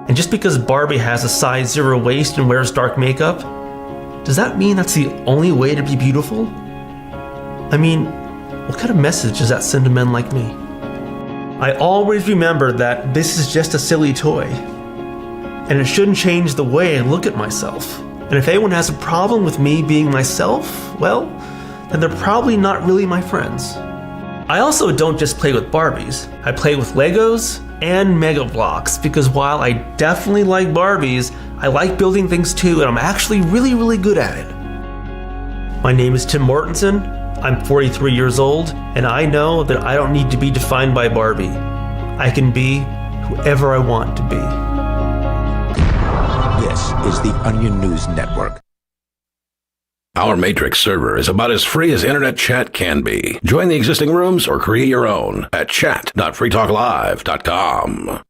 And just because Barbie has a size 0 waist and wears dark makeup, does that mean that's the only way to be beautiful? I mean, what kind of message does that send to men like me? I always remember that this is just a silly toy, and it shouldn't change the way I look at myself. And if anyone has a problem with me being myself, well, then they're probably not really my friends. I also don't just play with Barbies. I play with Legos and Mega Bloks, because while I definitely like Barbies, I like building things too, and I'm actually really, really good at it. My name is Tim Mortensen. I'm 43 years old, and I know that I don't need to be defined by Barbie. I can be whoever I want to be. This is the Onion News Network. Our Matrix server is about as free as internet chat can be. Join the existing rooms or create your own at chat.freetalklive.com.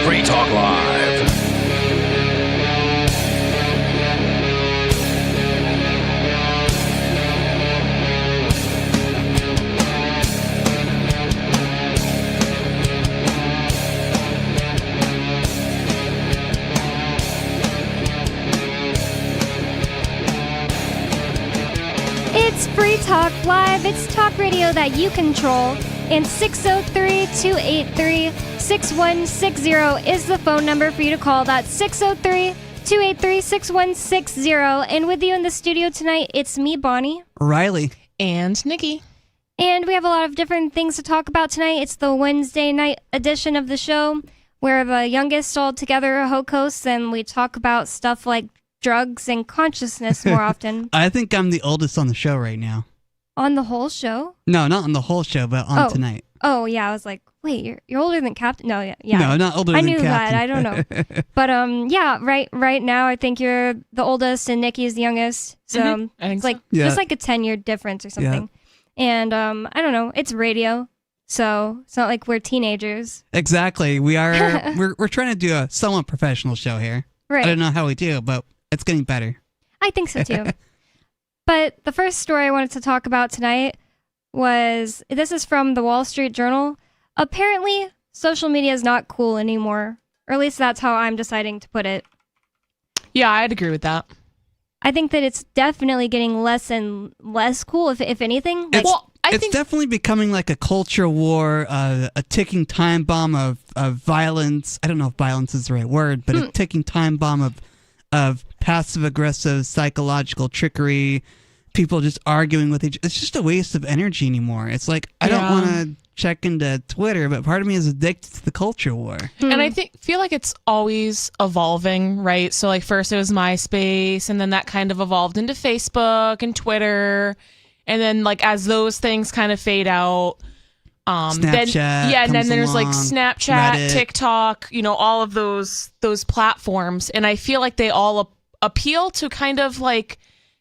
Free Talk Live. It's Free Talk Live. It's talk radio that you control. And 603-283-6160 is the phone number for you to call. That's 603-283-6160. And with you in the studio tonight, it's me, Bonnie. Riley. And Nikki. And we have a lot of different things to talk about tonight. It's the Wednesday night edition of the show where the youngest all together are hosts and we talk about stuff like drugs and consciousness more often. I think I'm the oldest on the show right now. On the whole show? No, not on the whole show, but on tonight. Oh, yeah. I was like, wait, you're older than Captain? No, yeah. No, not older than Captain. I knew that. I don't know. But yeah, right now, I think you're the oldest and Nikki is the youngest. So I think it's like Yeah. just like a 10-year difference or something. And I don't know. It's radio, so it's not like we're teenagers. Exactly. We are. we're trying to do a somewhat professional show here. Right. I don't know how we do, but it's getting better. I think so too. But the first story I wanted to talk about tonight this is from the Wall Street Journal. Apparently, social media is not cool anymore. Or at least that's how I'm deciding to put it. Yeah, I'd agree with that. I think that it's definitely getting less and less cool, if anything. Like, It's definitely becoming like a culture war, a ticking time bomb of violence. I don't know if violence is the right word, but a ticking time bomb of passive-aggressive psychological trickery, people just arguing with each other. It's just a waste of energy anymore. It's like, I don't want to check into Twitter, but part of me is addicted to the culture war. And I feel like it's always evolving, right? So like first it was MySpace, and then that kind of evolved into Facebook and Twitter. And then like as those things kind of fade out, Snapchat and then there's like along, Snapchat, Reddit. TikTok, all of those platforms, and I feel like they all appeal to kind of like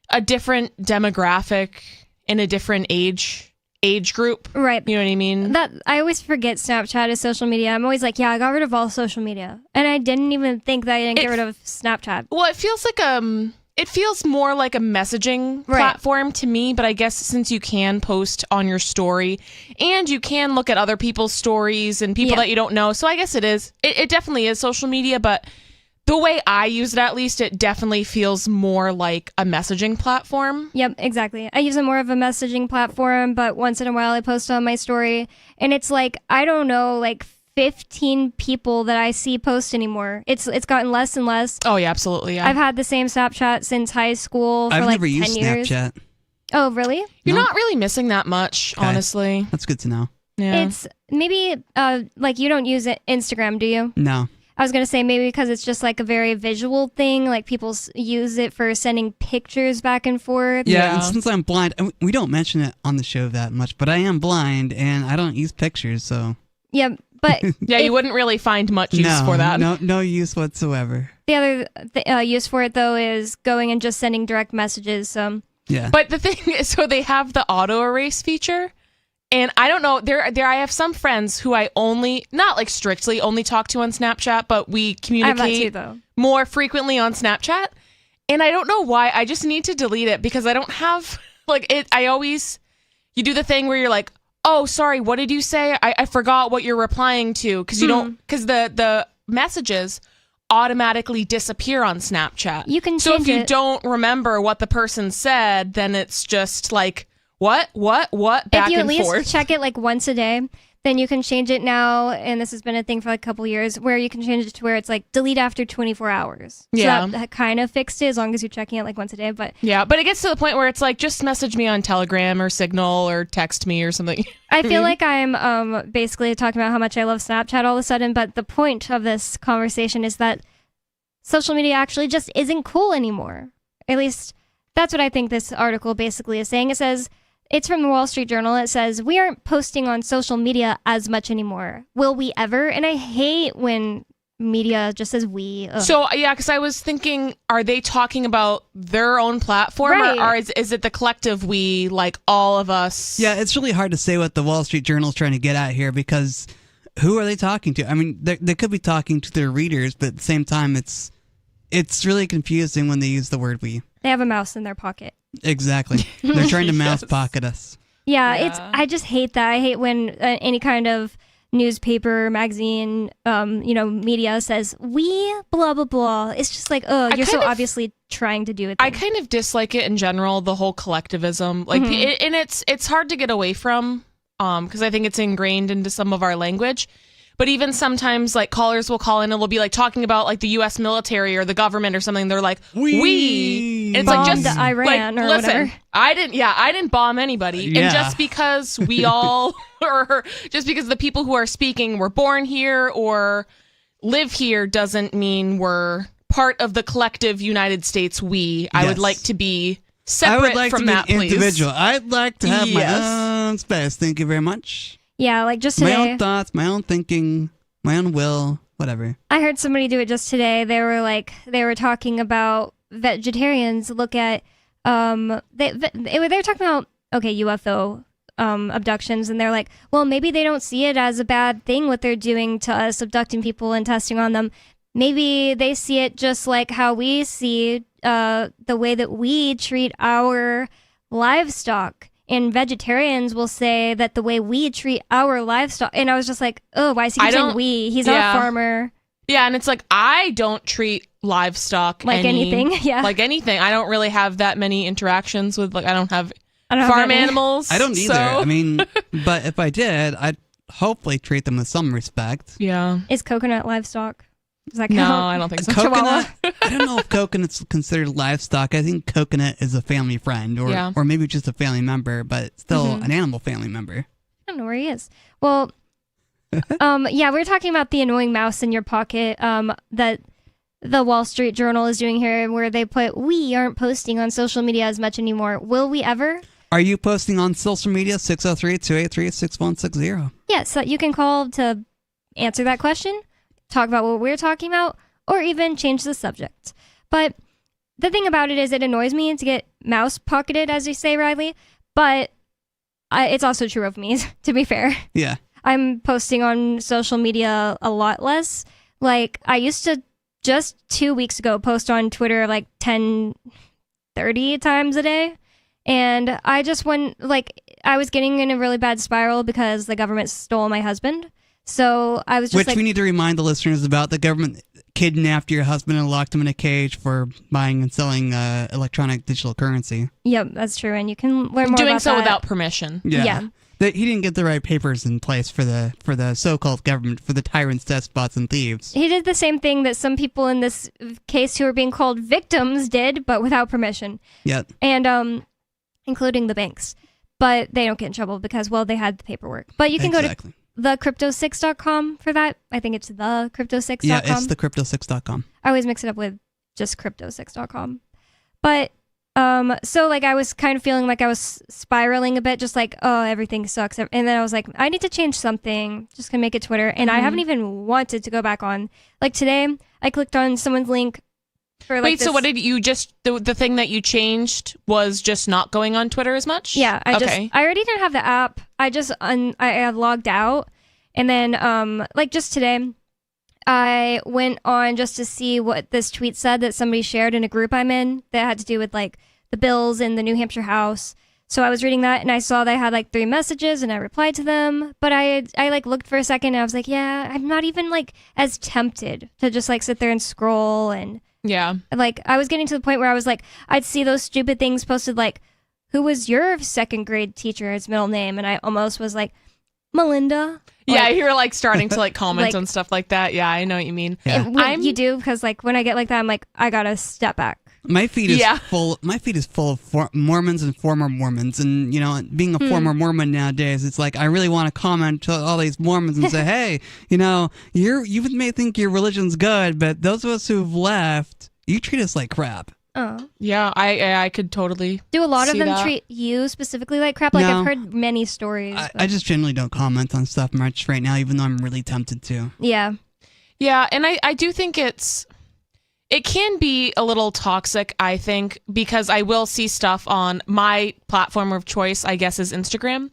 a different demographic in a different age group. right. You know what I mean? That I always forget Snapchat is social media. I'm always like, yeah, I got rid of all social media. And I didn't even think that I didn't get rid of Snapchat. Well, it feels like it feels more like a messaging platform to me, but I guess since you can post on your story and you can look at other people's stories and people that you don't know, so I guess it definitely is social media, but the way I use it, at least, it definitely feels more like a messaging platform. Yep, exactly. I use it more of a messaging platform, but once in a while I post on my story, and it's like, I don't know, like 15 people that I see post anymore. It's gotten less and less. Oh, yeah, absolutely, yeah. I've had the same Snapchat since high school for I've like never 10 used years. Snapchat. Oh, really? You're not really missing that much, Okay. honestly. That's good to know. Yeah. It's maybe, like you don't use Instagram, do you? No. I was going to say maybe because it's just like a very visual thing. Like people use it for sending pictures back and forth. Yeah, and since I'm blind, and we don't mention it on the show that much, but I am blind and I don't use pictures, so. Yeah, but yeah, you wouldn't really find much use for that. No use whatsoever. The other use for it, though, is going and just sending direct messages. So. Yeah. But the thing is, so they have the auto erase feature. And I don't know, there I have some friends who I not like strictly only talk to on Snapchat, but we communicate I have that too, though. more frequently on Snapchat. And I don't know why, I just need to delete it because I don't have, like, I always you do the thing where you're like, oh, sorry, what did you say? I forgot what you're replying to, because you don't, because the messages automatically disappear on Snapchat. You can so change if you it. don't remember what the person said, then it's just like, what, back if you at and least forth. check it like once a day, then you can change it now, and this has been a thing for like a couple years, where you can change it to where it's like delete after 24 hours. Yeah. So that kind of fixed it, as long as you're checking it like once a day. But Yeah, but it gets to the point where it's like, just message me on Telegram or Signal or text me or something. I feel like I'm basically talking about how much I love Snapchat all of a sudden, but the point of this conversation is that social media actually just isn't cool anymore. At least that's what I think this article basically is saying. It says, it's from the Wall Street Journal. It says, we aren't posting on social media as much anymore. Will we ever? And I hate when media just says we. Ugh. So, yeah, because I was thinking, are they talking about their own platform? Right. Or is it the collective we, like all of us? Yeah, it's really hard to say what the Wall Street Journal is trying to get at here, because who are they talking to? I mean, they could be talking to their readers, but at the same time, it's really confusing when they use the word we. They have a mouse in their pocket. Exactly. They're trying to mouse pocket us. Yeah, I just hate that. I hate when any kind of newspaper, magazine, media says we blah blah blah. It's just like, oh, you're so obviously trying to do it. I kind of dislike it in general, the whole collectivism. Like, and it's hard to get away from, because I think it's ingrained into some of our language. But even sometimes, like, callers will call in and will be like talking about like the U.S. military or the government or something. They're like, we. And it's like, bombed just Iran like, or listen, whatever. I didn't bomb anybody. Yeah. And just because we all, or just because the people who are speaking were born here or live here doesn't mean we're part of the collective United States. I would like to be separate I would like from to be that, an please. individual. I'd like to have Yes. my own space. Thank you very much. Yeah, like just My today. own thoughts, my own thinking, my own will, whatever. I heard somebody do it just today. They were talking about vegetarians look at they were talking about UFO abductions, and they're like, well, maybe they don't see it as a bad thing what they're doing to us, abducting people and testing on them. Maybe they see it just like how we see the way that we treat our livestock. And vegetarians will say that the way we treat our livestock, and I was just like, oh, why is he saying we? He's not a farmer. Yeah, and it's like, I don't treat livestock Like anything, yeah. like anything. I don't really have that many interactions with, like, I don't have have farm any. animals. I don't either. So. I mean, but if I did, I'd hopefully treat them with some respect. Yeah. Is coconut livestock? Does that No, count? I don't think so. Coconut, I don't know if coconut's considered livestock. I think coconut is a family friend, or maybe just a family member, but still an animal family member. I don't know where he is. Well, yeah, we were talking about the annoying mouse in your pocket that the Wall Street Journal is doing here, where they put, we aren't posting on social media as much anymore. Will we ever? Are you posting on social media? 603-283-6160. Yes, you can call to answer that question, talk about what we're talking about, or even change the subject. But the thing about it is it annoys me to get mouse pocketed, as you say, Riley, but it's also true of me, to be fair. Yeah. I'm posting on social media a lot less. Like, I used to just 2 weeks ago post on Twitter like 10, 30 times a day. And I just I was getting in a really bad spiral because the government stole my husband. So I was just Which we need to remind the listeners about. The government kidnapped your husband and locked him in a cage for buying and selling electronic digital currency. Yep, that's true. And you can learn more Doing about so that. without permission. Yeah. He didn't get the right papers in place for the so-called government, for the tyrants, despots, and thieves. He did the same thing that some people in this case who are being called victims did, but without permission. Yep. And including the banks. But they don't get in trouble because, well, they had the paperwork. But you can go to thecrypto6.com for that. I think it's thecrypto6.com. Yeah, it's thecrypto6.com. I always mix it up with just crypto6.com. But so like I was kind of feeling like I was spiraling a bit, just like, oh, everything sucks. And then I was like, I need to change something, just gonna make it Twitter. And I haven't even wanted to go back on. Like today, I clicked on someone's link for like Wait, so what did you just, the thing that you changed was just not going on Twitter as much? Yeah, I already didn't have the app. I just I logged out, and then like just today, I went on just to see what this tweet said that somebody shared in a group I'm in that had to do with like the bills in the New Hampshire House. So I was reading that and I saw they had like 3 messages and I replied to them. But I like looked for a second and I was like, yeah, I'm not even like as tempted to just like sit there and scroll. And Yeah. like I was getting to the point where I was like, I'd see those stupid things posted like, who was your 2nd grade teacher's middle name? And I almost was like, Melinda. Yeah, Like, you're like starting to like comment Like- on stuff like that. Yeah, I know what you mean. Yeah. you do, because like when I get like that, I'm like, I gotta step back. My feed is Yeah. full. My feed is full of Mormons and former Mormons, and you know, being a former Mormon nowadays, it's like I really want to comment to all these Mormons and say, "Hey, you know, you may think your religion's good, but those of us who've left, you treat us like crap." Oh. Yeah, I could totally. Do a lot of see them that. treat you specifically like crap? Like No. I've heard many stories. I but- just generally don't comment on stuff much right now, even though I'm really tempted to. yeah. Yeah, and I do think it can be a little toxic, I think, because I will see stuff on my platform of choice, I guess, is Instagram.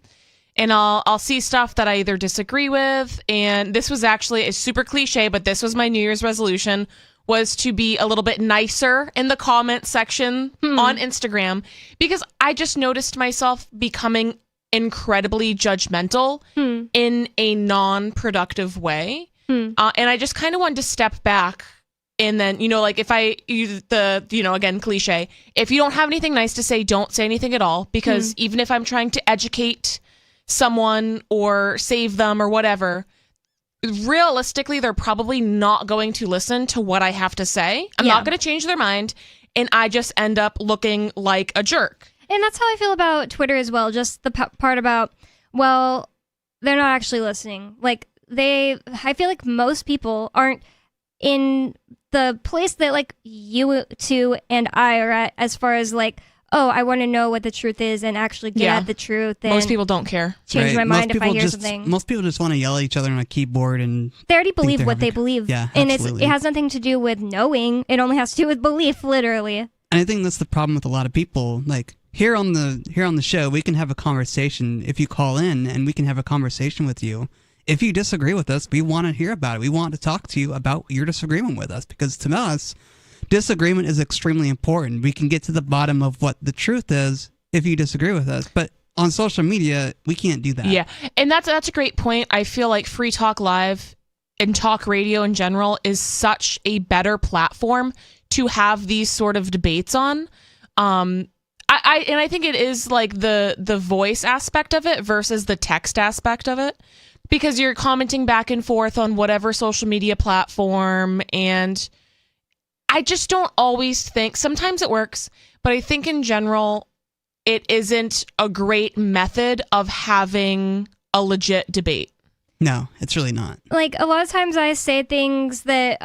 And I'll see stuff that I either disagree with, and this was actually a super cliche, but this was my New Year's resolution, was to be a little bit nicer in the comment section on Instagram, because I just noticed myself becoming incredibly judgmental in a non-productive way. And I just kind of wanted to step back. And then, you know, like if I use again, cliche, if you don't have anything nice to say, don't say anything at all. Because even if I'm trying to educate someone or save them or whatever, realistically, they're probably not going to listen to what I have to say. I'm Yeah. not going to change their mind. And I just end up looking like a jerk. And that's how I feel about Twitter as well. Just the part about, well, they're not actually listening. Like I feel like most people aren't in the place that like you two and I are at, as far as like, oh, I want to know what the truth is and actually get Yeah. at the truth. And Most people don't care. change my Right. Most mind if I people hear just- something. Most people just want to yell at each other on a keyboard, and They already believe they're what they having- believe. Yeah, and absolutely. it has nothing to do with knowing. It only has to do with belief, literally. And I think that's the problem with a lot of people. Like here on the show, we can have a conversation if you call in, and we can have a conversation with you. If you disagree with us, we want to hear about it. We want to talk to you about your disagreement with us, because to us, disagreement is extremely important. We can get to the bottom of what the truth is if you disagree with us. But on social media, we can't do that. Yeah, and that's a great point. I feel like Free Talk Live and talk radio in general is such a better platform to have these sort of debates on. I think it is like the voice aspect of it versus the text aspect of it, because you're commenting back and forth on whatever social media platform, and I just don't always think, sometimes it works, but I think in general it isn't a great method of having a legit debate. No, it's really not. Like a lot of times I say things that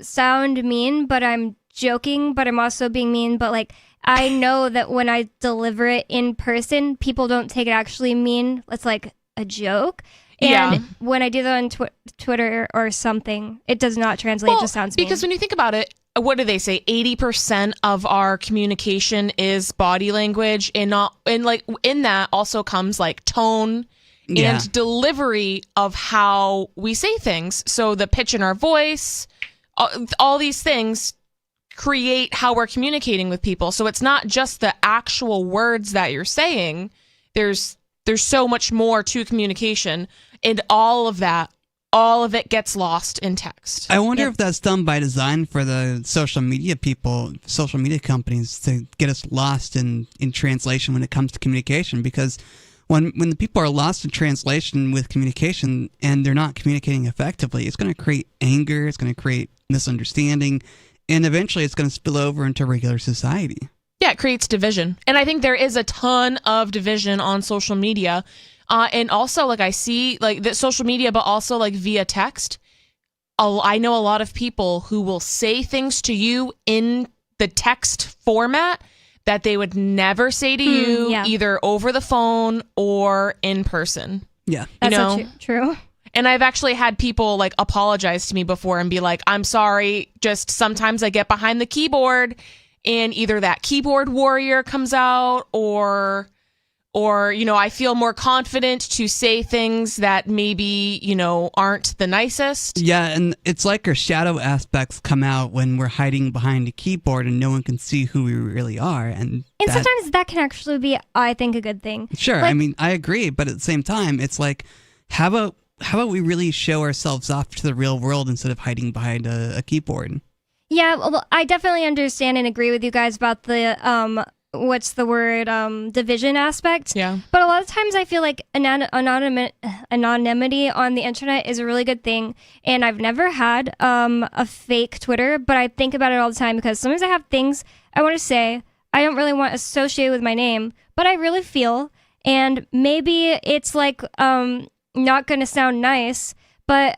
sound mean, but I'm joking, but I'm also being mean. But like I know that when I deliver it in person, people don't take it actually mean. It's like a joke. And Yeah. when I do that on Twitter or something, it does not translate. It just sounds mean. because when you think about it, what do they say? 80% of our communication is body language, and in that also comes like tone Yeah. and delivery of how we say things. So the pitch in our voice, all these things create how we're communicating with people. So it's not just the actual words that you're saying. There's so much more to communication, and all of it gets lost in text. I wonder if that's done by design for the social media people, social media companies, to get us lost in translation when it comes to communication. Because when the people are lost in translation with communication and they're not communicating effectively, it's going to create anger, it's going to create misunderstanding, and eventually it's going to spill over into regular society. Yeah, it creates division. And I think there is a ton of division on social media. And also, like, I see, like, the social media, but also, like, via text. I know a lot of people who will say things to you in the text format that they would never say to you, yeah. either over the phone or in person. Yeah. That's know? so true. And I've actually had people, like, apologize to me before and be like, I'm sorry, just sometimes I get behind the keyboard and either that keyboard warrior comes out or or, I feel more confident to say things that maybe, aren't the nicest. Yeah, and it's like our shadow aspects come out when we're hiding behind a keyboard and no one can see who we really are. And sometimes that can actually be, I think, a good thing. Sure, Like, I mean, I agree, but at the same time, it's like, how about we really show ourselves off to the real world instead of hiding behind a keyboard? Yeah, well, I definitely understand and agree with you guys about the division aspect. Yeah. But a lot of times I feel like anonymity on the internet is a really good thing. And I've never had a fake Twitter, but I think about it all the time because sometimes I have things I want to say I don't really want associated with my name, but I really feel. And maybe it's like not going to sound nice, but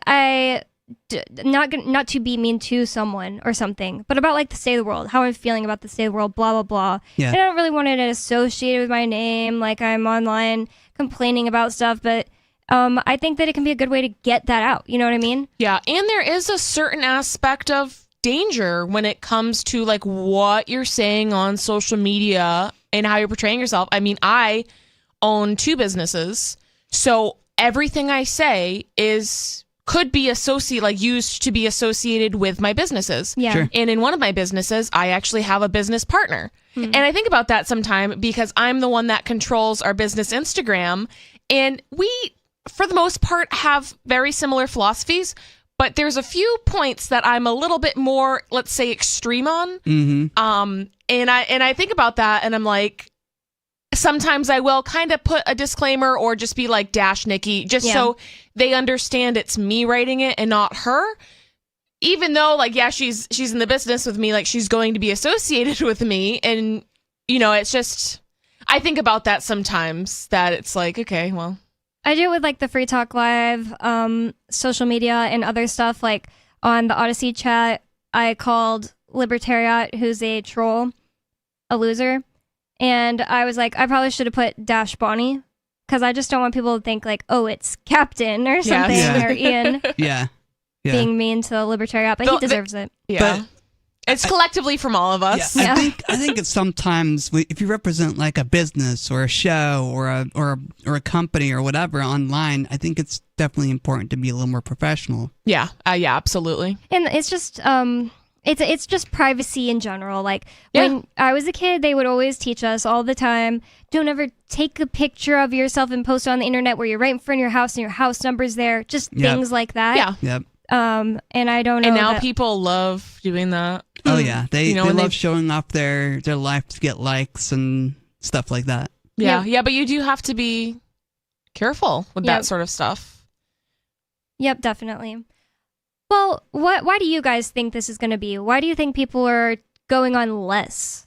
not to be mean to someone or something, but about like the state of the world, how I'm feeling about the state of the world, blah, blah, blah. Yeah. And I don't really want it associated with my name, like I'm online complaining about stuff, but I think that it can be a good way to get that out. You know what I mean? Yeah, and there is a certain aspect of danger when it comes to like what you're saying on social media and how you're portraying yourself. I mean, I own 2 businesses, so everything I say could be used to be associated with my businesses. Yeah. Sure. And in one of my businesses, I actually have a business partner. And I think about that sometime because I'm the one that controls our business Instagram. And we, for the most part, have very similar philosophies. But there's a few points that I'm a little bit more, let's say, extreme on. Mm-hmm. And I think about that and I'm like, sometimes I will kind of put a disclaimer or just be like -Nikki, just so they understand it's me writing it and not her. Even though, like, yeah, she's in the business with me, like she's going to be associated with me. And, it's just, I think about that sometimes that it's like, okay, well. I do it with like the Free Talk Live, social media and other stuff. Like on the Odyssey chat, I called Libertariat, who's a troll, a loser. And I was like, I probably should have put -Bonnie because I just don't want people to think like, oh, it's Captain or something or Ian Yeah. being mean to the Libertariat, but he deserves it. Yeah. But it's collectively from all of us. Yeah, I think it's sometimes if you represent like a business or a show or a company or whatever online, I think it's definitely important to be a little more professional. Yeah. Yeah, absolutely. And it's just it's just privacy in general. Like when I was a kid, they would always teach us all the time, don't ever take a picture of yourself and post it on the internet where you're right in front of your house and your house number's there. Just things like that. Yeah. Yep. And I don't know. And now people love doing that. Oh yeah, they and love showing off their life to get likes and stuff like that. Yeah, but you do have to be careful with that sort of stuff. Yep, definitely. Well, why do you guys think this is going to be? Why do you think people are going on less?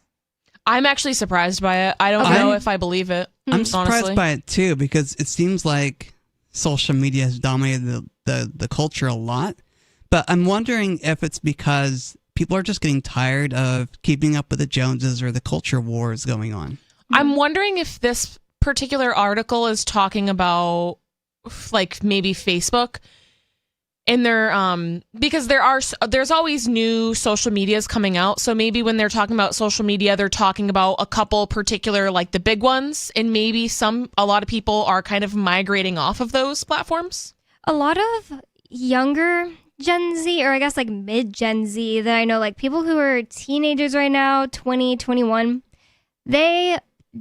I'm actually surprised by it. I don't know if I believe it. I'm surprised honestly. by it too because it seems like social media has dominated the culture a lot. But I'm wondering if it's because people are just getting tired of keeping up with the Joneses or the culture wars going on. I'm wondering if this particular article is talking about like maybe Facebook. And they're because there's always new social medias coming out. So maybe when they're talking about social media, they're talking about a couple particular, like the big ones, and maybe a lot of people are kind of migrating off of those platforms. A lot of younger Gen Z, or I guess like mid Gen Z that I know, like people who are teenagers right now, 20, 21, they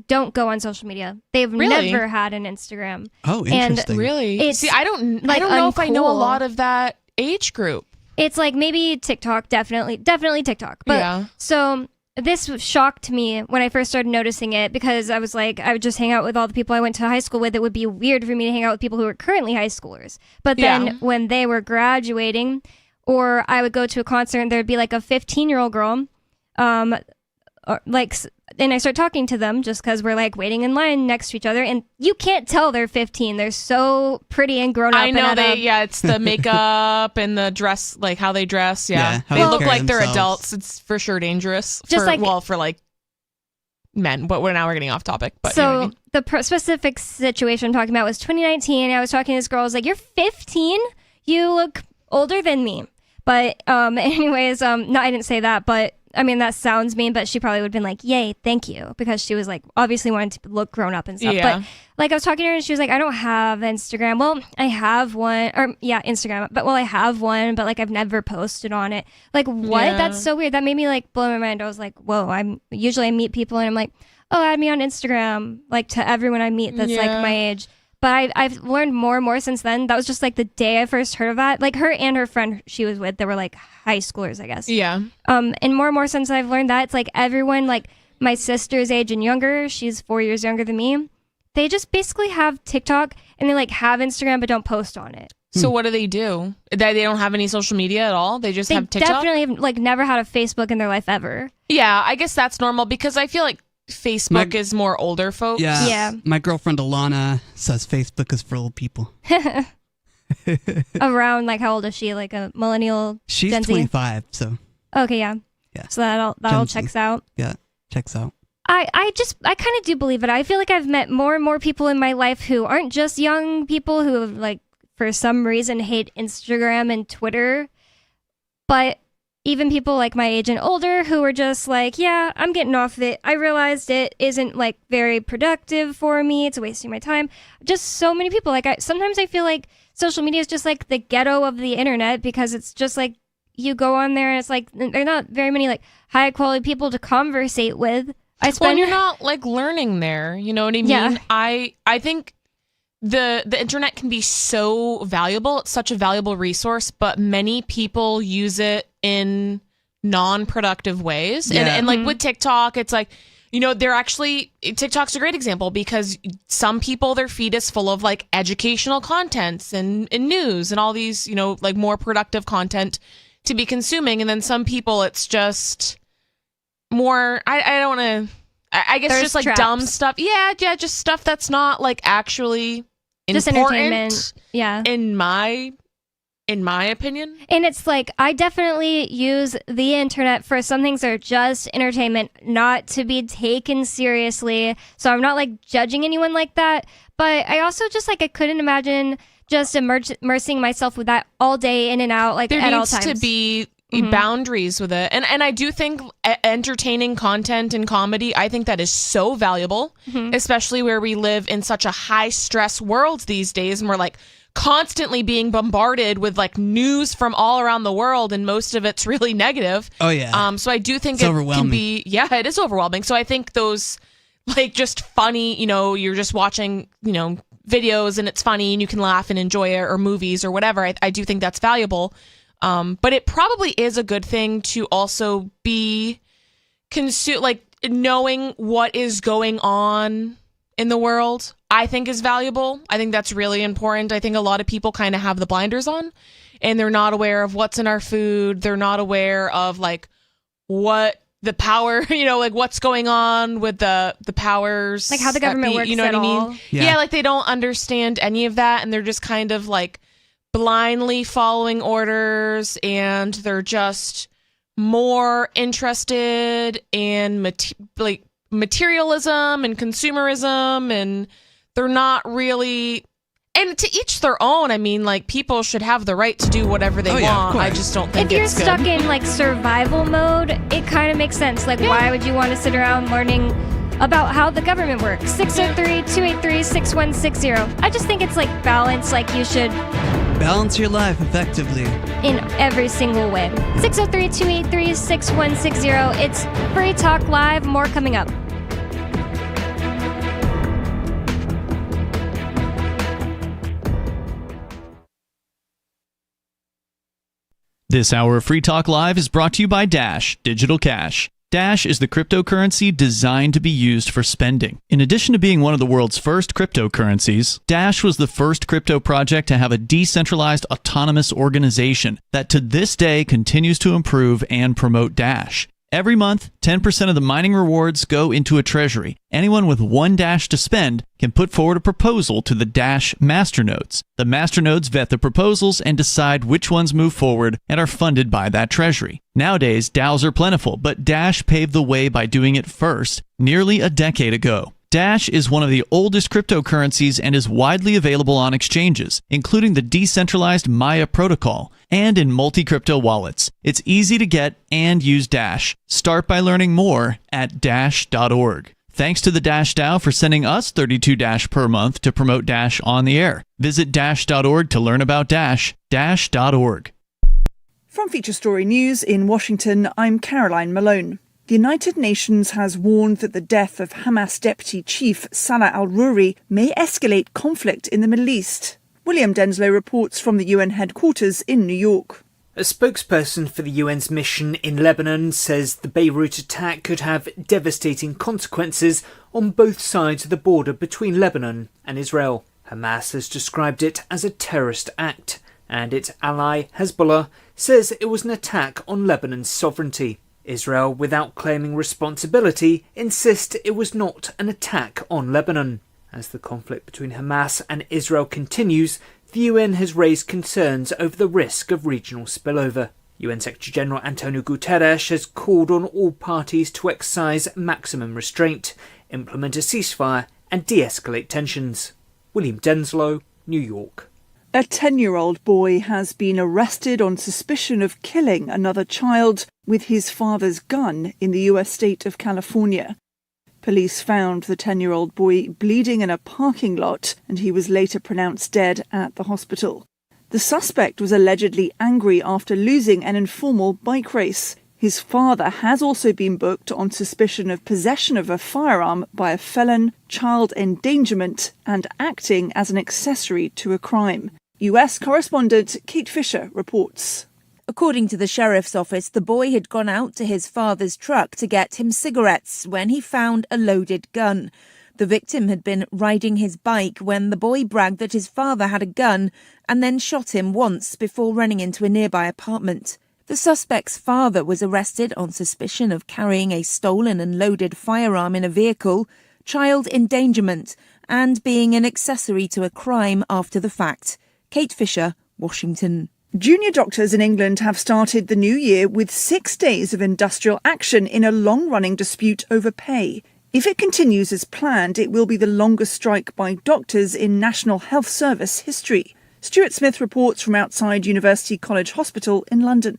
don't go on social media. They've never had an Instagram. Oh, interesting. Really? See, I don't know if I know a lot of that age group. It's like maybe TikTok, definitely TikTok. But so this shocked me when I first started noticing it because I was like, I would just hang out with all the people I went to high school with. It would be weird for me to hang out with people who are currently high schoolers. But then when they were graduating, or I would go to a concert and there'd be like a 15-year-old girl, and I start talking to them just because we're like waiting in line next to each other, and you can't tell they're 15. They're so pretty and grown up. I know it's the makeup and the dress, like how they dress. Yeah, how they they look carry like they're themselves. adults. It's for sure dangerous. Just for men, but we're getting off topic. But so you know what I mean? the specific situation I'm talking about was 2019. I was talking to this girl. I was like, "You're 15. You look older than me." But anyways, no, I didn't say that. But I mean, that sounds mean, but she probably would have been like, yay, thank you. Because she was like, obviously wanted to look grown up and stuff. Yeah. But like I was talking to her and she was like, I don't have Instagram. Well, I have one. Or yeah, Instagram. But I have one, but like I've never posted on it. Like what? Yeah. That's so weird. That made me like blow my mind. I was like, whoa, I meet people and I'm like, oh, add me on Instagram. Like to everyone I meet that's like my age. But I've learned more and more since then. That was just like the day I first heard of that. Like her and her friend she was with, they were like high schoolers, I guess. Yeah. And more and more since I've learned that, it's like everyone, like my sister's age and younger, she's 4 years younger than me. They just basically have TikTok and they like have Instagram but don't post on it. So what do? They don't have any social media at all? They just have TikTok? They definitely have, like never had a Facebook in their life ever. Yeah, I guess that's normal because I feel like Facebook is more older folks. Yeah. My girlfriend Alana says Facebook is for old people. Around like how old is she? Like a millennial? She's Gen Z? 25, so. Okay, yeah. Yeah. So that all checks out. Yeah, checks out. I kind of do believe it. I feel like I've met more and more people in my life who aren't just young people who like for some reason hate Instagram and Twitter, but even people like my age and older who are just like, yeah, I'm getting off of it. I realized it isn't like very productive for me. It's wasting my time. Just so many people. Like sometimes I feel like social media is just like the ghetto of the internet because it's just like you go on there and it's like there are not very many like high quality people to conversate with. Well, you're not like learning there. You know what I mean? Yeah. I think the internet can be so valuable. It's such a valuable resource, but many people use it in non-productive ways. Yeah. And like with TikTok, it's like, you know, TikTok's a great example because some people, their feed is full of like educational contents and news and all these, you know, like more productive content to be consuming. And then some people, it's just more, I don't want to, I guess just like traps. dumb stuff. Yeah, just stuff that's not like actually just important. Entertainment. Yeah. In my opinion. And it's like, I definitely use the internet for some things that are just entertainment, not to be taken seriously. So I'm not like judging anyone like that. But I also just like, I couldn't imagine just immersing myself with that all day in and out, like there at all needs times. to be boundaries with it. And I do think entertaining content and comedy, I think that is so valuable, especially where we live in such a high stress world these days. And we're like, constantly being bombarded with like news from all around the world, and most of it's really negative. Oh yeah. So I do think it's it overwhelming. can be, it is overwhelming. So I think those like just funny, you know, you're just watching, you know, videos and it's funny and you can laugh and enjoy it, or movies or whatever. I do think that's valuable. But it probably is a good thing to also be like knowing what is going on in the world, I think is valuable. I think that's really important. I think a lot of people kind of have the blinders on and they're not aware of what's in our food. They're not aware of like what the power, you know, like what's going on with the powers. Like how the government works, you know at what I mean? all. Yeah, like they don't understand any of that and they're just kind of like blindly following orders, and they're just more interested in materialism and consumerism, and they're not really, and to each their own. I mean, like people should have the right to do whatever they want. I just don't think if you're it's stuck good. in like survival mode, it kind of makes sense. Like why would you want to sit around learning about how the government works? 603-283-6160. I just think it's like balance. Like you should balance your life effectively in every single way. 603-283-6160. It's Free Talk Live. More coming up. This hour of Free Talk Live is brought to you by Dash Digital Cash. Dash is the cryptocurrency designed to be used for spending. In addition to being one of the world's first cryptocurrencies, Dash was the first crypto project to have a decentralized autonomous organization that to this day continues to improve and promote Dash. Every month, 10% of the mining rewards go into a treasury. Anyone with one Dash to spend can put forward a proposal to the Dash masternodes. The masternodes vet the proposals and decide which ones move forward and are funded by that treasury. Nowadays, DAOs are plentiful, but Dash paved the way by doing it first nearly a decade ago. Dash is one of the oldest cryptocurrencies and is widely available on exchanges, including the decentralized Maya protocol, and in multi-crypto wallets. It's easy to get and use Dash. Start by learning more at dash.org. Thanks to the Dash DAO for sending us 32 Dash per month to promote Dash on the air. Visit dash.org to learn about Dash. Dash.org. From Feature Story News in Washington, I'm Caroline Malone. The United Nations has warned that the death of Hamas deputy chief Salah al-Rouri may escalate conflict in the Middle East. William Denslow reports from the UN headquarters in New York. A spokesperson for the UN's mission in Lebanon says the Beirut attack could have devastating consequences on both sides of the border between Lebanon and Israel. Hamas has described it as a terrorist act, and its ally Hezbollah says it was an attack on Lebanon's sovereignty. Israel, without claiming responsibility, insists it was not an attack on Lebanon. As the conflict between Hamas and Israel continues, the UN has raised concerns over the risk of regional spillover. UN Secretary-General Antonio Guterres has called on all parties to exercise maximum restraint, implement a ceasefire and de-escalate tensions. William Denslow, New York. A 10-year-old boy has been arrested on suspicion of killing another child with his father's gun in the US state of California. Police found the 10-year-old boy bleeding in a parking lot, and he was later pronounced dead at the hospital. The suspect was allegedly angry after losing an informal bike race. His father has also been booked on suspicion of possession of a firearm by a felon, child endangerment, and acting as an accessory to a crime. US correspondent Kate Fisher reports. According to the sheriff's office, the boy had gone out to his father's truck to get him cigarettes when he found a loaded gun. The victim had been riding his bike when the boy bragged that his father had a gun and then shot him once before running into a nearby apartment. The suspect's father was arrested on suspicion of carrying a stolen and loaded firearm in a vehicle, child endangerment, and being an accessory to a crime after the fact. Kate Fisher, Washington. Junior doctors in England have started the new year with 6 days of industrial action in a long-running dispute over pay. If it continues as planned, it will be the longest strike by doctors in National Health Service history. Stuart Smith reports from outside University College Hospital in London.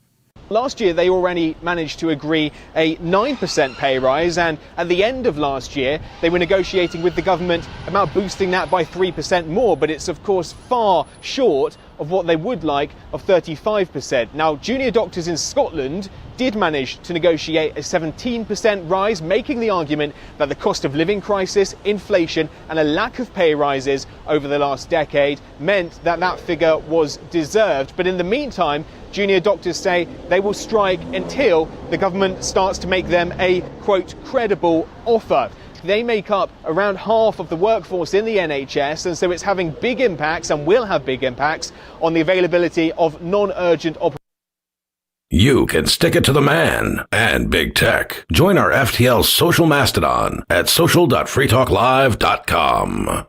Last year, they already managed to agree a 9% pay rise, and at the end of last year, they were negotiating with the government about boosting that by 3% more, but it's of course far short of what they would like of 35%. Now, junior doctors in Scotland did manage to negotiate a 17% rise, making the argument that the cost of living crisis, inflation and a lack of pay rises over the last decade meant that that figure was deserved. But in the meantime, junior doctors say they will strike until the government starts to make them a, quote, credible offer. They make up around half of the workforce in the NHS, and so it's having big impacts and will have big impacts on the availability of non-urgent operations. You can stick it to the man and big tech. Join our FTL social mastodon at social.freetalklive.com.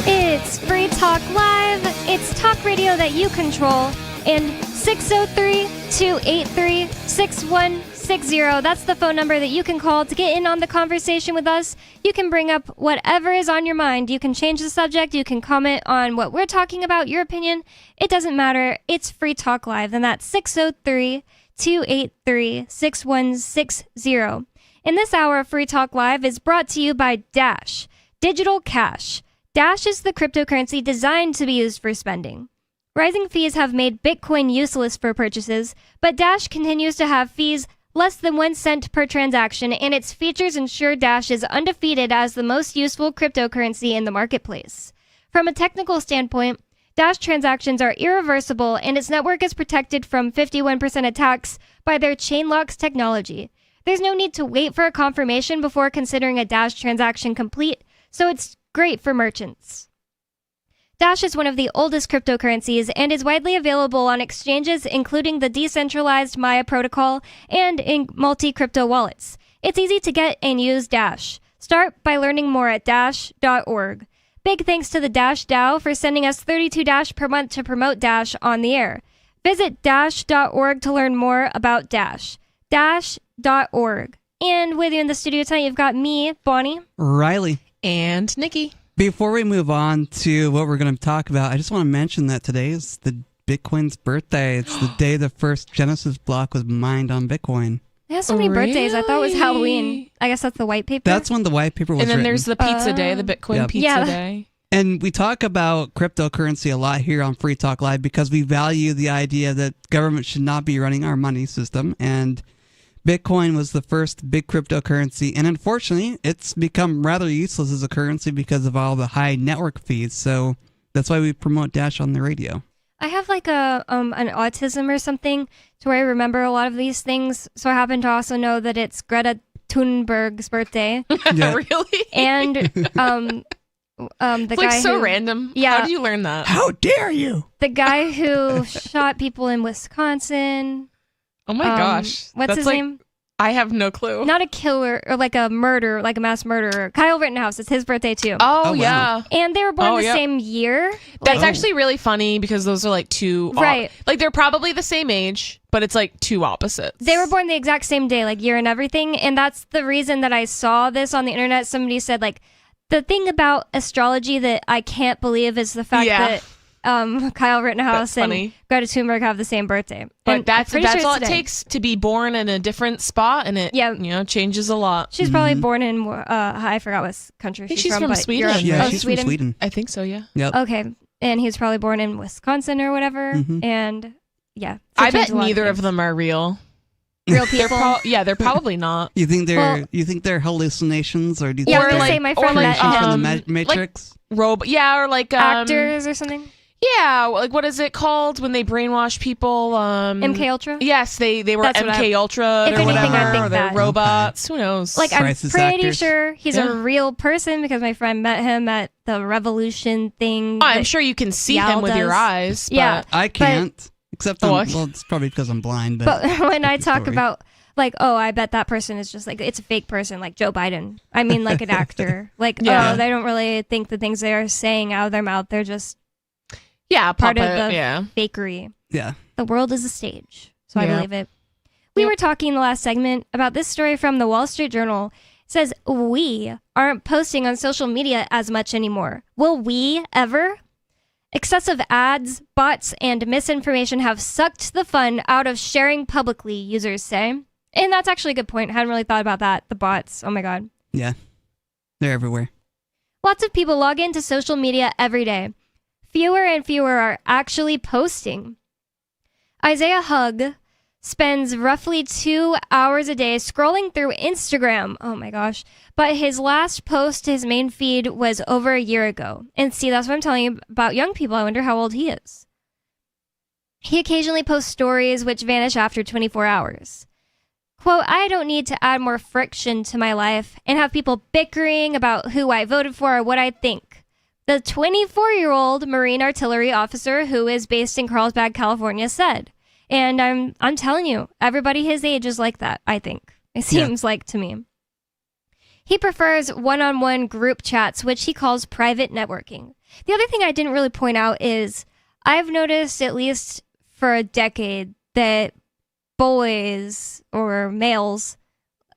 It's Free Talk Live. It's talk radio that you control. And 603-283-6160. That's the phone number that you can call to get in on the conversation with us. You can bring up whatever is on your mind. You can change the subject. You can comment on what we're talking about, your opinion. It doesn't matter. It's Free Talk Live. And that's 603-283-6160. And this hour of Free Talk Live is brought to you by Dash, Digital Cash. Dash is the cryptocurrency designed to be used for spending. Rising fees have made Bitcoin useless for purchases, but Dash continues to have fees less than 1 cent per transaction, and its features ensure Dash is undefeated as the most useful cryptocurrency in the marketplace. From a technical standpoint, Dash transactions are irreversible, and its network is protected from 51% attacks by their Chainlocks technology. There's no need to wait for a confirmation before considering a Dash transaction complete, so it's great for merchants. Dash is one of the oldest cryptocurrencies and is widely available on exchanges including the decentralized Maya protocol and in multi-crypto wallets. It's easy to get and use Dash. Start by learning more at dash.org. Big thanks to the Dash DAO for sending us 32 Dash per month to promote Dash on the air. Visit dash.org to learn more about Dash. Dash.org. And with you in the studio tonight, you've got me, Bonnie, Riley, and Nikki. Before we move on to what we're going to talk about, I just want to mention that today is the Bitcoin's birthday. It's the day the first Genesis block was mined on Bitcoin. It has so many birthdays. I thought it was Halloween. I guess that's the white paper. That's when the white paper was And then written. there's the pizza day, the Bitcoin pizza day. And we talk about cryptocurrency a lot here on Free Talk Live because we value the idea that government should not be running our money system. And Bitcoin was the first big cryptocurrency. And unfortunately, it's become rather useless as a currency because of all the high network fees. So that's why we promote Dash on the radio. I have like an autism or something to where I remember a lot of these things. So I happen to also know that it's Greta Thunberg's birthday. Really? And the It's guy like so who, random. Yeah. How did you learn that? How dare you? The guy who shot people in Wisconsin. Oh my gosh. What's That's his like, name? I have no clue. Not a killer or like a murderer, like a mass murderer. Kyle Rittenhouse. It's his birthday too. Oh, yeah. And they were born the same year. That's actually really funny because those are like two. Right. Like they're probably the same age, but it's like two opposites. They were born the exact same day, like year and everything. And that's the reason that I saw this on the internet. Somebody said like, the thing about astrology that I can't believe is the fact that Kyle Rittenhouse and Greta Thunberg have the same birthday. But And that's I'm pretty sure all it's it today. takes to be born in a different spot, and it changes a lot. She's probably born in I forgot what country I think she's from but Sweden. Europe. Yeah, Oh, she's from Sweden. I think so. Yeah. Yep. Okay, and he was probably born in Wisconsin or whatever. And yeah, I bet neither of them are real. Real people. They're probably not. You think they're hallucinations, or do you Yeah, think I was gonna they're say my friend met creations from him. the Matrix? Or like actors or something. Yeah, like what is it called when they brainwash people? MK Ultra. Yes, they were That's what MK Ultra If or anything, whatever. I think or they're that. robots. Who knows? Like I'm Crisis pretty actors. sure he's a real person because my friend met him at the Revolution thing. I'm that sure you can see Yal him with your does. eyes. But Yeah, I can't. Except Oh, well, it's probably because I'm blind. But when I different talk story. about like, oh, I bet that person is just like it's a fake person, like Joe Biden. I mean, like an actor. Like, oh, they don't really think the things they are saying out of their mouth. They're just part of the fakery. Yeah. The world is a stage, so I Yeah. believe it. We were talking in the last segment about this story from the Wall Street Journal. It says we aren't posting on social media as much anymore. Will we ever? Excessive ads, bots, and misinformation have sucked the fun out of sharing publicly, users say. And that's actually a good point. I hadn't really thought about that. The bots. Oh my God. Yeah. They're everywhere. Lots of people log into social media every day. Fewer and fewer are actually posting. Isaiah Hugg spends roughly 2 hours a day scrolling through Instagram. Oh my gosh. But his last post to his main feed was over a year ago. And see, that's what I'm telling you about young people. I wonder how old he is. He occasionally posts stories which vanish after 24 hours. Quote, I don't need to add more friction to my life and have people bickering about who I voted for or what I think. The 24-year-old Marine artillery officer who is based in Carlsbad, California said. And I'm telling you, everybody his age is like that, I think. It seems like to me. He prefers one-on-one group chats, which he calls private networking. The other thing I didn't really point out is I've noticed, at least for a decade, that boys or males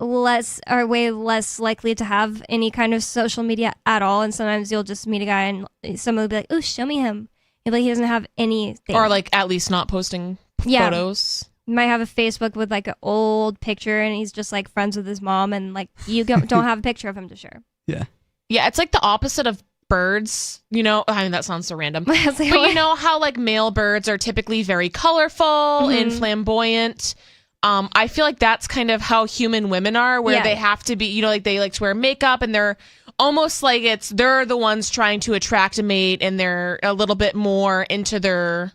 are way less likely to have any kind of social media at all. And sometimes you'll just meet a guy and someone will be like, oh, show me him. And like he doesn't have anything. Or like at least not posting photos. You might have a Facebook with like an old picture and he's just like friends with his mom and like you don't have a picture of him to share. Yeah. Yeah, it's like the opposite of birds, you know. I mean, that sounds so random. But you know how like male birds are typically very colorful and flamboyant. I feel like that's kind of how human women are, where they have to be, you know, like they like to wear makeup and they're almost like they're the ones trying to attract a mate and they're a little bit more into their,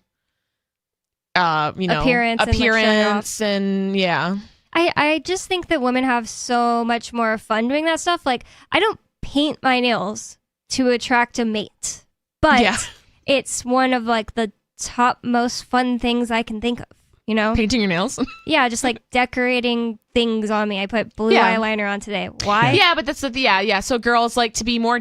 you know, appearance and yeah. I just think that women have so much more fun doing that stuff. Like I don't paint my nails to attract a mate, but it's one of like the top most fun things I can think of, you know? Painting your nails? Yeah, just like decorating things on me. I put blue eyeliner on today. Why? Yeah, but that's the so girls like to be more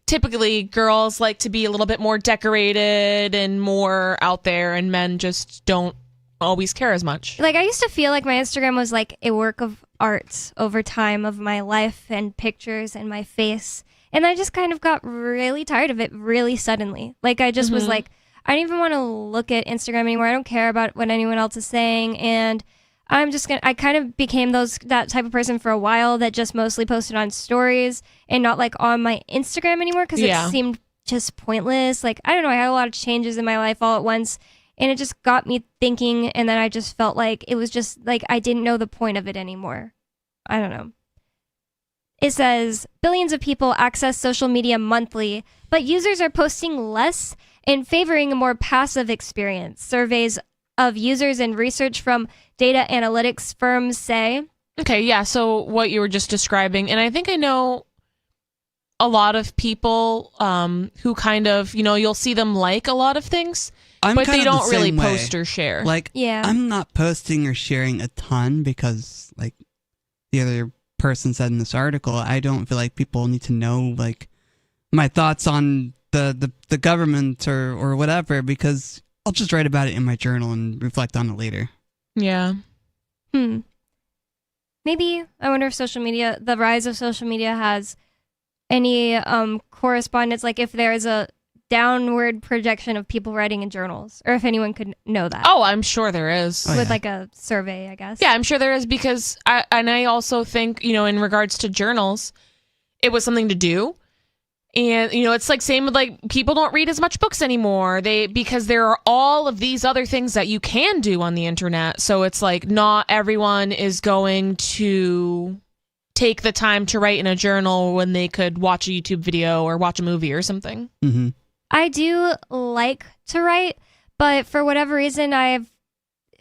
typically girls like to be a little bit more decorated and more out there, and men just don't always care as much. Like, I used to feel like my Instagram was like a work of art over time of my life and pictures and my face. And I just kind of got really tired of it really suddenly. Like, I just was like, I don't even want to look at Instagram anymore. I don't care about what anyone else is saying. And I kind of became that type of person for a while that just mostly posted on stories and not like on my Instagram anymore because it seemed just pointless. Like, I don't know, I had a lot of changes in my life all at once and it just got me thinking, and then I just felt like it was just like I didn't know the point of it anymore. I don't know. It says, billions of people access social media monthly, but users are posting less and favoring a more passive experience. Surveys of users and research from data analytics firms say. Okay, yeah, so what you were just describing, and I think I know a lot of people who kind of, you'll see them like a lot of things, but they don't really post or share. Like, I'm not posting or sharing a ton because, like the other person said in this article, I don't feel like people need to know, like, my thoughts on the government or whatever, because I'll just write about it in my journal and reflect on it later. Yeah. Maybe, I wonder if the rise of social media has any correspondence, like if there's a downward projection of people writing in journals, or if anyone could know that. Oh, I'm sure there is. With like a survey, I guess. Yeah, I'm sure there is, because I also think, in regards to journals, it was something to do. And, it's like same with like people don't read as much books anymore. Because there are all of these other things that you can do on the internet. So it's like not everyone is going to take the time to write in a journal when they could watch a YouTube video or watch a movie or something. Mm-hmm. I do like to write, but for whatever reason, I've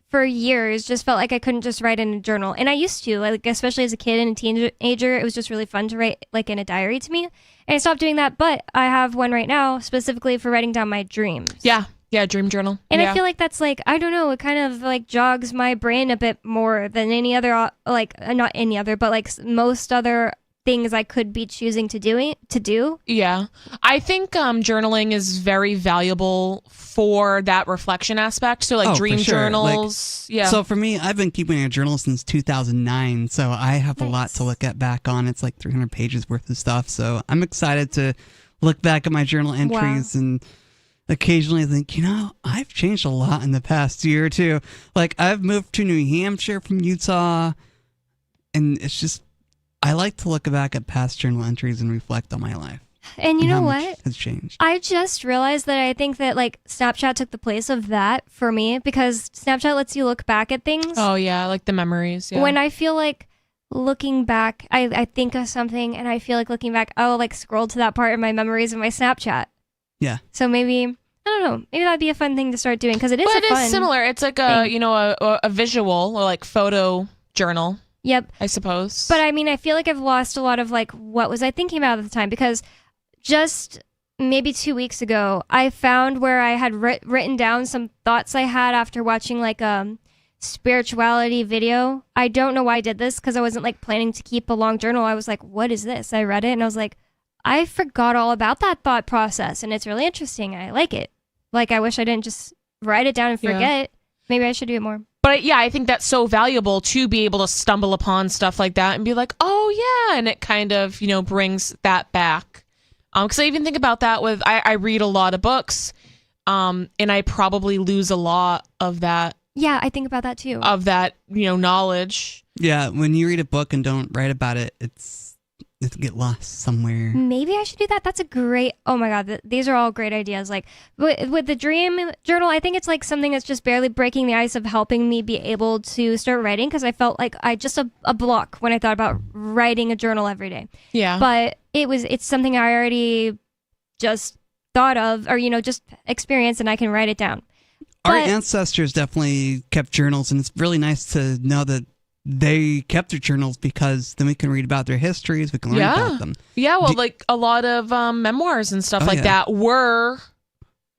for years just felt like I couldn't just write in a journal. And I used to, like, especially as a kid and a teenager, it was just really fun to write like in a diary to me. And I stopped doing that, but I have one right now specifically for writing down my dreams. Yeah, dream journal. And I feel like that's like, I don't know, it kind of like jogs my brain a bit more than any other, like not any other, but like most other things I could be choosing to do. Yeah. I think journaling is very valuable for that reflection aspect. So like dream journals. Like, so for me, I've been keeping a journal since 2009. So I have a lot to look at back on. It's like 300 pages worth of stuff. So I'm excited to look back at my journal entries and occasionally think, I've changed a lot in the past year or two. Like, I've moved to New Hampshire from Utah, and it's just, I like to look back at past journal entries and reflect on my life. And you know what? Has changed. I just realized that I think that like Snapchat took the place of that for me, because Snapchat lets you look back at things. Oh yeah, like the memories. Yeah. When I feel like looking back, I think of something and I feel like looking back, I will like scroll to that part of my memories in my Snapchat. Yeah. So maybe, I don't know, maybe that'd be a fun thing to start doing, because it is it is similar. It's like a visual or like photo journal. Yep. I suppose. But I mean, I feel like I've lost a lot of like, what was I thinking about at the time? Because just maybe 2 weeks ago, I found where I had written down some thoughts I had after watching like a spirituality video. I don't know why I did this, because I wasn't like planning to keep a long journal. I was like, what is this? I read it and I was like, I forgot all about that thought process, and it's really interesting. I like it. Like, I wish I didn't just write it down and forget. Yeah. Maybe I should do it more. But yeah, I think that's so valuable to be able to stumble upon stuff like that and be like, oh yeah, and it kind of, brings that back. Because I even think about that with, I read a lot of books, and I probably lose a lot of that. Yeah, I think about that too. Of that, knowledge. Yeah, when you read a book and don't write about it, it's get lost somewhere. Maybe I should do that. That's a great, oh my God, these are all great ideas. Like with the dream journal, I think it's like something that's just barely breaking the ice of helping me be able to start writing, because I felt like I just a block when I thought about writing a journal every day. Yeah. But it's something I already just thought of, or, just experienced, and I can write it down. Our ancestors definitely kept journals, and it's really nice to know that they kept their journals because then we can read about their histories, we can learn about them. Yeah, well, like a lot of memoirs and stuff that were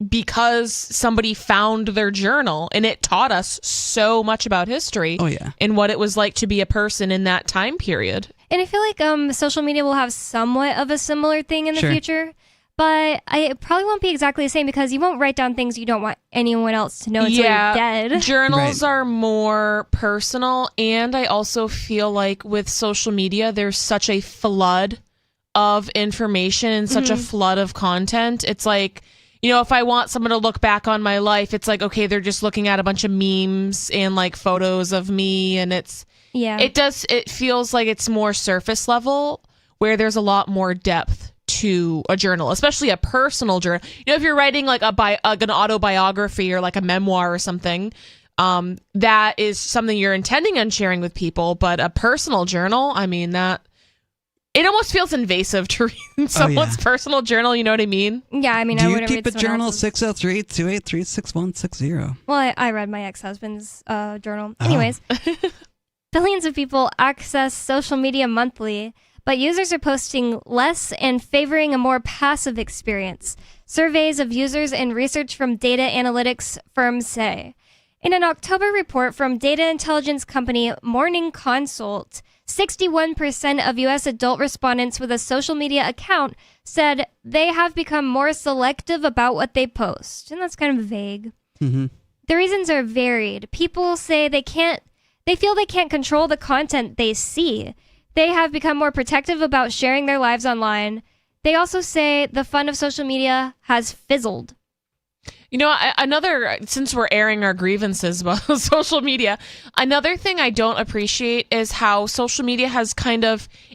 because somebody found their journal and it taught us so much about history and what it was like to be a person in that time period. And I feel like social media will have somewhat of a similar thing in the future, but it probably won't be exactly the same because you won't write down things you don't want anyone else to know until you're dead. Journals are more personal, and I also feel like with social media, there's such a flood of information and such a flood of content. It's like, you know, if I want someone to look back on my life, it's like, okay, they're just looking at a bunch of memes and like photos of me, and it feels like it's more surface level where there's a lot more depth to a journal, especially a personal journal. You know, if you're writing like an autobiography or like a memoir or something, that is something you're intending on sharing with people, but a personal journal, I mean, that it almost feels invasive to read someone's personal journal. You know what I mean? Yeah, I mean, Do I you wouldn't keep read a someone journal? else's. 603-283-6160. Well, I read my ex-husband's journal. Anyways, billions of people access social media monthly, but users are posting less and favoring a more passive experience. Surveys of users and research from data analytics firms say. In an October report from data intelligence company Morning Consult, 61% of U.S. adult respondents with a social media account said they have become more selective about what they post. And that's kind of vague. The reasons are varied. People say they feel they can't control the content they see. They have become more protective about sharing their lives online. They also say the fun of social media has fizzled. You know, since we're airing our grievances about social media, another thing I don't appreciate is how social media has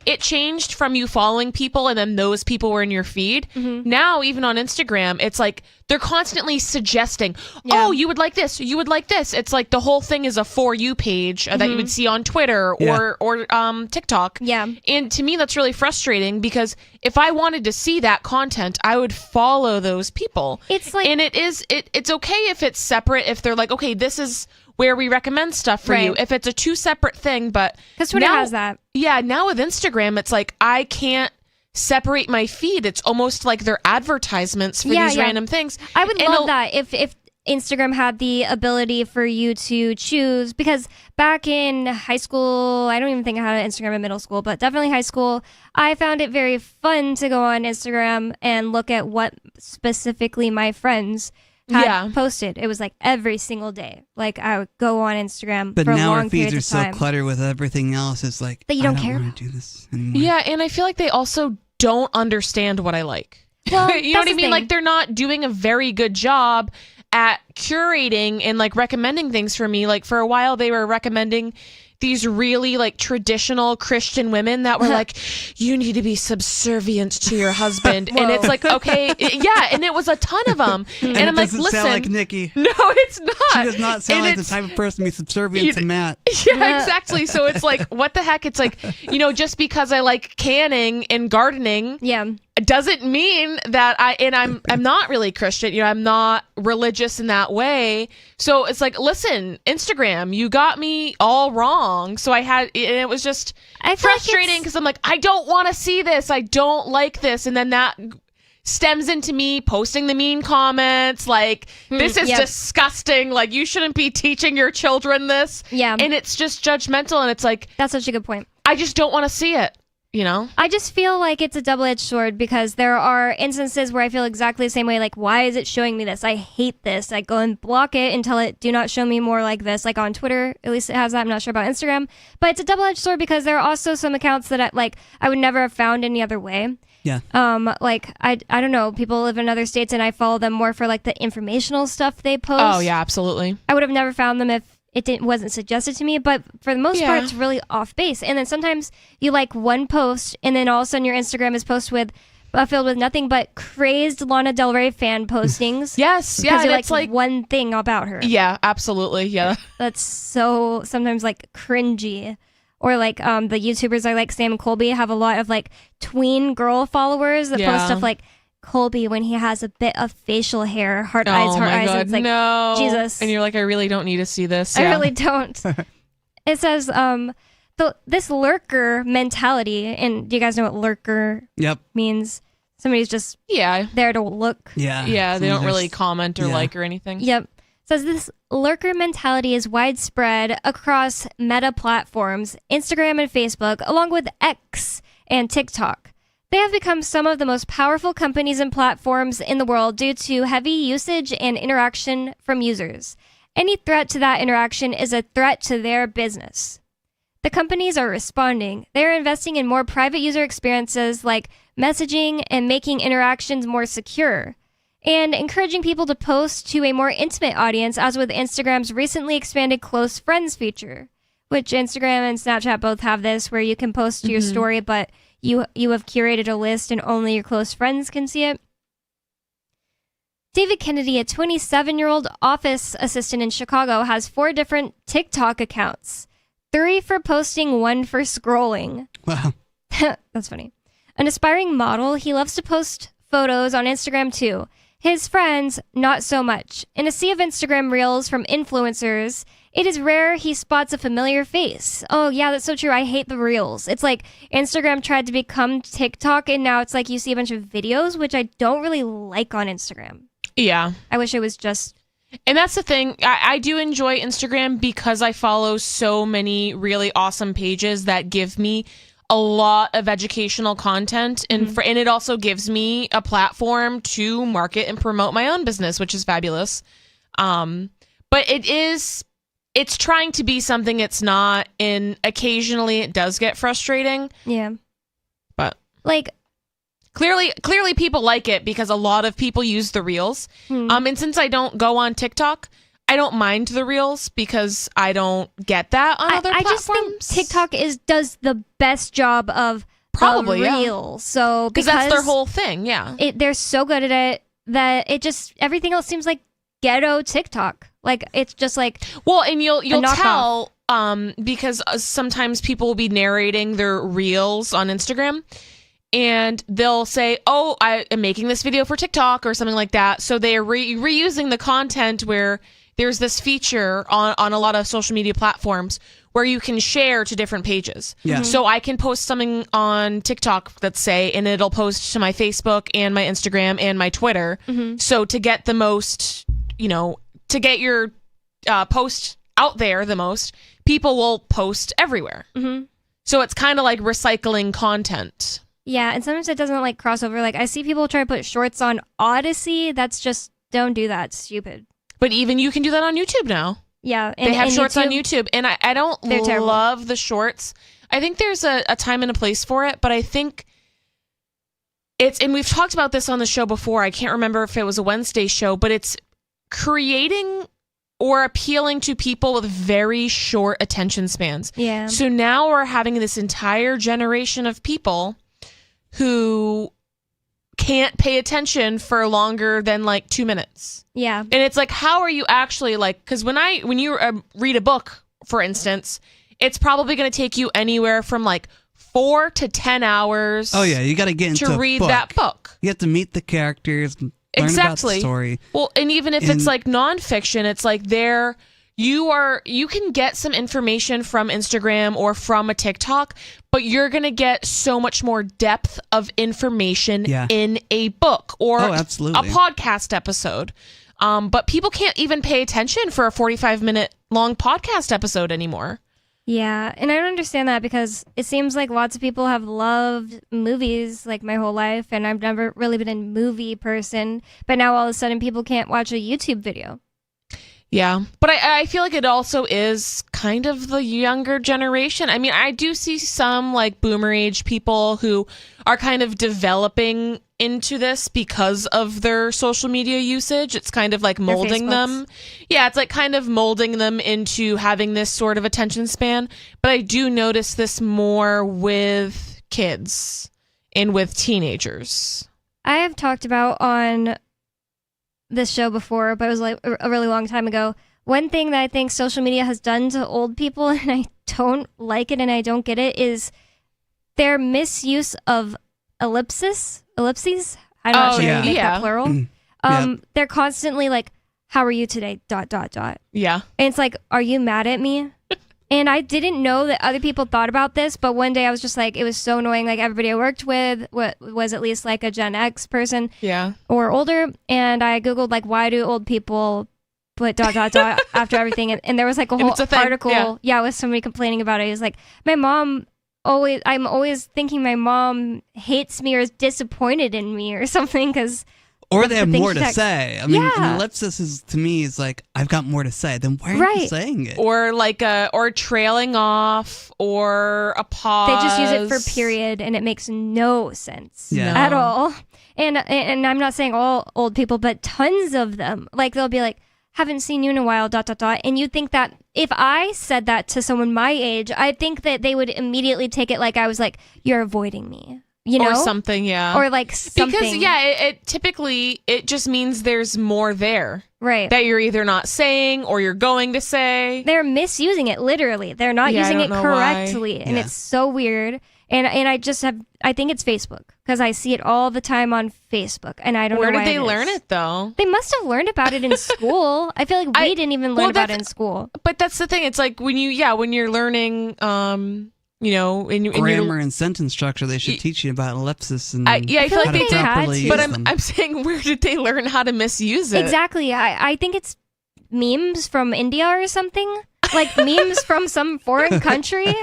it changed from you following people and then those people were in your feed. Now, even on Instagram, it's like they're constantly suggesting, oh, you would like this, you would like this. It's like the whole thing is a For You page that you would see on Twitter or TikTok. Yeah. And to me, that's really frustrating because if I wanted to see that content, I would follow those people. It's like, and it's okay if it's separate, if they're like, okay, this is where we recommend stuff for you. If it's a two separate thing, but because Twitter has that. Yeah, now with Instagram, it's like I can't separate my feed. It's almost like they're advertisements for these random things. I would love that if Instagram had the ability for you to choose, because back in high school, I don't even think I had an Instagram in middle school, but definitely high school, I found it very fun to go on Instagram and look at what specifically my friends had posted. It was like every single day. Like I would go on Instagram but for now long our feeds periods are of so time. cluttered with everything else. It's like that you don't I care want to do this anymore. Yeah, and I feel like they also don't understand what I like. Well, you know what I mean? Like they're not doing a very good job at curating and like recommending things for me. Like for a while they were recommending these really like traditional Christian women that were like, you need to be subservient to your husband. And it's like, okay, and it was a ton of them. And I'm like, listen. Sound like Nikki. No, it's not. She does not sound like the type of person to be subservient to Matt. Yeah, exactly. So it's like, what the heck? It's like, you know, just because I like canning and gardening, doesn't mean that I'm not really Christian. You know, I'm not religious in that way. So it's like, listen, Instagram, you got me all wrong. So and it was just frustrating because I'm like, I don't want to see this. I don't like this. And then that stems into me posting the mean comments like, this is disgusting. Like, you shouldn't be teaching your children this. Yeah. And it's just judgmental. And it's like, that's such a good point. I just don't want to see it. You know, I just feel like it's a double-edged sword because there are instances where I feel exactly the same way. Like, why is it showing me this? I hate this. I go and block it and tell it, do not show me more like this. Like on Twitter, at least it has that. I'm not sure about Instagram, but it's a double-edged sword because there are also some accounts that I would never have found any other way. Yeah. Like I don't know. People live in other states and I follow them more for like the informational stuff they post. Oh yeah, absolutely. I would have never found them if it wasn't suggested to me, but for the most part, it's really off base. And then sometimes you like one post, and then all of a sudden your Instagram is filled with nothing but crazed Lana Del Rey fan postings. Yes, because you like one thing about her. Yeah, absolutely. Yeah, that's so sometimes like cringy. Or like the YouTubers I like, Sam and Colby, have a lot of like tween girl followers that post stuff like Colby when he has a bit of facial hair, heart eyes. God, And it's like, no. Jesus. And you're like, I really don't need to see this. I really don't. It says this lurker mentality, and do you guys know what lurker means? Somebody's just there to look. Yeah, they don't really comment or like or anything. Yep. Says this lurker mentality is widespread across meta platforms, Instagram and Facebook, along with X and TikTok. They have become some of the most powerful companies and platforms in the world due to heavy usage and interaction from users. Any threat to that interaction is a threat to their business. The companies are responding. They are investing in more private user experiences like messaging and making interactions more secure, and encouraging people to post to a more intimate audience, as with Instagram's recently expanded Close Friends feature, which Instagram and Snapchat both have this, where you can post to your story, but you have curated a list and only your close friends can see it. David Kennedy, a 27-year-old office assistant in Chicago, has 4 different TikTok accounts. 3 for posting, 1 for scrolling. Wow. That's funny. An aspiring model, he loves to post photos on Instagram too. His friends, not so much. In a sea of Instagram reels from influencers, it is rare he spots a familiar face. Oh yeah, that's so true. I hate the reels. It's like Instagram tried to become TikTok, and now it's like you see a bunch of videos, which I don't really like on Instagram. Yeah. I wish it was just... And that's the thing. I do enjoy Instagram because I follow so many really awesome pages that give me a lot of educational content, and and it also gives me a platform to market and promote my own business, which is fabulous. But it's trying to be something it's not, and occasionally it does get frustrating. Yeah. But like clearly people like it because a lot of people use the reels. And since I don't go on TikTok, I don't mind the reels because I don't get that on other platforms. I just think TikTok does the best job of probably reels. So because that's their whole thing, they're so good at it that it just everything else seems like ghetto TikTok. Like it's just like and you'll tell because sometimes people will be narrating their reels on Instagram. And they'll say, oh, I am making this video for TikTok or something like that. So they are reusing the content where there's this feature on a lot of social media platforms where you can share to different pages. Yeah. So I can post something on TikTok, let's say, and it'll post to my Facebook and my Instagram and my Twitter. So to get the most, to get your post out there the most, people will post everywhere. So it's kind of like recycling content. Yeah, and sometimes it doesn't like cross over. Like I see people try to put shorts on Odyssey. That's just, don't do that. It's stupid. But even you can do that on YouTube now. Yeah. They have shorts on YouTube. And I don't love the shorts. I think there's a time and a place for it, but I think and we've talked about this on the show before. I can't remember if it was a Wednesday show, but it's creating or appealing to people with very short attention spans. Yeah. So now we're having this entire generation of people who can't pay attention for longer than like 2 minutes. Yeah. And it's like, how are you actually like, because when you read a book, for instance, it's probably going to take you anywhere from like 4 to 10 hours. Oh yeah, you got to get into to read that book. You have to meet the characters, learn about the story. Well, and even if it's like nonfiction, it's like you can get some information from Instagram or from a TikTok, but you're going to get so much more depth of information in a book or a podcast episode. But people can't even pay attention for a 45-minute long podcast episode anymore. Yeah, and I don't understand that because it seems like lots of people have loved movies like my whole life, and I've never really been a movie person, but now all of a sudden people can't watch a YouTube video. Yeah, but I feel like it also is kind of the younger generation. I mean, I do see some like boomer age people who are kind of developing into this because of their social media usage. It's kind of like molding them. Yeah, it's like kind of molding them into having this sort of attention span. But I do notice this more with kids and with teenagers. I have talked about on this show before, but it was like a really long time ago. One thing that I think social media has done to old people, and I don't like it and I don't get it, is their misuse of ellipses. I don't know how to make that plural. They're constantly like, how are you today? ... Yeah. And it's like, are you mad at me? And I didn't know that other people thought about this, but one day I was just like, it was so annoying. Like everybody I worked with was at least like a Gen X person or older. And I Googled like, why do old people put ... after everything? And there was like a whole article. With somebody complaining about it. It was like, I'm always thinking my mom hates me or is disappointed in me or something because... Or they have more to say. I mean, an ellipsis is, to me, is like, I've got more to say. Then why aren't you saying it? Or like or trailing off, or a pause. They just use it for period, and it makes no sense at all. And I'm not saying all old people, but tons of them. Like, they'll be like, haven't seen you in a while, ... And you think that if I said that to someone my age, I think that they would immediately take it like I was like, you're avoiding me. You know? Or something, Or like something. Because, it typically, it just means there's more there. Right. That you're either not saying or you're going to say. They're misusing it, literally. They're not using it correctly. And it's so weird. And I think it's Facebook. Because I see it all the time on Facebook. And I don't know why. Where did they learn it, though? They must have learned about it in school. I feel like we didn't even learn about it in school. But that's the thing. It's like when you're learning... in grammar and sentence structure, they should teach you about ellipsis and I feel like they had to. But I'm saying, where did they learn how to misuse it? Exactly. I think it's memes from India or something. Like memes from some foreign country.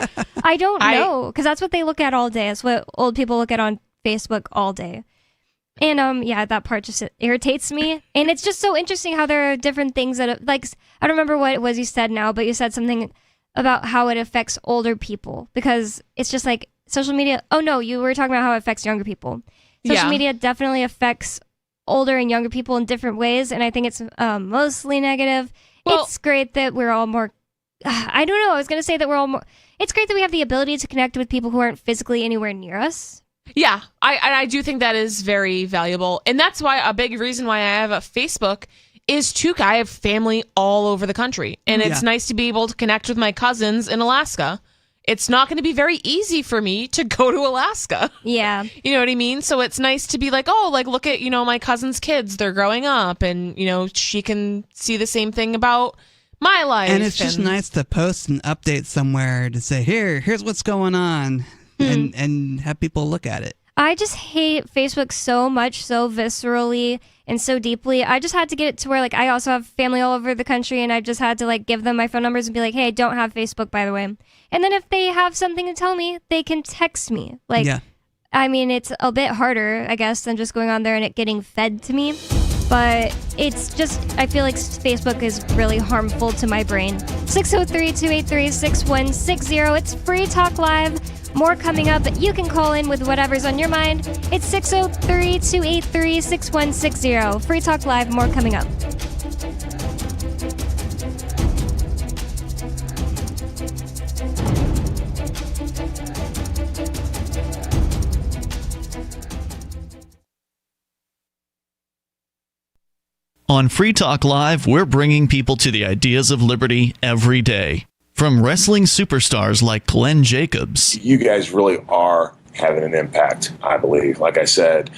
I don't know, because that's what they look at all day. That's what old people look at on Facebook all day. And that part just irritates me. And it's just so interesting how there are different things that, like, I don't remember what it was you said now, but you said something about how it affects older people, because it's just like social media. Oh no, you were talking about how it affects younger people. Social media definitely affects older and younger people in different ways, and I think it's mostly negative. Well, it's great that we're all more... I don't know. I was going to say that we're all more... It's great that we have the ability to connect with people who aren't physically anywhere near us. Yeah, I do think that is very valuable. And that's why a big reason why I have a Facebook is I have family all over the country. And it's nice to be able to connect with my cousins in Alaska. It's not going to be very easy for me to go to Alaska. Yeah. You know what I mean? So it's nice to be like, oh, like, look at, my cousin's kids. They're growing up. And, she can see the same thing about my life. And it's just nice to post and update somewhere to say, here's what's going on. And have people look at it. I just hate Facebook so much, so viscerally and so deeply. I just had to get it to where, like, I also have family all over the country, and I just had to, like, give them my phone numbers and be like, hey, I don't have Facebook, by the way. And then if they have something to tell me, they can text me. Like, I mean, it's a bit harder, I guess, than just going on there and it getting fed to me. But it's just, I feel like Facebook is really harmful to my brain. 603-283-6160. It's Free Talk Live. More coming up. You can call in with whatever's on your mind. It's 603-283-6160. Free Talk Live. More coming up. On Free Talk Live, we're bringing people to the ideas of liberty every day. From wrestling superstars like Glenn Jacobs. You guys really are having an impact, I believe. Like I said,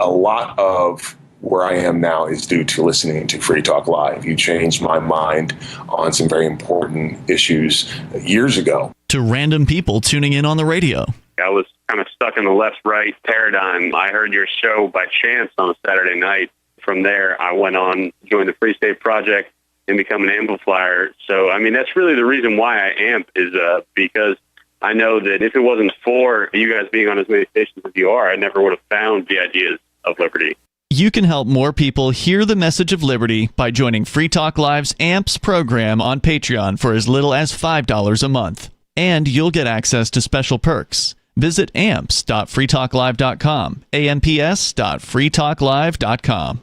a lot of where I am now is due to listening to Free Talk Live. You changed my mind on some very important issues years ago. To random people tuning in on the radio. I was kind of stuck in the left-right paradigm. I heard your show by chance on a Saturday night. From there, I went on, joined the Free State Project, and become an amplifier. So, I mean, that's really the reason why I amp is because I know that if it wasn't for you guys being on as many stations as you are, I never would have found the ideas of liberty. You can help more people hear the message of liberty by joining Free Talk Live's AMPS program on Patreon for as little as $5 a month. And you'll get access to special perks. Visit amps.freetalklive.com, amps.freetalklive.com.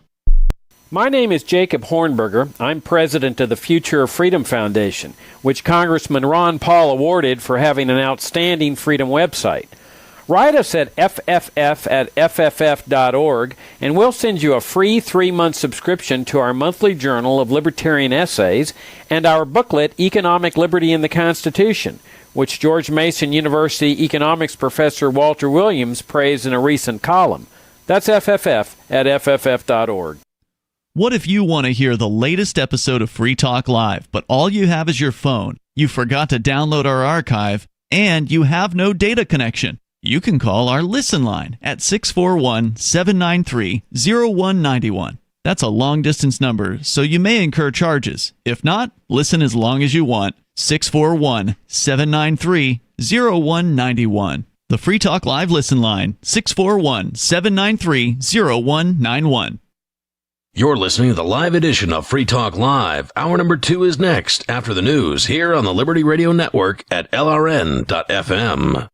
My name is Jacob Hornberger. I'm president of the Future of Freedom Foundation, which Congressman Ron Paul awarded for having an outstanding freedom website. Write us at fff@fff.org, and we'll send you a free 3-month subscription to our monthly journal of libertarian essays and our booklet, Economic Liberty in the Constitution, which George Mason University economics professor Walter Williams praised in a recent column. That's fff@fff.org. What if you want to hear the latest episode of Free Talk Live, but all you have is your phone, you forgot to download our archive, and you have no data connection? You can call our Listen line at 641-793-0191. That's a long-distance number, so you may incur charges. If not, listen as long as you want. 641-793-0191. The Free Talk Live Listen line, 641-793-0191. You're listening to the live edition of Free Talk Live. Hour number 2 is next, after the news, here on the Liberty Radio Network at LRN.FM.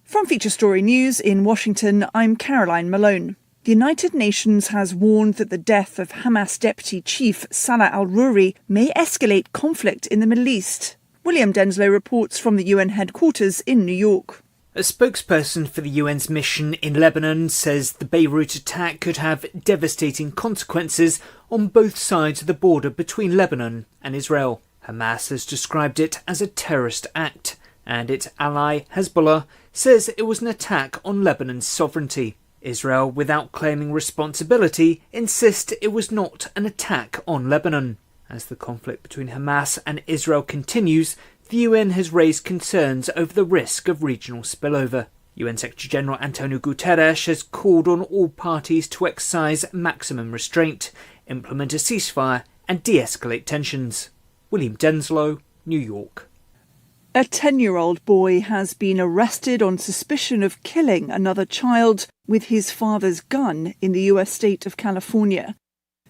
From Feature Story News in Washington, I'm Caroline Malone. The United Nations has warned that the death of Hamas Deputy Chief Salah al-Rouri may escalate conflict in the Middle East. William Denslow reports from the UN headquarters in New York. A spokesperson for the UN's mission in Lebanon says the Beirut attack could have devastating consequences on both sides of the border between Lebanon and Israel. Hamas has described it as a terrorist act, and its ally Hezbollah says it was an attack on Lebanon's sovereignty. Israel, without claiming responsibility, insists it was not an attack on Lebanon. As the conflict between Hamas and Israel continues, the UN has raised concerns over the risk of regional spillover. UN Secretary-General Antonio Guterres has called on all parties to exercise maximum restraint, implement a ceasefire and de-escalate tensions. William Denslow, New York. A 10-year-old boy has been arrested on suspicion of killing another child with his father's gun in the US state of California.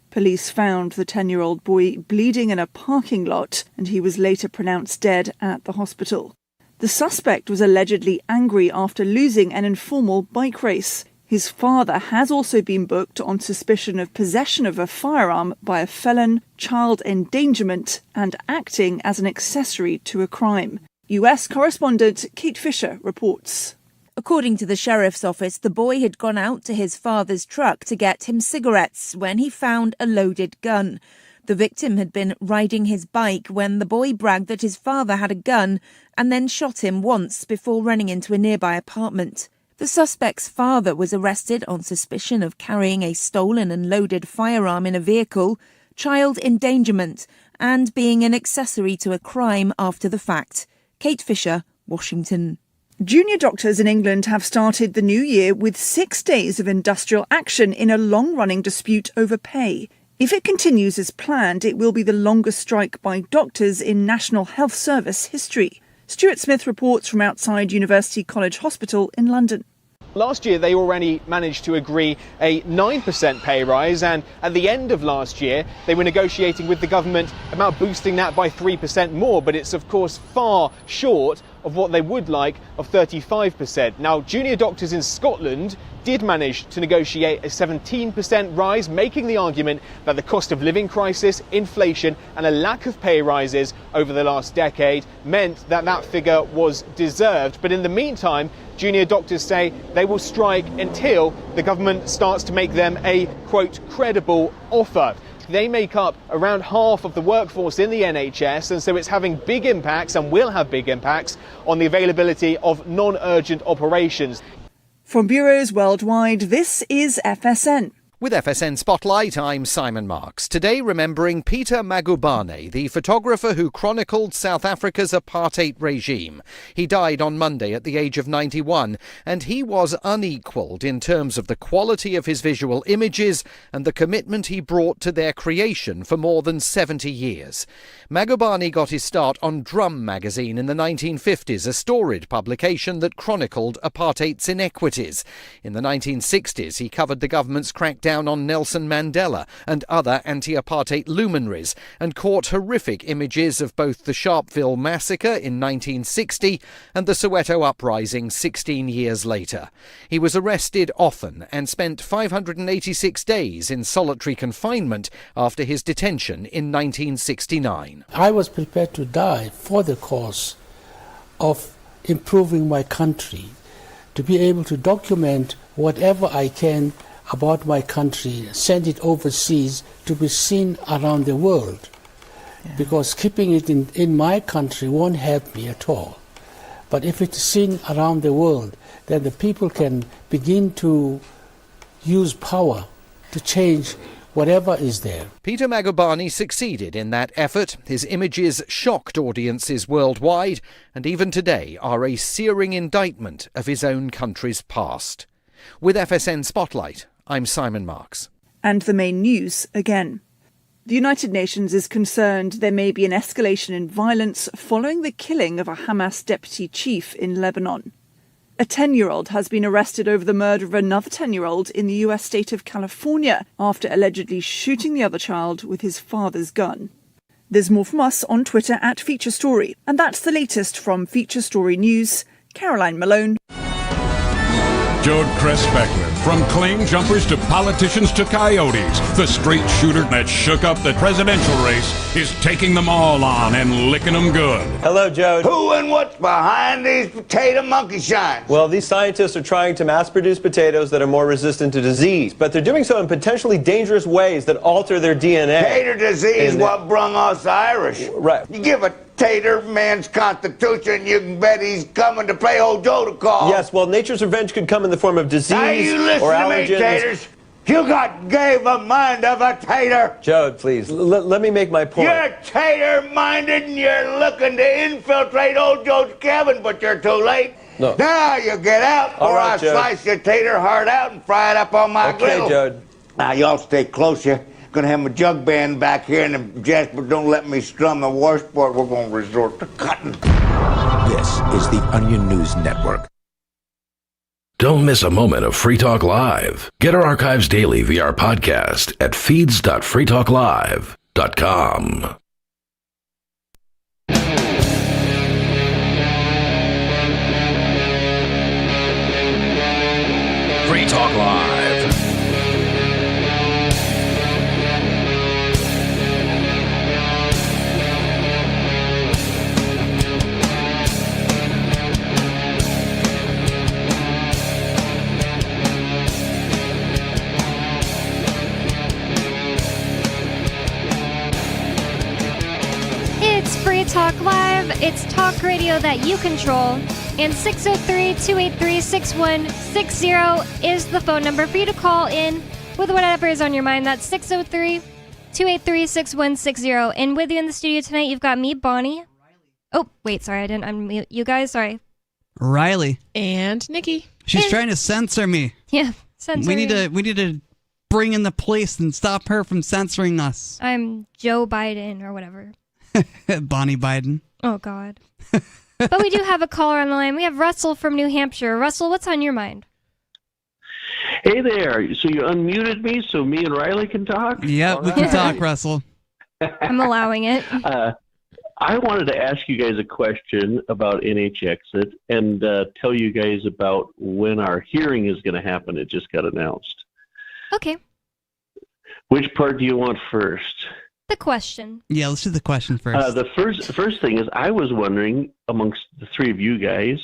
Police found the 10-year-old boy bleeding in a parking lot, and he was later pronounced dead at the hospital. The suspect was allegedly angry after losing an informal bike race. His father has also been booked on suspicion of possession of a firearm by a felon, child endangerment, and acting as an accessory to a crime. US correspondent Kate Fisher reports. According to the sheriff's office, the boy had gone out to his father's truck to get him cigarettes when he found a loaded gun. The victim had been riding his bike when the boy bragged that his father had a gun and then shot him once before running into a nearby apartment. The suspect's father was arrested on suspicion of carrying a stolen and loaded firearm in a vehicle, child endangerment, and being an accessory to a crime after the fact. Kate Fisher, Washington. Junior doctors in England have started the new year with 6 days of industrial action in a long-running dispute over pay. If it continues as planned, it will be the longest strike by doctors in National Health Service history. Stuart Smith reports from outside University College Hospital in London. Last year, they already managed to agree a 9% pay rise, and at the end of last year, they were negotiating with the government about boosting that by 3% more, but it's of course far short of what they would like of 35%. Now, junior doctors in Scotland did manage to negotiate a 17% rise, making the argument that the cost of living crisis, inflation and a lack of pay rises over the last decade meant that that figure was deserved. But in the meantime, junior doctors say they will strike until the government starts to make them a, quote, credible offer. They make up around half of the workforce in the NHS, and so it's having big impacts and will have big impacts on the availability of non-urgent operations. From bureaus worldwide, this is FSN. With FSN Spotlight, I'm Simon Marks. Today remembering Peter Magubane, the photographer who chronicled South Africa's apartheid regime. He died on Monday at the age of 91, and he was unequalled in terms of the quality of his visual images and the commitment he brought to their creation for more than 70 years. Magubane got his start on Drum magazine in the 1950s, a storied publication that chronicled apartheid's inequities. In the 1960s, he covered the government's crackdown on Nelson Mandela and other anti-apartheid luminaries and caught horrific images of both the Sharpeville massacre in 1960 and the Soweto uprising 16 years later. He was arrested often and spent 586 days in solitary confinement after his detention in 1969. I was prepared to die for the cause of improving my country, to be able to document whatever I can about my country, send it overseas to be seen around the world. Because keeping it in my country won't help me at all. But if it's seen around the world, then the people can begin to use power to change whatever is there. Peter Magubani succeeded in that effort. His images shocked audiences worldwide and even today are a searing indictment of his own country's past. With FSN Spotlight, I'm Simon Marks. And the main news again. The United Nations is concerned there may be an escalation in violence following the killing of a Hamas deputy chief in Lebanon. A 10-year-old has been arrested over the murder of another 10-year-old in the US state of California after allegedly shooting the other child with his father's gun. There's more from us on Twitter at Feature Story. And that's the latest from Feature Story News. Caroline Malone. Jode Cress-Beckman. From claim jumpers to politicians to coyotes, the straight shooter that shook up the presidential race is taking them all on and licking them good. Hello, Jode. Who and what's behind these potato monkey shines? Well, these scientists are trying to mass-produce potatoes that are more resistant to disease, but they're doing so in potentially dangerous ways that alter their DNA. Tater disease, what brung us Irish. Right. You give a tater man's constitution, you can bet he's coming to play old Joe to call. Yes, well, nature's revenge could come in the form of disease now you listen or to allergens. me, taters. You gave a mind of a tater. Jode, please, let me make my point. You're tater-minded and you're looking to infiltrate old Joe's cabin, but you're too late. No. Now you get out, All or right, I Jode. slice your tater heart out and fry it up on my grill. Okay, Jode. Now y'all stay close. You're gonna have my jug band back here, and if Jasper don't let me strum the washboard, we're gonna resort to cutting. This is the Onion News Network. Don't miss a moment of Free Talk Live. Get our archives daily via our podcast at feeds.freetalklive.com. Free Talk Live. It's Free Talk Live. It's talk radio that you control. And 603-283-6160 is the phone number for you to call in with whatever is on your mind. That's 603-283-6160. And with you in the studio tonight, you've got me, Bonnie. Oh, wait, sorry, I didn't unmute you guys. Sorry. Riley. And Nikki. She's trying to censor me. Yeah, censor. We need to bring in the police and stop her from censoring us. I'm Joe Biden or whatever. Bonnie Biden. Oh, God. But we do have a caller on the line. We have Russell from New Hampshire. Russell, what's on your mind? Hey there. So you unmuted me so me and Riley can talk? Yeah, we can talk, Russell. I'm allowing it. I wanted to ask you guys a question about NHExit and tell you guys about when our hearing is going to happen. It just got announced. Okay. Which part do you want first? The question. Yeah, let's do the question first. The first thing is, I was wondering, amongst the three of you guys,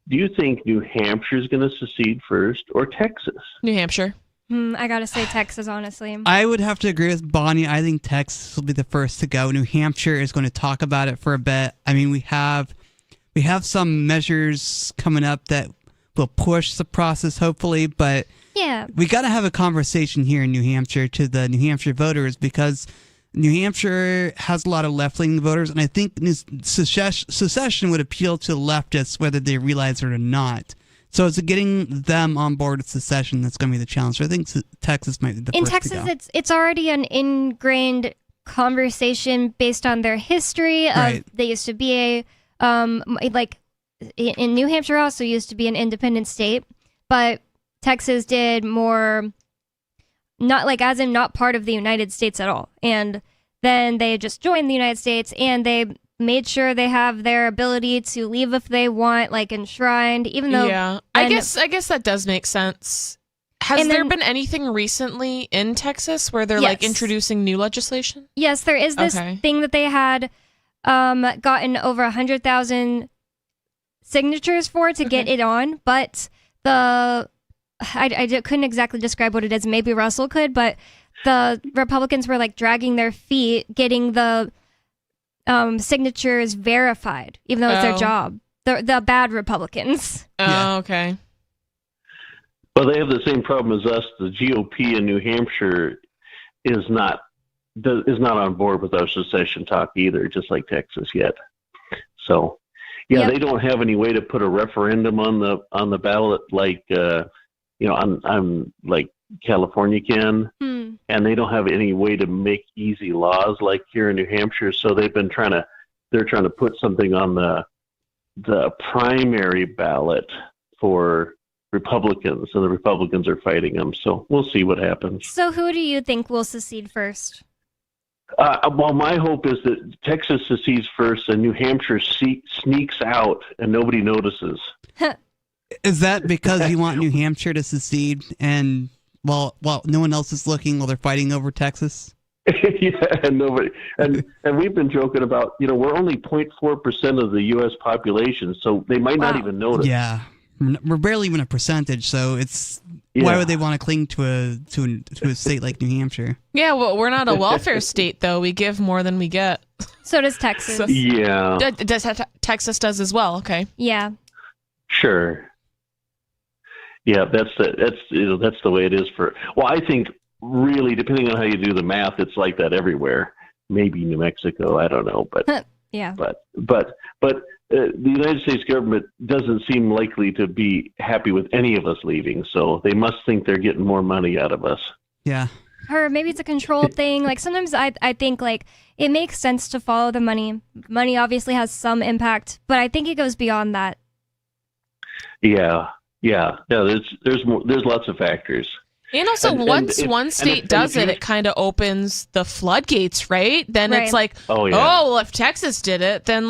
do you think New Hampshire is going to secede first or Texas? New Hampshire. I gotta say Texas, honestly. I would have to agree with Bonnie. I think Texas will be the first to go. New Hampshire is going to talk about it for a bit. I mean, we have some measures coming up that will push the process, hopefully, but yeah, we got to have a conversation here in New Hampshire to the New Hampshire voters, because New Hampshire has a lot of left-leaning voters, and I think secession would appeal to leftists whether they realize it or not. So it's getting them on board with secession that's going to be the challenge. So I think Texas might be the in first Texas, to go. it's already an ingrained conversation based on their history. Right. They used to be like in New Hampshire also used to be an independent state, but Texas did more. Not like as in not part of the United States at all. And then they just joined the United States and they made sure they have their ability to leave if they want, like enshrined, even though. Yeah, I guess that does make sense. Has there been anything recently in Texas where they're like introducing new legislation? Yes, there is this thing that they had gotten over 100,000 signatures for to get it on, but I couldn't exactly describe what it is. Maybe Russell could, but the Republicans were like dragging their feet getting the signatures verified, even though it's their job. The bad Republicans. Oh, okay. Well, they have the same problem as us. The GOP in New Hampshire is not on board with our secession talk either, just like Texas yet. So, yeah, They don't have any way to put a referendum on the ballot like on like California can, and they don't have any way to make easy laws like here in New Hampshire. So they're trying to put something on the primary ballot for Republicans, and the Republicans are fighting them. So we'll see what happens. So who do you think will secede first? Well, my hope is that Texas secedes first and New Hampshire sneaks out and nobody notices. Is that because you want New Hampshire to secede and while no one else is looking while they're fighting over Texas? Yeah, and nobody, and we've been joking about, we're only 0.4% of the U.S. population, so they might not even notice. Yeah, we're barely even a percentage, so why would they want to cling to a state like New Hampshire? Yeah, well, we're not a welfare state, though. We give more than we get. So does Texas. Yeah. Texas does as well. Okay. Yeah. Sure. Yeah, that's the way it is for. Well, I think really, depending on how you do the math, it's like that everywhere. Maybe New Mexico, I don't know, but yeah. But the United States government doesn't seem likely to be happy with any of us leaving, so they must think they're getting more money out of us. Yeah. Or maybe it's a control thing. Like sometimes I think like it makes sense to follow the money. Money obviously has some impact, but I think it goes beyond that. Yeah. There's lots of factors. And also, once one state does it, it kind of opens the floodgates, right? Then it's like, well, if Texas did it, then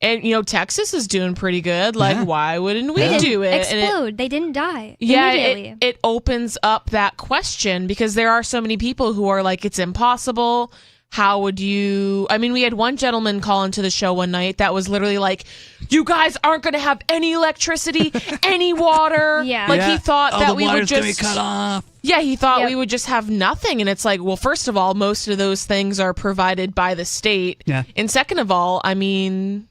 and Texas is doing pretty good. Why wouldn't we do it? Explode. They didn't die. Yeah, immediately. It opens up that question because there are so many people who are like, it's impossible. How would you? I mean, we had one gentleman call into the show one night that was literally like, "You guys aren't going to have any electricity, any water." He thought that we would just be cut off. Yeah, he thought we would just have nothing, and it's like, well, first of all, most of those things are provided by the state. Yeah, and second of all, I mean,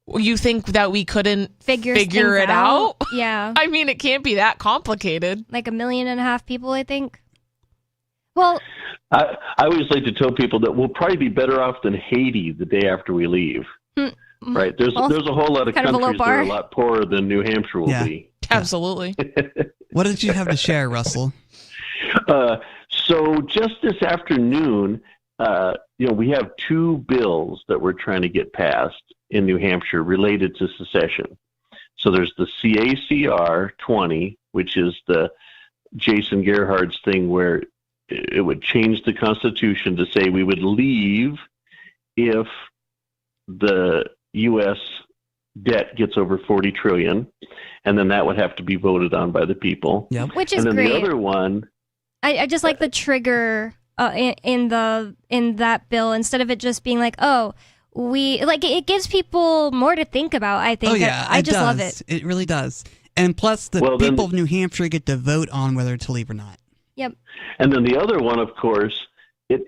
you think that we couldn't figure it out? Yeah, I mean, it can't be that complicated. Like 1.5 million people, I think. Well, I always like to tell people that we'll probably be better off than Haiti the day after we leave. Right? There's a whole lot of countries that are a lot poorer than New Hampshire will be. Absolutely. What did you have to share, Russell? So just this afternoon, we have 2 bills that we're trying to get passed in New Hampshire related to secession. So there's the CACR 20, which is the Jason Gerhard's thing where it would change the Constitution to say we would leave if the U.S. debt gets over $40 trillion, and then that would have to be voted on by the people. Yep. Which is and then great. The other one, I just like the trigger in that bill instead of it just being like, it gives people more to think about. I think. Oh yeah, I just love it. It really does. And plus, the people of New Hampshire get to vote on whether to leave or not. Yep. And then the other one, of course, it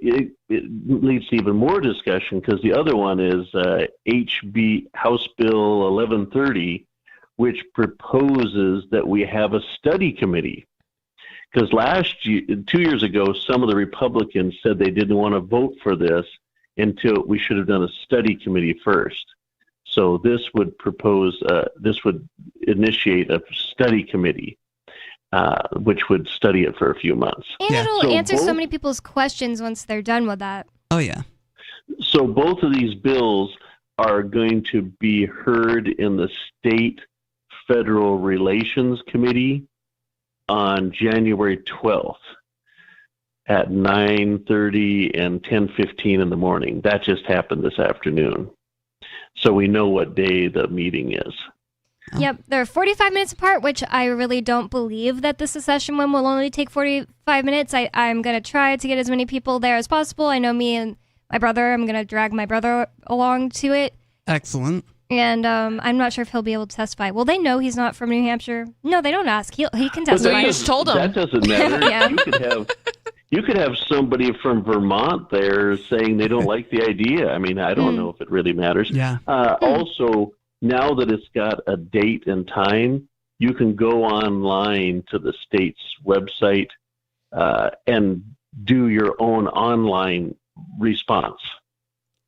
leads to even more discussion because the other one is House Bill 1130, which proposes that we have a study committee. Because 2 years ago, some of the Republicans said they didn't want to vote for this until we should have done a study committee first. So this would initiate a study committee. Which would study it for a few months. And it'll answer so many people's questions once they're done with that. Oh, yeah. So both of these bills are going to be heard in the State Federal Relations Committee on January 12th at 9:30 and 10:15 in the morning. That just happened this afternoon. So we know what day the meeting is. Yep, they're 45 minutes apart, which I really don't believe that the secession one will only take 45 minutes. I'm going to try to get as many people there as possible. I know me and my brother, I'm going to drag my brother along to it. Excellent. And I'm not sure if he'll be able to testify. Will they know he's not from New Hampshire? No, they don't ask. He can testify. You just told him. That doesn't matter. Yeah. You could have somebody from Vermont there saying they don't like the idea. I mean, I don't know if it really matters. Yeah. Also, now that it's got a date and time, you can go online to the state's website and do your own online response.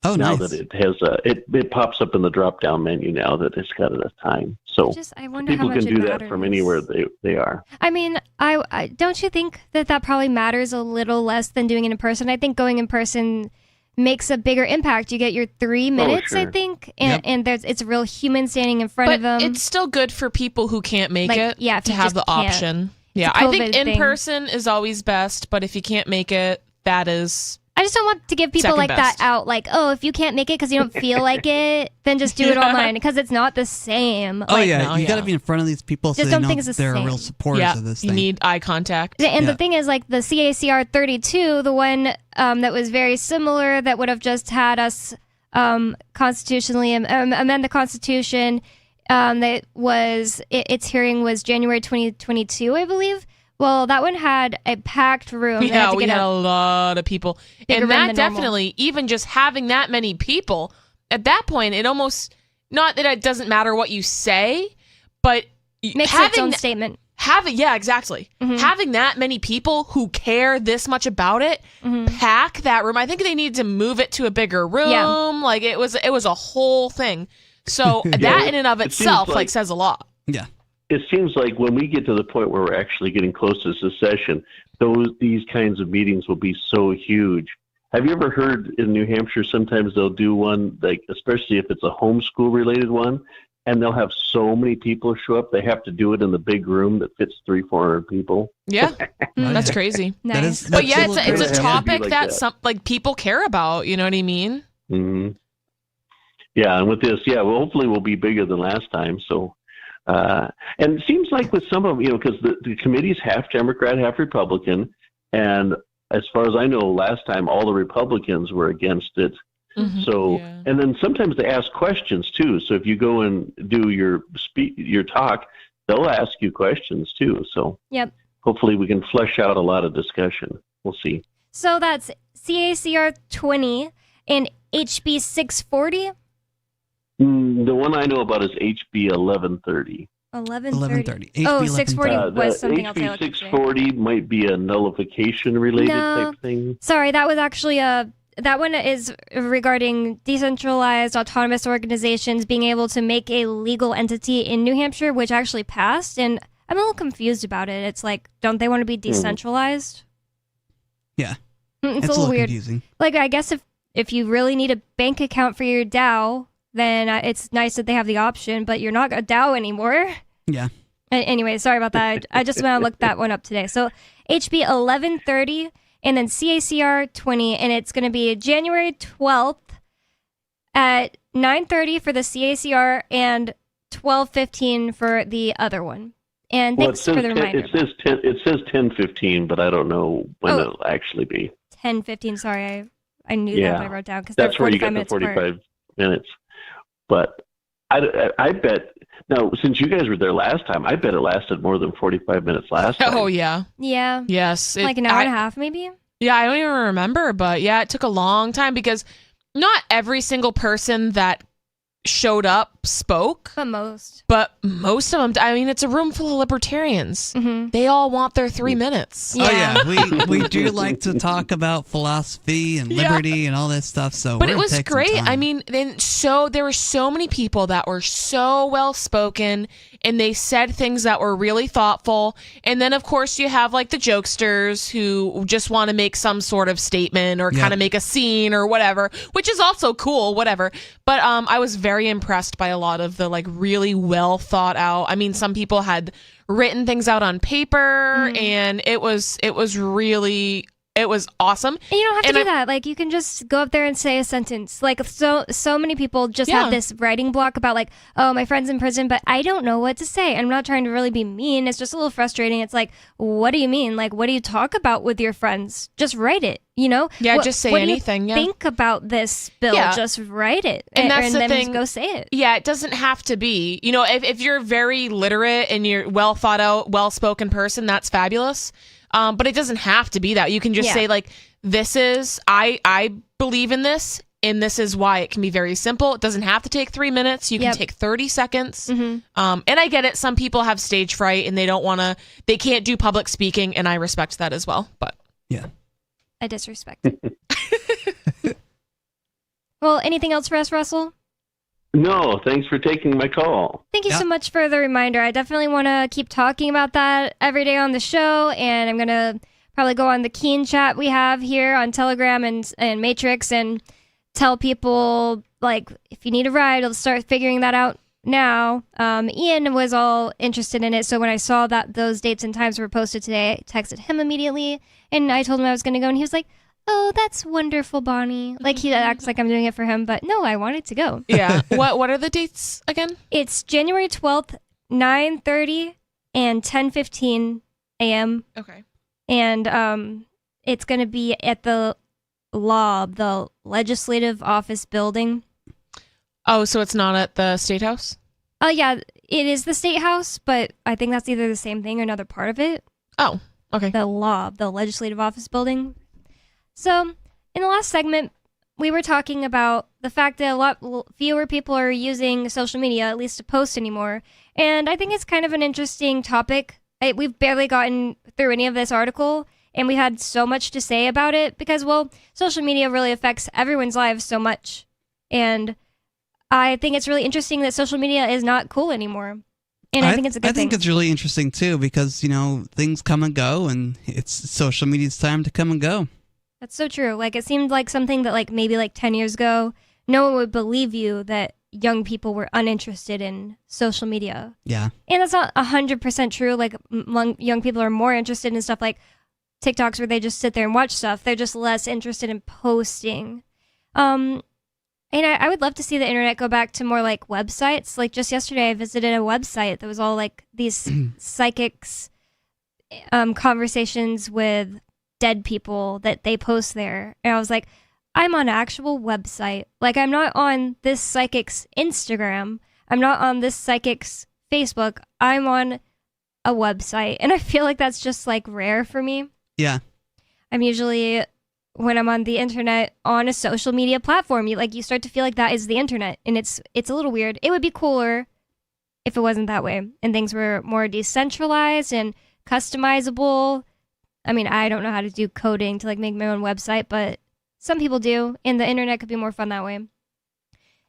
Oh, now nice. that it has it pops up in the drop-down menu now that it's got a time. So I wonder how people much can it do that matters. from anywhere they are. I mean, I don't you think that probably matters a little less than doing it in person? I think going in person makes a bigger impact. You get your 3 minutes, I sure. think, and it's a real human standing in front of them. It's still good for people who can't make it if to you have just the can't. option. It's Yeah, a I think COVID in thing. person is always best, but if you can't make it, that is. I just don't want to give people Second like best. that out. Like, oh, if you can't make it because you don't feel like it, then just do it Yeah. online because it's not the same. Oh, Like, yeah. You got to be in front of these people so Just they don't know think it's the they're same. real supporters Yeah, of this you thing. need eye contact. And the thing is, like the CACR 32, the one that was very similar, that would have just had us constitutionally amend the Constitution. Its hearing was January 2022, I believe. Well, that one had a packed room. They Yeah, to we get had a a lot of people. bigger And room that than normal. definitely, even just having that many people, at that point, it almost, not that it doesn't matter what you say, but makes having its own statement. Yeah, exactly. Mm-hmm. Having that many people who care this much about it pack that room. I think they need to move it to a bigger room. Yeah. Like it was a whole thing. So Yeah, that in and of it seems itself like- says a lot. Yeah. It seems like when we get to the point where we're actually getting close to secession, these kinds of meetings will be so huge. Have you ever heard in New Hampshire, sometimes they'll do one, like especially if it's a homeschool related one, and they'll have so many people show up, they have to do it in the big room that fits 300-400 people. Yeah, that's crazy. Nice. But yeah, That's it's a it has to be topic like that that. some people care about. You know what I mean? hmm Yeah, and with this, well, hopefully we'll be bigger than last time. So, and it seems like with some of them, because the committee's half Democrat, half Republican, and as far as I know, last time all the Republicans were against it. So, and then sometimes they ask questions too. So if you go and do your talk, they'll ask you questions too. So Yep. hopefully we can flesh out a lot of discussion. We'll see. So that's CACR 20 and HB 640. The one I know about is HB 1130. 1130. HB Oh, 640 was something else. I HB looked at today. 640 might be a nullification related No. type thing. Sorry, that was actually that one is regarding decentralized autonomous organizations being able to make a legal entity in New Hampshire, which actually passed. And I'm a little confused about it. It's like, don't they want to be decentralized? Yeah. It's a little weird. Confusing. Like, I guess if you really need a bank account for your DAO, then it's nice that they have the option, but you're not a DAO anymore. Yeah. Anyway, sorry about that. I just want to look that one up today. So HB 1130 and then CACR 20, and it's going to be January 12th at 9:30 for the CACR and 12:15 for the other one. And Well, thanks for the reminder. It says 10:15, but I don't know when Oh. it'll actually be. 10:15. Sorry, I knew that when I wrote down because That's they're where you 45 get the minutes 45 apart. minutes. But I bet, now, since you guys were there last time, I bet it lasted more than 45 minutes last time. Oh yeah. Yeah. Yes. Like an hour and a half, maybe. Yeah, I don't even remember, but yeah, it took a long time because not every single person that showed up spoke. But most of them, I mean, it's a room full of libertarians. They all want their 3 minutes. Oh yeah, we do like to talk about philosophy and liberty and all that stuff. So, But we're it gonna was take some great. time. I mean, there were so many people that were so well spoken, and they said things that were really thoughtful. And then, of course, you have like the jokesters who just want to make some sort of statement or kind of make a scene or whatever, which is also cool, whatever. But I was very impressed by a lot of the like really well thought out. I mean, some people had written things out on paper, and it was really. It was awesome. And you don't have to do that. Like, you can just go up there and say a sentence. Like, so many people just have this writing block about, like, oh, my friend's in prison, but I don't know what to say. And I'm not trying to really be mean. It's just a little frustrating. It's like, what do you mean? Like, what do you talk about with your friends? Just write it, you know? Yeah, just say what anything, Do you yeah. think about this bill? Yeah. Just write it. And that's the then thing. just go say it. Yeah, it doesn't have to be. You know, if you're very literate and you're well thought out, well spoken person, that's fabulous. But it doesn't have to be that. You can just say like, "This is I believe in this, And this is why it can be very simple. It doesn't have to take 3 minutes. You can take 30 seconds. And I get it. Some people have stage fright and they can't do public speaking. And I respect that as well. But yeah, I disrespect it. Well, anything else for us, Russell? No, thanks for taking my call. Thank you so much for the reminder. I definitely want to keep talking about that every day on the show. And I'm going to probably go on the Keen chat we have here on Telegram and Matrix and tell people, like, if you need a ride, I'll start figuring that out now. Ian was all interested in it, so when I saw that those dates and times were posted today, I texted him immediately, and I told him I was going to go, and he was like, oh, that's wonderful, Bonnie. Like, he acts like I'm doing it for him, but no, I wanted to go. Yeah. What are the dates again? It's January 12th, 9:30 and 10:15 a.m. Okay. And it's going to be at the LOB, the Legislative Office Building. Oh, so it's not at the State House? Oh, yeah, it is the State House, but I think that's either the same thing or another part of it. Oh, okay. The LOB, the Legislative Office Building. So, in the last segment, we were talking about the fact that a lot fewer people are using social media, at least to post anymore. And I think it's kind of an interesting topic. We've barely gotten through any of this article, and we had so much to say about it because, well, social media really affects everyone's lives so much. And I think it's really interesting that social media is not cool anymore. And I think it's a good thing. I think it's really interesting, too, because, things come and go, and it's social media's time to come and go. That's so true. Like, it seemed like something that, like, maybe, 10 years ago, no one would believe you that young people were uninterested in social media. Yeah. And that's not 100% true. Like, young people are more interested in stuff like TikToks where they just sit there and watch stuff. They're just less interested in posting. And I would love to see the internet go back to more like websites. Like just yesterday, I visited a website that was all like these psychics conversations with dead people that they post there. And I was like, I'm on an actual website. Like, I'm not on this psychic's Instagram. I'm not on this psychic's Facebook. I'm on a website. And I feel like that's just like rare for me. Yeah. I'm usually, when I'm on the internet, on a social media platform. You start to feel like that is the internet. And it's a little weird. It would be cooler if it wasn't that way. And things were more decentralized and customizable. I mean, I don't know how to do coding to like make my own website, but some people do, and the internet could be more fun that way.